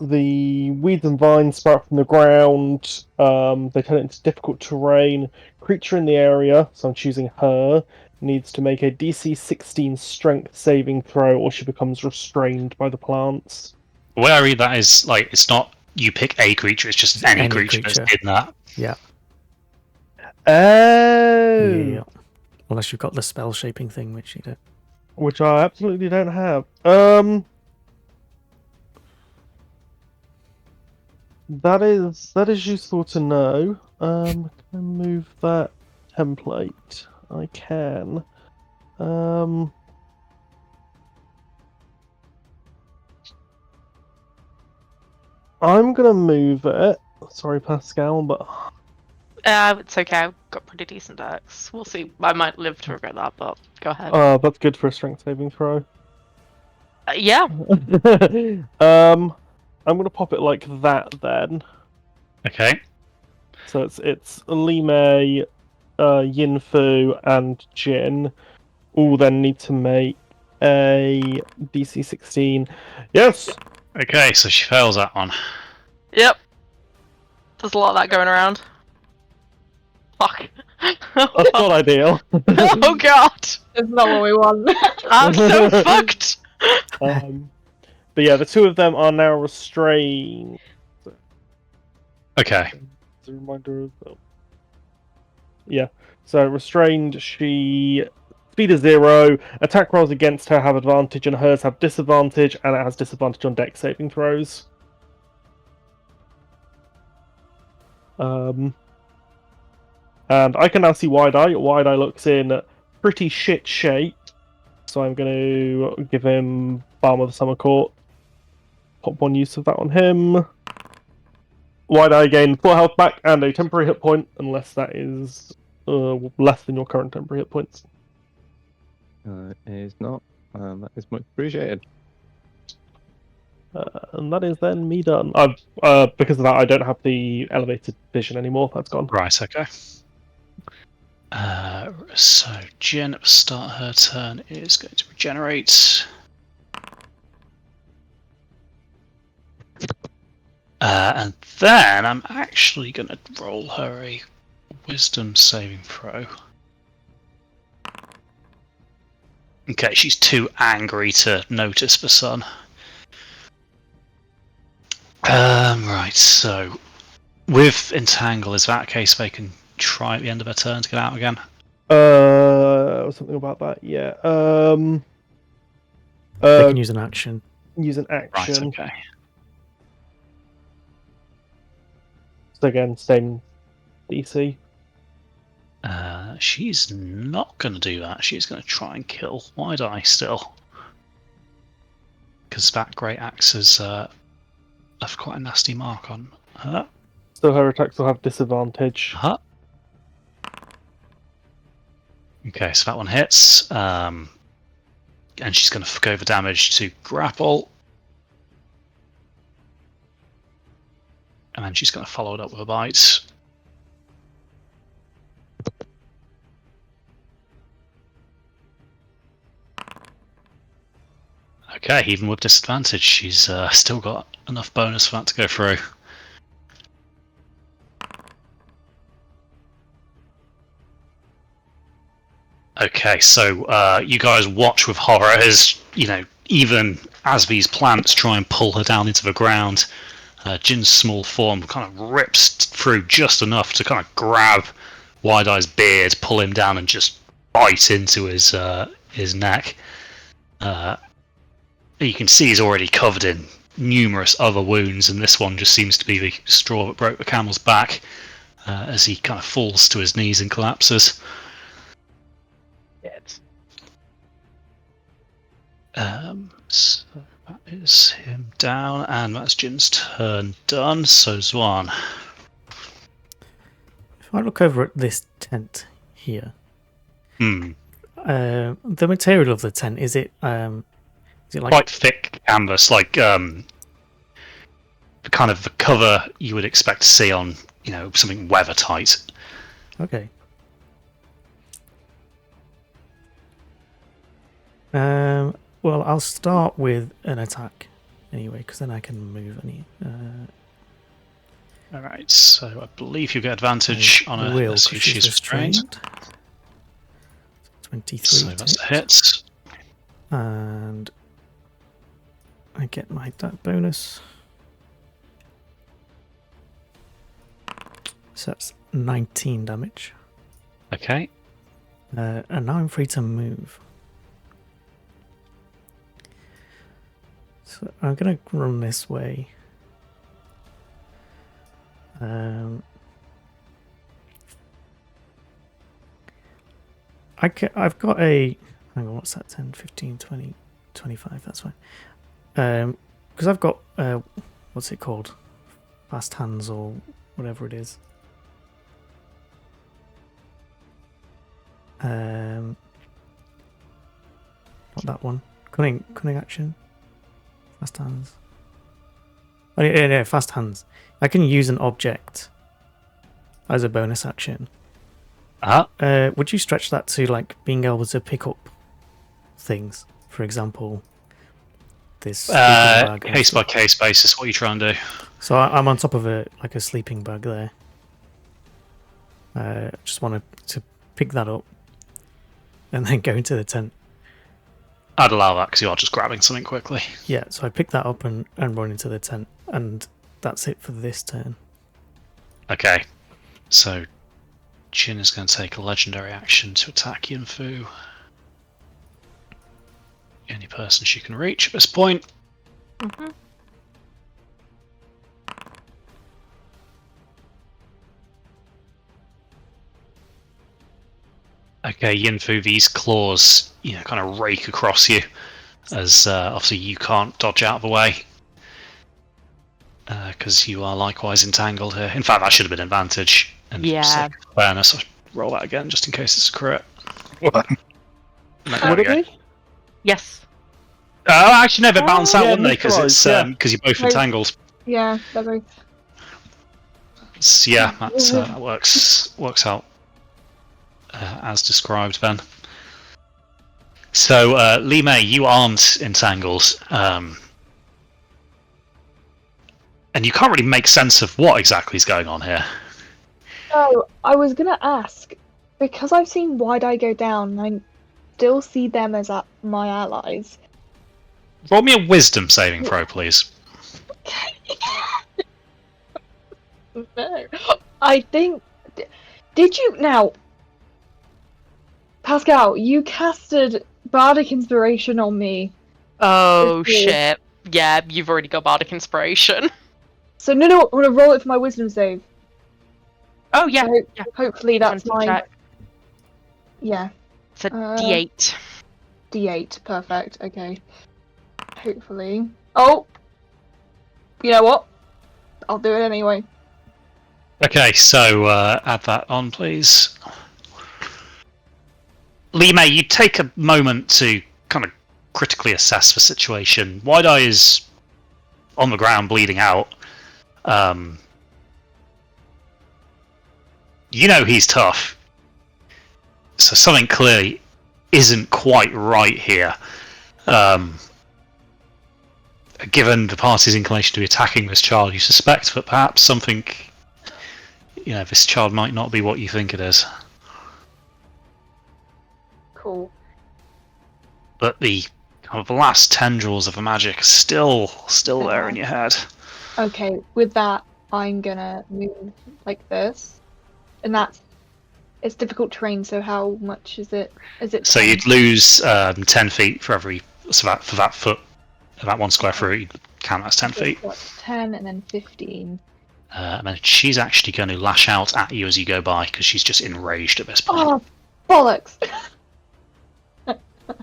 the weeds and vines sprout from the ground. They turn it into difficult terrain. Creature in the area, so I'm choosing her, needs to make a DC 16 Strength saving throw, or she becomes restrained by the plants. The way I read that is like it's not you pick a creature; it's just any creature that's in that. Yeah. Oh. Yeah. Unless you've got the spell shaping thing, which you don't. Which I absolutely don't have. That is useful to know. Can I move that template? I can. I'm gonna move it. Sorry, Pascal, but It's okay. I've got pretty decent decks. We'll see. I might live to regret that, but go ahead. that's good for a strength saving throw. Yeah. I'm gonna pop it like that then. Okay. So it's Lime, Yinfu, and Jin all then need to make a DC 16. Yes. Okay, so she fails that one. Yep. There's a lot of that going around. Fuck. That's not ideal. Oh god. That's not what we want. I'm so fucked. But yeah, the two of them are now restrained. Okay. As a reminder of them. Yeah. So restrained, she speed is 0. Attack rolls against her have advantage, and hers have disadvantage, and it has disadvantage on dex saving throws. And I can now see Wide Eye. Wide Eye looks in pretty shit shape, so I'm going to give him Balm of the Summer Court. Pop 1 use of that on him. Wide Eye gain 4 health back and a temporary hit point, unless that is less than your current temporary hit points. It is not. That is much appreciated. And that is then me done. Because of that, I don't have the elevated vision anymore. That's gone. Right. Okay. So Jen, at the start of her turn, is going to regenerate. And then I'm actually going to roll her a wisdom saving throw. Okay, she's too angry to notice the sun. Right, so with Entangle, is that a case they can try at the end of her turn to get out again? Something about that, yeah. They can use an action. Use an action. Right, okay. So again, same DC. She's not going to do that. She's going to try and kill Wide Eye still. Because that Great Axe has left quite a nasty mark on her. So her attacks will have disadvantage. Huh? Okay, so that one hits. And she's going to forgo the damage to grapple. And then she's going to follow it up with a bite. Okay, even with disadvantage, she's still got enough bonus for that to go through. Okay, so you guys watch with horror as, even as these plants try and pull her down into the ground, Jin's small form kind of rips through just enough to kind of grab Wide Eye's beard, pull him down, and just bite into his neck. You can see he's already covered in numerous other wounds, and this one just seems to be the straw that broke the camel's back, as he kind of falls to his knees and collapses. So that is him down, and that's Jin's turn done. So Zwan. If I look over at this tent here, Hmm. the material of the tent, is it like Quite thick canvas, like the kind of the cover you would expect to see on, something weather tight. okay? Well, I'll start with an attack anyway, because then I can move any. All right, so I believe you get advantage on a will, as 'cause she's restrained. 23. So that's a hit. And I get my that bonus. So that's 19 damage. Okay. And now I'm free to move. So I'm gonna run this way. I've got a... Hang on, what's that? 10, 15, 20, 25, that's fine. Because I've got... what's it called? Fast hands or whatever it is. Not that one. Cunning action. Fast hands. Oh, yeah, fast hands. I can use an object as a bonus action. Would you stretch that to like being able to pick up things? For example, this sleeping bag. Case by case basis. What are you trying to do? So I'm on top of a sleeping bag there. Just wanted to pick that up and then go into the tent. I'd allow that because you are just grabbing something quickly. Yeah, so I pick that up and run into the tent, and that's it for this turn. Okay, so Jin is going to take a legendary action to attack Yinfu. The only person she can reach at this point. Mm-hmm. Okay, Yinfu, these claws, kind of rake across you, as obviously you can't dodge out of the way, because you are likewise entangled here. In fact, that should have been advantage. And Yeah. for fairness, I'll roll that again just in case it's a crit. What? There we go. Yes. Oh, actually, no, they balance out, Yeah, wouldn't they? Because it's neutralise, because you're both Right. entangled. Yeah, they're both. So, yeah, that works out as described then. So, Li Mei, you aren't entangled, and you can't really make sense of what exactly is going on here. Oh, I was gonna ask, because I've seen Wide Eye go down, and I still see them as my allies. Roll me a wisdom saving throw, please. No. I think... Did you... Now, Pascal, you casted Bardic Inspiration on me. Oh This is- shit. Yeah, you've already got Bardic Inspiration. So no, I'm gonna roll it for my wisdom save. Oh yeah. So yeah. hopefully that's Advantage my... check. Yeah, It's a Uh, D8. D8. Perfect, okay. Hopefully... Oh! You know what? I'll do it anyway. Okay, so add that on, please. Li Mei, you take a moment to kind of critically assess the situation. Wide Eye is on the ground, bleeding out. He's tough. So something clearly isn't quite right here. Given the party's inclination to be attacking this child, you suspect that perhaps something... this child might not be what you think it is. Cool. But the kind of last tendrils of the magic are still there in your head. Okay, with that, I'm gonna move like this. And it's difficult terrain, so how much is it? Is it So 10? you'd lose 10 feet for every So that for that foot, that 1 square foot, you count that's 10 feet. So that's 10 and then 15. And then she's actually going to lash out at you as you go by because she's just enraged at this point. Oh, bollocks!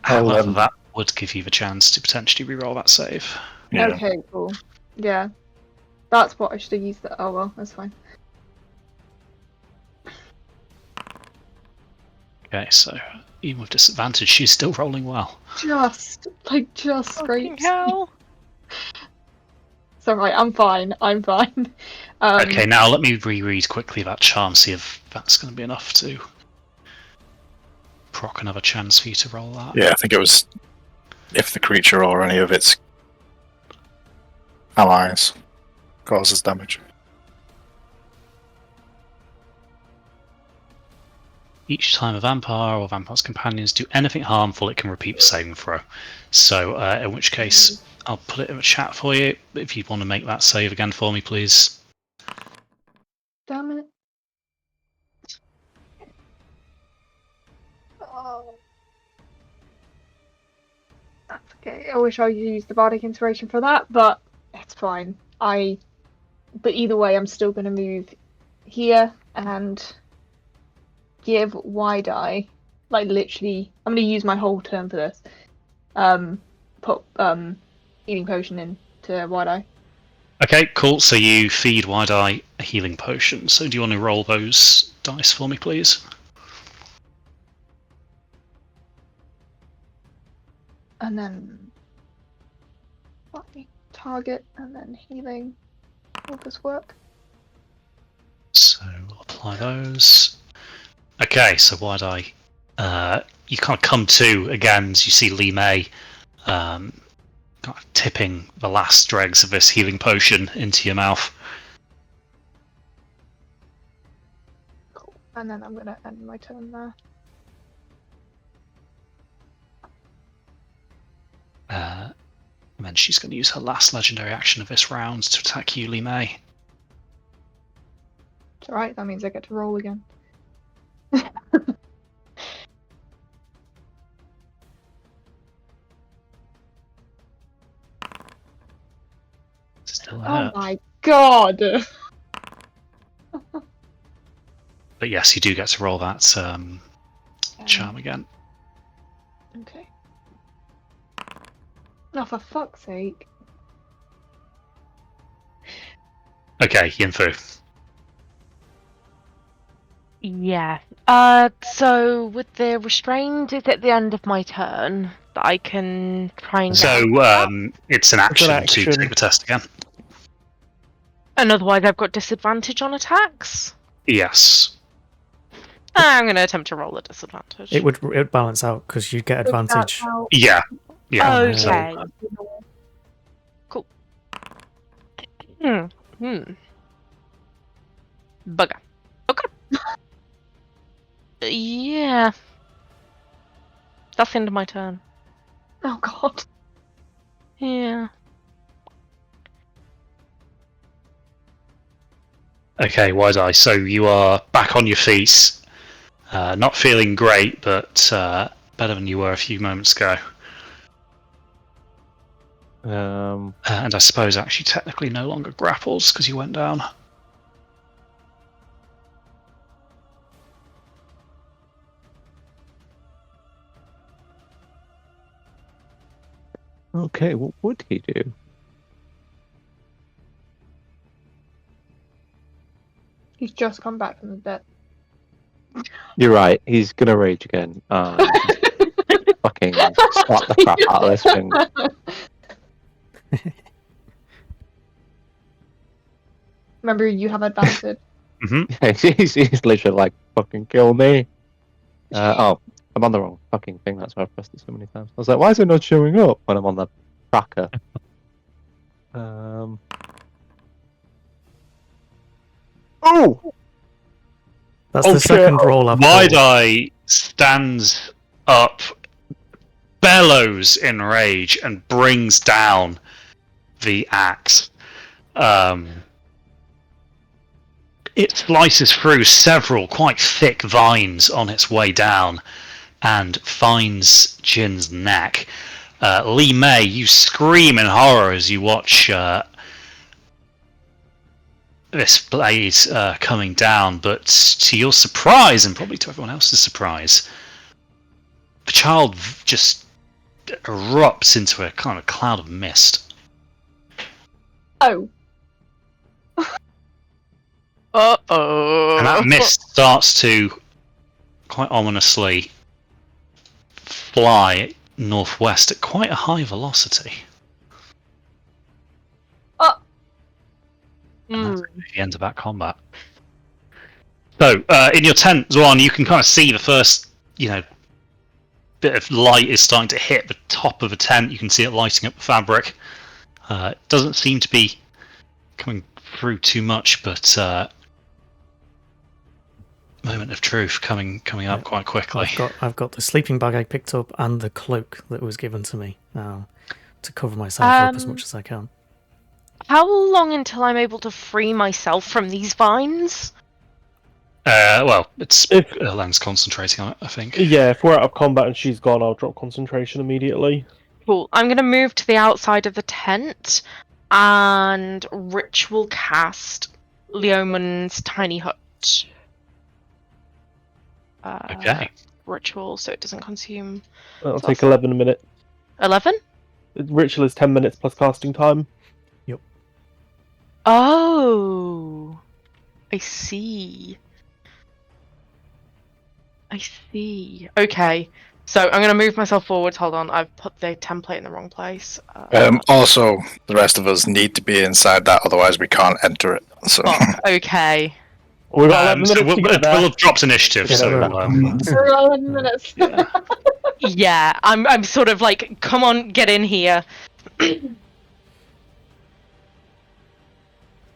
However, that would give you the chance to potentially reroll that save. Yeah. Okay, cool. Yeah. That's what I should have used. Oh well, that's fine. Okay, so even with disadvantage, she's still rolling well. Just Fucking great. hell. It's alright, I'm fine. Okay, now let me reread quickly that charm, see if that's going to be enough to proc another chance for you to roll that. Yeah, I think it was if the creature or any of its allies causes damage. Each time a vampire or vampire's companions do anything harmful, it can repeat the saving throw. So, in which case, I'll put it in the chat for you. If you want to make that save again for me, please. Damn it. Oh. That's okay. I wish I used the bardic inspiration for that, but it's fine. But either way, I'm still going to move here and give Wide Eye, like literally, I'm going to use my whole turn for this. Put healing potion into Wide Eye. Okay, cool. So you feed Wide Eye a healing potion. So do you want to roll those dice for me, please? And then target and then healing. Will this work? So we'll apply those. Okay, so Wide Eye, you kind of come to again as you see Lee May kind of tipping the last dregs of this healing potion into your mouth. Cool. And then I'm going to end my turn there. And then she's going to use her last legendary action of this round to attack you, Lee May. It's alright, that means I get to roll again. Still Oh hurt. my god! But yes, you do get to roll that charm again. Okay. Oh, for fuck's sake. Okay, Yinfu. Yeah. So with the restrained, is at the end of my turn that I can try and get So it's an action to action. take the test again. and otherwise I've got disadvantage on attacks. Yes. I'm going to attempt to roll a disadvantage. It would balance out because you'd get advantage. Yeah. Yeah. Okay. So, Cool. Bugger. Okay. Yeah. That's the end of my turn. Oh god. Yeah. okay, Wide Eye. So you are back on your feet. Not feeling great, but better than you were a few moments ago. And I suppose actually technically no longer grapples because you went down. Okay, what would he do? He's just come back from the dead. You're right. He's gonna rage again. Fucking slap the crap out of this thing. Remember, you have advantage. He's literally like, fucking kill me. Oh, I'm on the wrong fucking thing. That's why I've pressed it so many times. I was like, why is it not showing up when I'm on the tracker? Oh! That's the second roll I've Wide rolled. Eye stands up, bellows in rage, and brings down the axe. It slices through several quite thick vines on its way down and finds Jin's neck. Lee May, you scream in horror as you watch this blaze coming down, but to your surprise, and probably to everyone else's surprise, the child just erupts into a kind of cloud of mist. Oh. Uh-oh. And that mist starts to, quite ominously, fly northwest at quite a high velocity. And that's the end of that combat. So, in your tent, Zwan, you can kind of see the first, bit of light is starting to hit the top of the tent. You can see it lighting up the fabric. It doesn't seem to be coming through too much, but moment of truth coming up quite quickly. I've got the sleeping bag I picked up and the cloak that was given to me to cover myself up as much as I can. How long until I'm able to free myself from these vines? Well, it's Len's concentrating on it, I think. Yeah, if we're out of combat and she's gone, I'll drop concentration immediately. Cool. I'm going to move to the outside of the tent and ritual cast Leoman's tiny hut. Okay. Ritual, so it doesn't consume. That'll take 11 minutes. 11? Ritual is 10 minutes plus casting time. Yep. Oh, I see. Okay, so I'm going to move myself forwards. Hold on, I've put the template in the wrong place. Also, the rest of us need to be inside that, otherwise we can't enter it. So. Okay. We've got 11 minutes to get there. We'll have dropped initiative, so... For 11 minutes. Yeah, I'm sort of like, come on, get in here.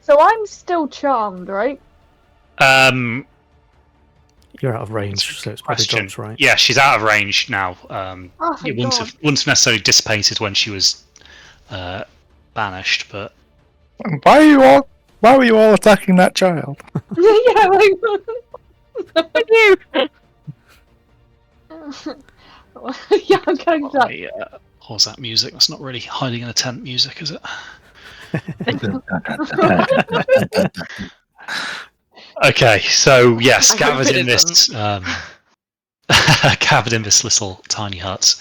So I'm still charmed, right? You're out of range, so it's probably drops, right? Yeah, she's out of range now. It wouldn't God. have necessarily dissipated when she was banished, but... Why were you all attacking that child? Yeah, like... yeah, I'm going to... Pause that music. That's not really hiding in a tent music, is it? Okay, so yes, gathered in this little tiny hut,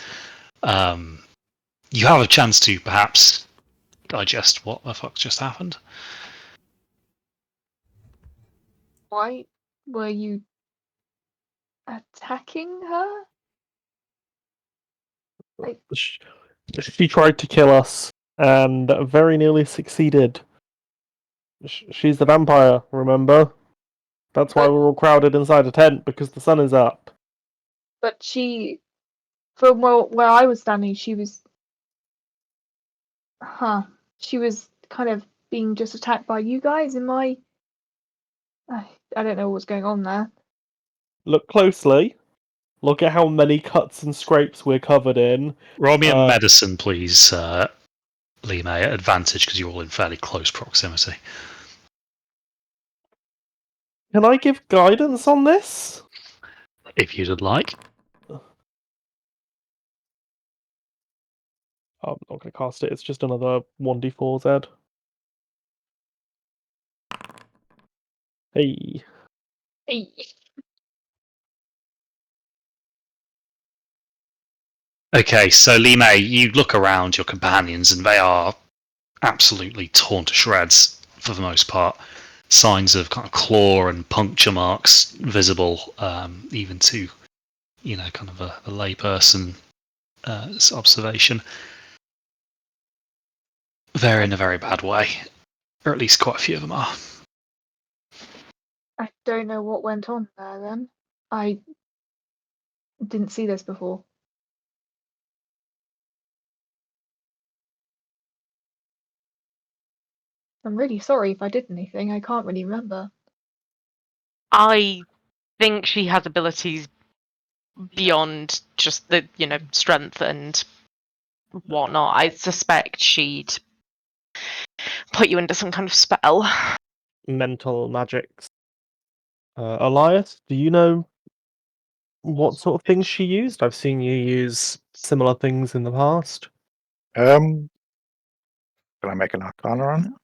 you have a chance to perhaps digest what the fuck just happened. Why were you attacking her? She tried to kill us and very nearly succeeded. She's the vampire, remember? That's why we're all crowded inside a tent, because the sun is up. But she, from where I was standing, she was... She was kind of being just attacked by you guys in my... I don't know what's going on there. Look closely. Look at how many cuts and scrapes we're covered in. Roll me a medicine, please, Lee May, at advantage, because you're all in fairly close proximity. Can I give guidance on this? If you'd like. I'm not going to cast it, it's just another 1d4 Zed. Hey. Okay, so Lee May, you look around your companions and they are absolutely torn to shreds for the most part. Signs of kind of claw and puncture marks visible, even to, kind of a layperson observation. They're in a very bad way, or at least quite a few of them are. I don't know what went on there then. I didn't see this before. I'm really sorry if I did anything. I can't really remember. I think she has abilities beyond just the, strength and whatnot. I suspect she'd put you into some kind of spell. Mental magics. Elias, do you know what sort of things she used? I've seen you use similar things in the past. Can I make an Arcana on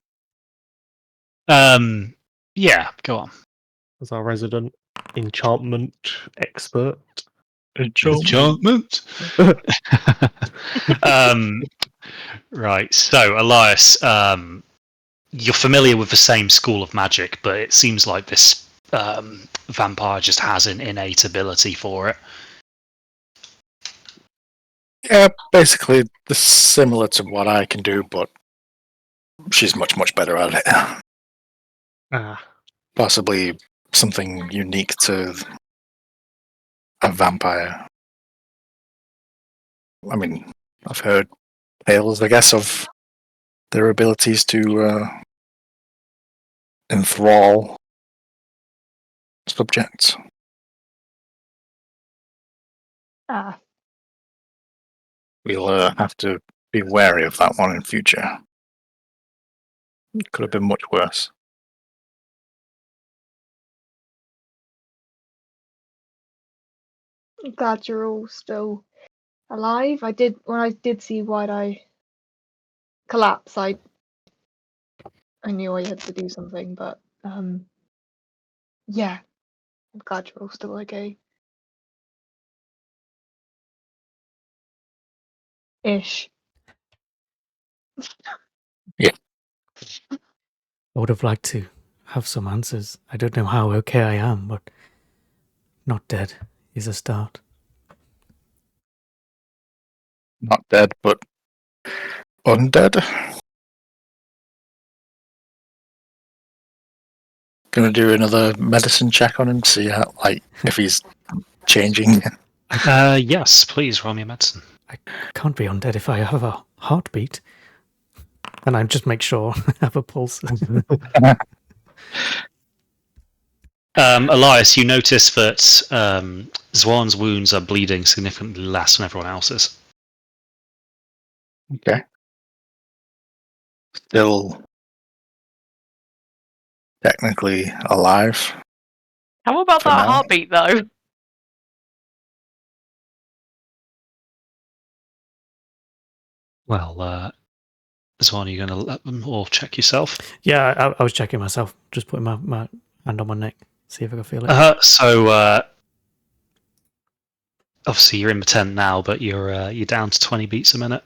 it? Yeah, go on. As our resident enchantment expert. Enchantment. Right. So, Elias, you're familiar with the same school of magic, but it seems like this vampire just has an innate ability for it. Yeah, basically similar to what I can do, but she's much, much better at it. Ah. Possibly something unique to a vampire. I mean, I've heard tales, I guess, of their abilities to enthrall subjects. Ah, We'll have to be wary of that one in future. It could have been much worse. I'm glad you're all still alive. When I did see Wide Eye collapse, I knew I had to do something, but yeah, I'm glad you're all still okay. Ish. I would have liked to have some answers. I don't know how okay I am, but not dead is a start. Not dead, but undead. Gonna do another medicine check on him, see how, if he's changing. Yes, please roll me a medicine. I can't be undead if I have a heartbeat. And I just make sure I have a pulse. Elias, you notice that Zwan's wounds are bleeding significantly less than everyone else's. Okay. Still technically alive. How about For that now. heartbeat, though? Well, Zwan, are you going to let them or check yourself? Yeah, I was checking myself, just putting my hand on my neck, see if I can feel it. So obviously you're in the tent now, but you're down to 20 beats a minute.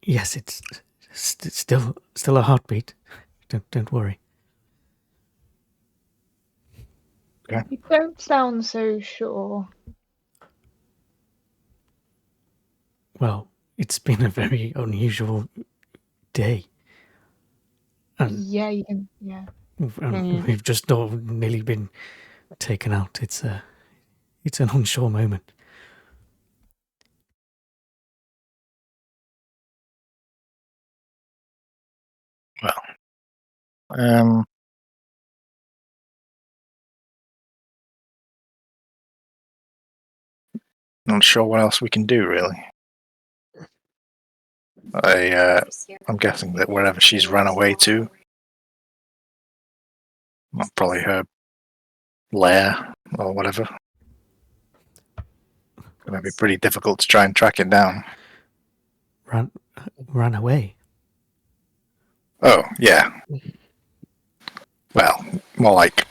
Yes, it's still a heartbeat. Don't worry. You don't sound so sure. Well, it's been a very unusual day. And Yeah, yeah. we've just all nearly been taken out. It's an unsure moment. Well, not sure what else we can do, really. I'm guessing that wherever she's run away to, probably her lair or whatever. It's going to be pretty difficult to try and track it down. Ran away. Oh, yeah. Well, more like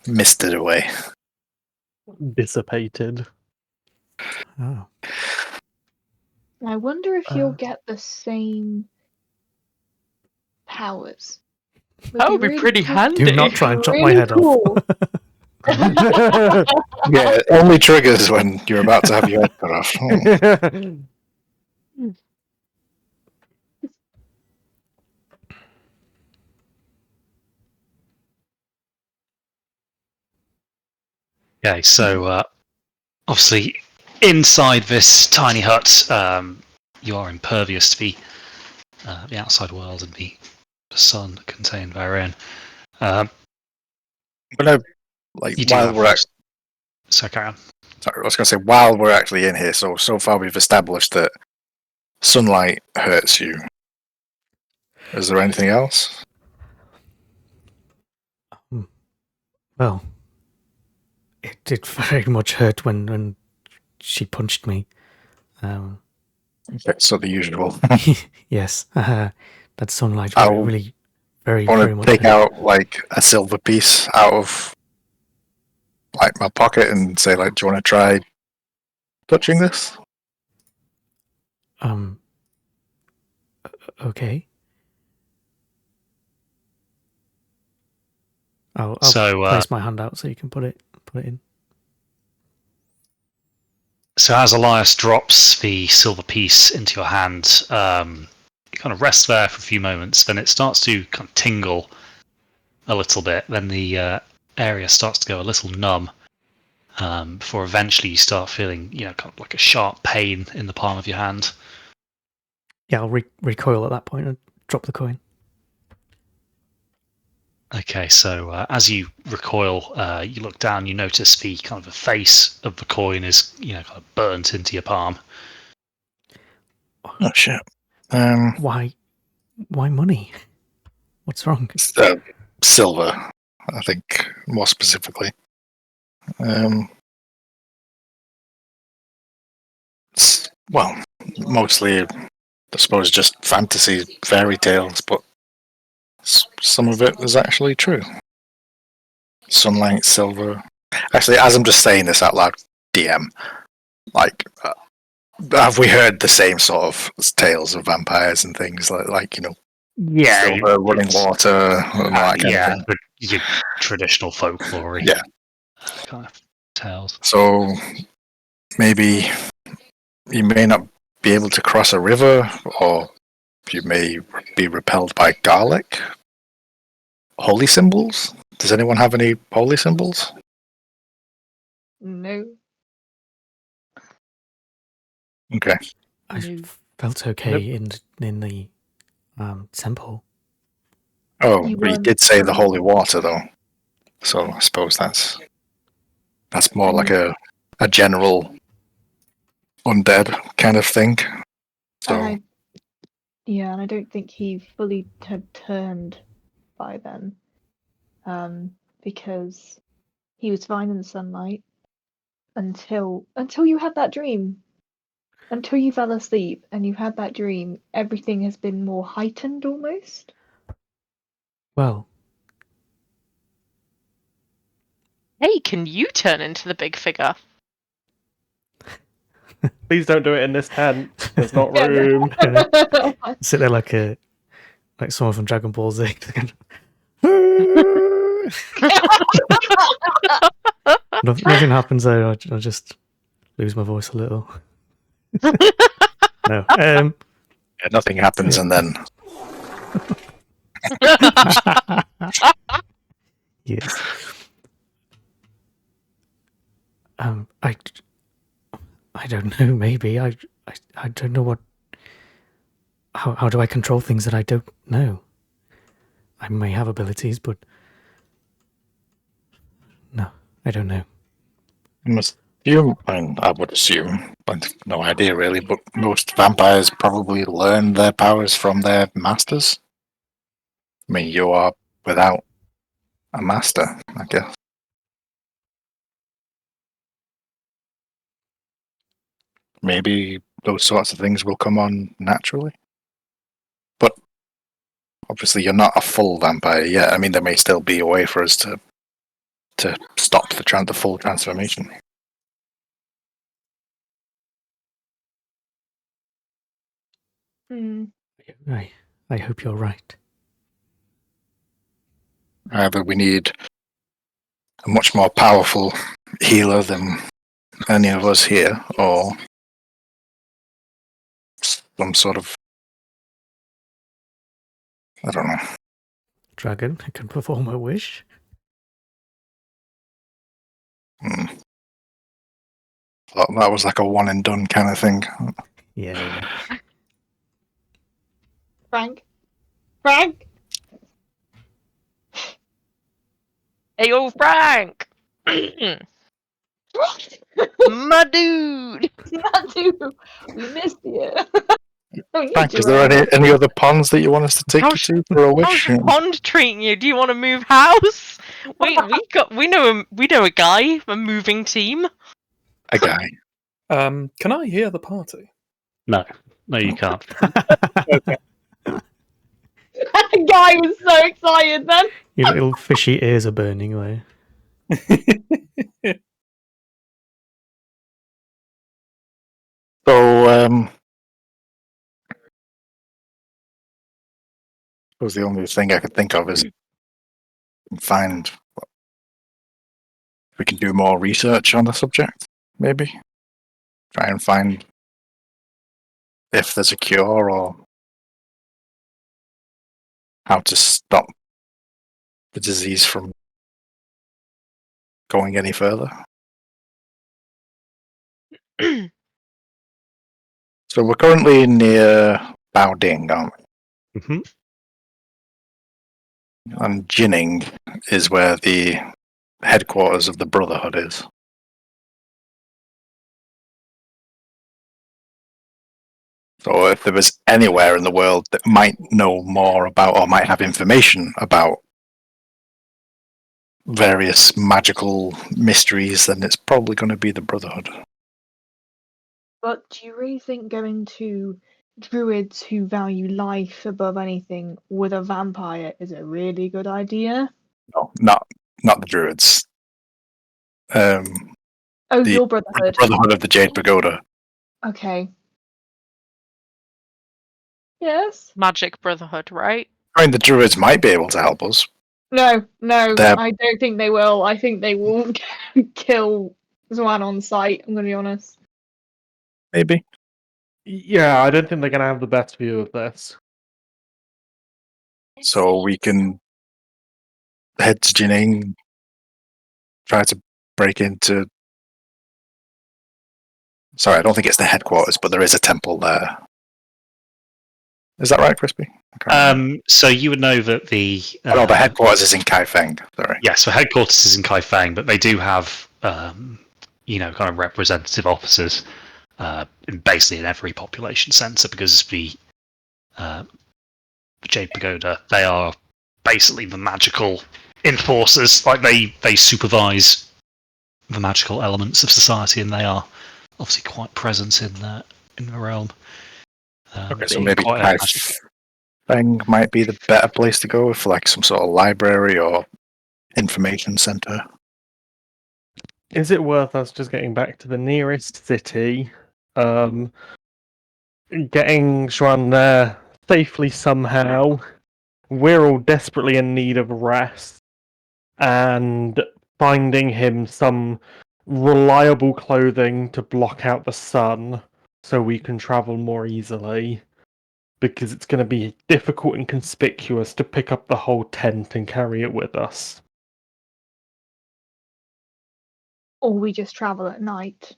misted away. Dissipated. Oh. I wonder if you'll get the same powers. That would be really pretty cool. handy. Do not try and chop my Really head cool. off. Yeah, it only triggers when you're about to have your head cut off. Okay, so obviously inside this tiny hut, you are impervious to the outside world and the sun contained therein. I'm gonna You do while have we're those. So carry on. sorry, I was gonna say while we're actually in here. So far we've established that sunlight hurts you. Is there anything else? Well, It did very much hurt when she punched me. Okay, so the usual. Yes, that sunlight I'll- really very, I very want much to take hurt. out like a silver piece out of like my pocket and say, like, do you want to try touching this? Okay. I'll So, place my hand out so you can put it in. So as Elias drops the silver piece into your hand, you kind of rest there for a few moments. Then it starts to kind of tingle a little bit. Then the area starts to go a little numb. Before eventually you start feeling, kind of like a sharp pain in the palm of your hand. Yeah, I'll recoil at that point and drop the coin. Okay, so as you recoil, you look down. You notice the kind of the face of the coin is, kind of burnt into your palm. Oh shit. Why money? What's wrong? Silver, I think, more specifically. Well, mostly, I suppose, just fantasy fairy tales, but some of it is actually true. Sunlight, silver. Actually, as I'm just saying this out loud, DM, like, have we heard the same sort of tales of vampires and things like silver, running water, and all that kind of thing? But your traditional folklore, Yeah. kind of tales. So maybe you may not be able to cross a river, or you may be repelled by garlic. Holy symbols? Does anyone have any holy symbols? No. Okay. I No. felt okay in the temple. Oh, You but you weren't did say the from- holy water, though. So I suppose that's more like a general undead kind of thing. So And I don't think he fully had turned by then. Because he was fine in the sunlight until you had that dream. Until you fell asleep and you had that dream, everything has been more heightened almost. Well, Hey, can you turn into the big figure? Please don't do it in this tent. There's not room. sit there like someone from Dragon Ball Z. Nothing happens though. I just lose my voice a little. No. yeah, nothing happens, and then Yes. I don't know. Maybe I don't know what. How do I control things that I don't know? I may have abilities, but no, I don't know. I would assume, but no idea really, but most vampires probably learn their powers from their masters. I mean, you are without a master, I guess. Maybe those sorts of things will come on naturally. But obviously you're not a full vampire yet. I mean, there may still be a way for us to stop the full transformation. I hope you're right. Either we need a much more powerful healer than any of us here, or some sort of, I don't know. Dragon, I can perform a wish. Thought that was like a one and done kind of thing. Yeah. Frank? Hey, old Frank! My dude! Madu! We missed you. Don't you Frank, do is there it. any other ponds that you want us to take you How's- to for a How's wish? your pond treating you? Do you want to move house? We know a guy, a moving team. A guy. Can I hear the party? No, you can't. That guy was so excited then. Your little fishy ears are burning there. So, I suppose the only thing I could think of is find if we can do more research on the subject, maybe. Try and find if there's a cure or how to stop the disease from going any further. So we're currently near Baoding, aren't we? Hmm. And Jinning is where the headquarters of the Brotherhood is. So if there was anywhere in the world that might know more about or might have information about various magical mysteries, then it's probably going to be the Brotherhood. But do you really think going to druids who value life above anything with a vampire is a really good idea? No, not the Druids. Oh, The your brotherhood. Brotherhood of the Jade Pagoda. Okay. Yes. Magic Brotherhood, right? I mean, the Druids might be able to help us. No, They're- I don't think they will. I think they will kill Zwan on sight, I'm going to be honest. Maybe. Yeah, I don't think they're going to have the best view of this. So we can head to Jinning, try to break into. Sorry, I don't think it's the headquarters, but there is a temple there. Is that right, Crispy? So you would know that the No, the headquarters is in Kaifeng. Sorry. yes, so headquarters is in Kaifeng, but they do have kind of representative officers basically in every population centre, because the Jade Pagoda, they are basically the magical enforcers. Like they supervise the magical elements of society, and they are obviously quite present in the realm. Okay, so being maybe quite a magic- Kaifeng might be the better place to go for like some sort of library or information center. Is it worth us just getting back to the nearest city, getting Xuan there safely somehow? We're all desperately in need of rest, and finding him some reliable clothing to block out the sun so we can travel more easily. Because it's going to be difficult and conspicuous to pick up the whole tent and carry it with us. Or we just travel at night.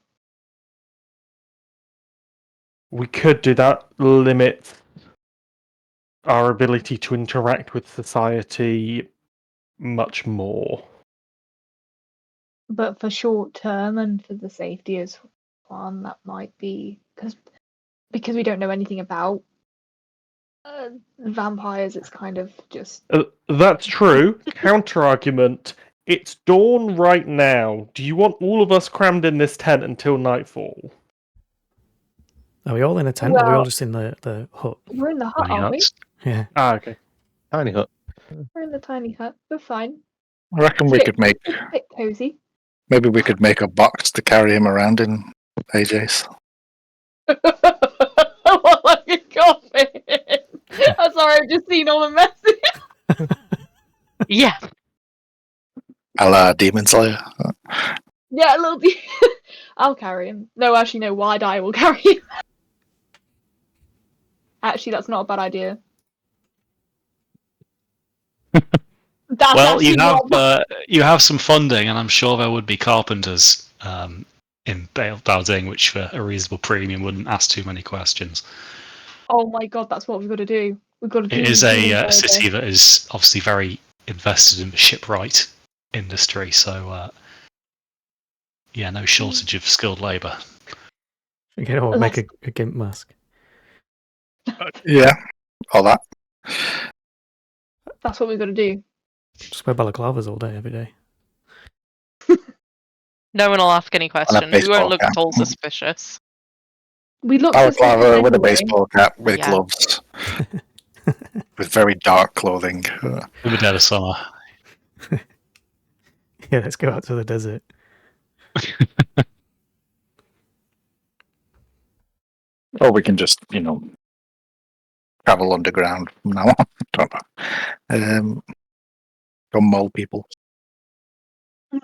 We could do that, limit our ability to interact with society much more. But for short term and for the safety as one, that might be because we don't know anything about vampires. It's kind of just That's true. Counter argument. It's dawn right now. Do you want all of us crammed in this tent until nightfall? Are we all in a tent or are we Well- all just in the hut? we're in the hut, tiny aren't we? huts. Yeah. Ah, okay. Tiny hut. We're in the tiny hut. We're fine. I reckon we could make. It's a bit cozy. Maybe we could make a box to carry him around in, AJ's. What, like a coffin? I'm sorry, I've just seen all the messages. Yeah. A la Demon Slayer. Yeah, a little bit. I'll carry him. No, actually, no. Wide Eye will carry him. Actually, that's not a bad idea. That's Well, actually you have some funding, and I'm sure there would be carpenters in Baoding, which for a reasonable premium wouldn't ask too many questions. Oh my god, that's what we've got to do. We've got to do. It is demon a murder. city that is obviously very invested in the shipwright industry, so yeah, no shortage of skilled labour. Okay, or make a gimp mask. Yeah, all that. That's what we've got to do. Just wear balaclavas all day, every day. No one will ask any questions. We baseball won't look cap. at all suspicious. We look suspicious Balaclava with a anyway. baseball cap, with Yeah. gloves, with very dark clothing. In the dead of summer. Yeah, let's go out to the desert. Or we can just, travel underground from now on. Don't know. Go mole people.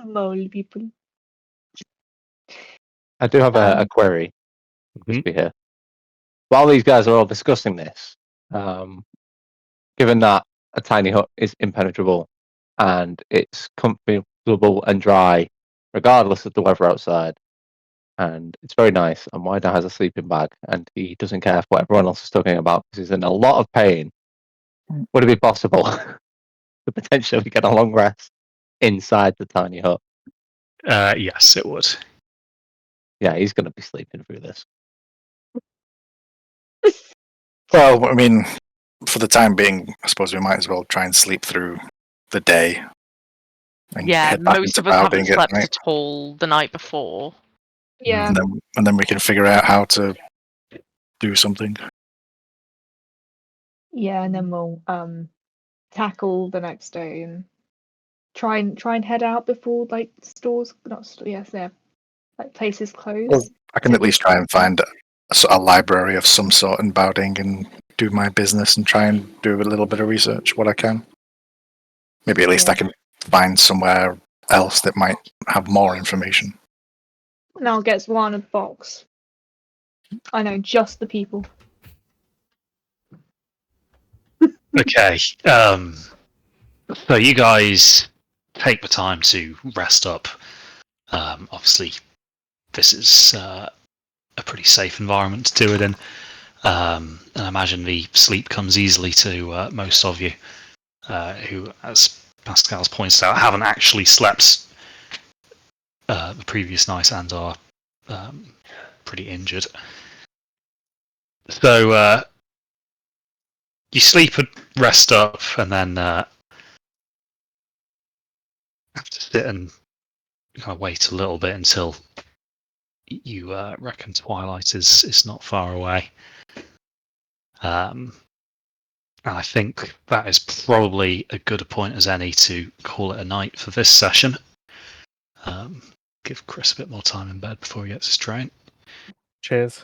Mole people. I do have a query. Just be here. While these guys are all discussing this, given that a tiny hut is impenetrable and it's comfortable and dry, regardless of the weather outside, and it's very nice, and Wider has a sleeping bag, and he doesn't care what everyone else is talking about because he's in a lot of pain, would it be possible to potentially get a long rest inside the tiny hut? Yes, it would. Yeah, he's going to be sleeping through this. Well, I mean, for the time being, I suppose we might as well try and sleep through the day. And Yeah, head back most into of us haven't Bowding at slept night. at all the night before. Yeah. And then we can figure out how to do something. Yeah, and then we'll tackle the next day and try and head out before like stores, not stores, yes, they're like places close. Well, I can at least try and find a library of some sort in Bowding and do my business and try and do a little bit of research, what I can. Maybe at least I can find somewhere else that might have more information. Now gets one a box. I know just the people. Okay. So you guys take the time to rest up. Obviously, this is a pretty safe environment to do it in. And I imagine the sleep comes easily to most of you, who, as Pascal's points out, haven't actually slept the previous night and are pretty injured. So you sleep and rest up, and then have to sit and kind of wait a little bit until you reckon twilight is not far away. And I think that is probably a good a point as any to call it a night for this session. Give Chris a bit more time in bed before he gets his train. Cheers.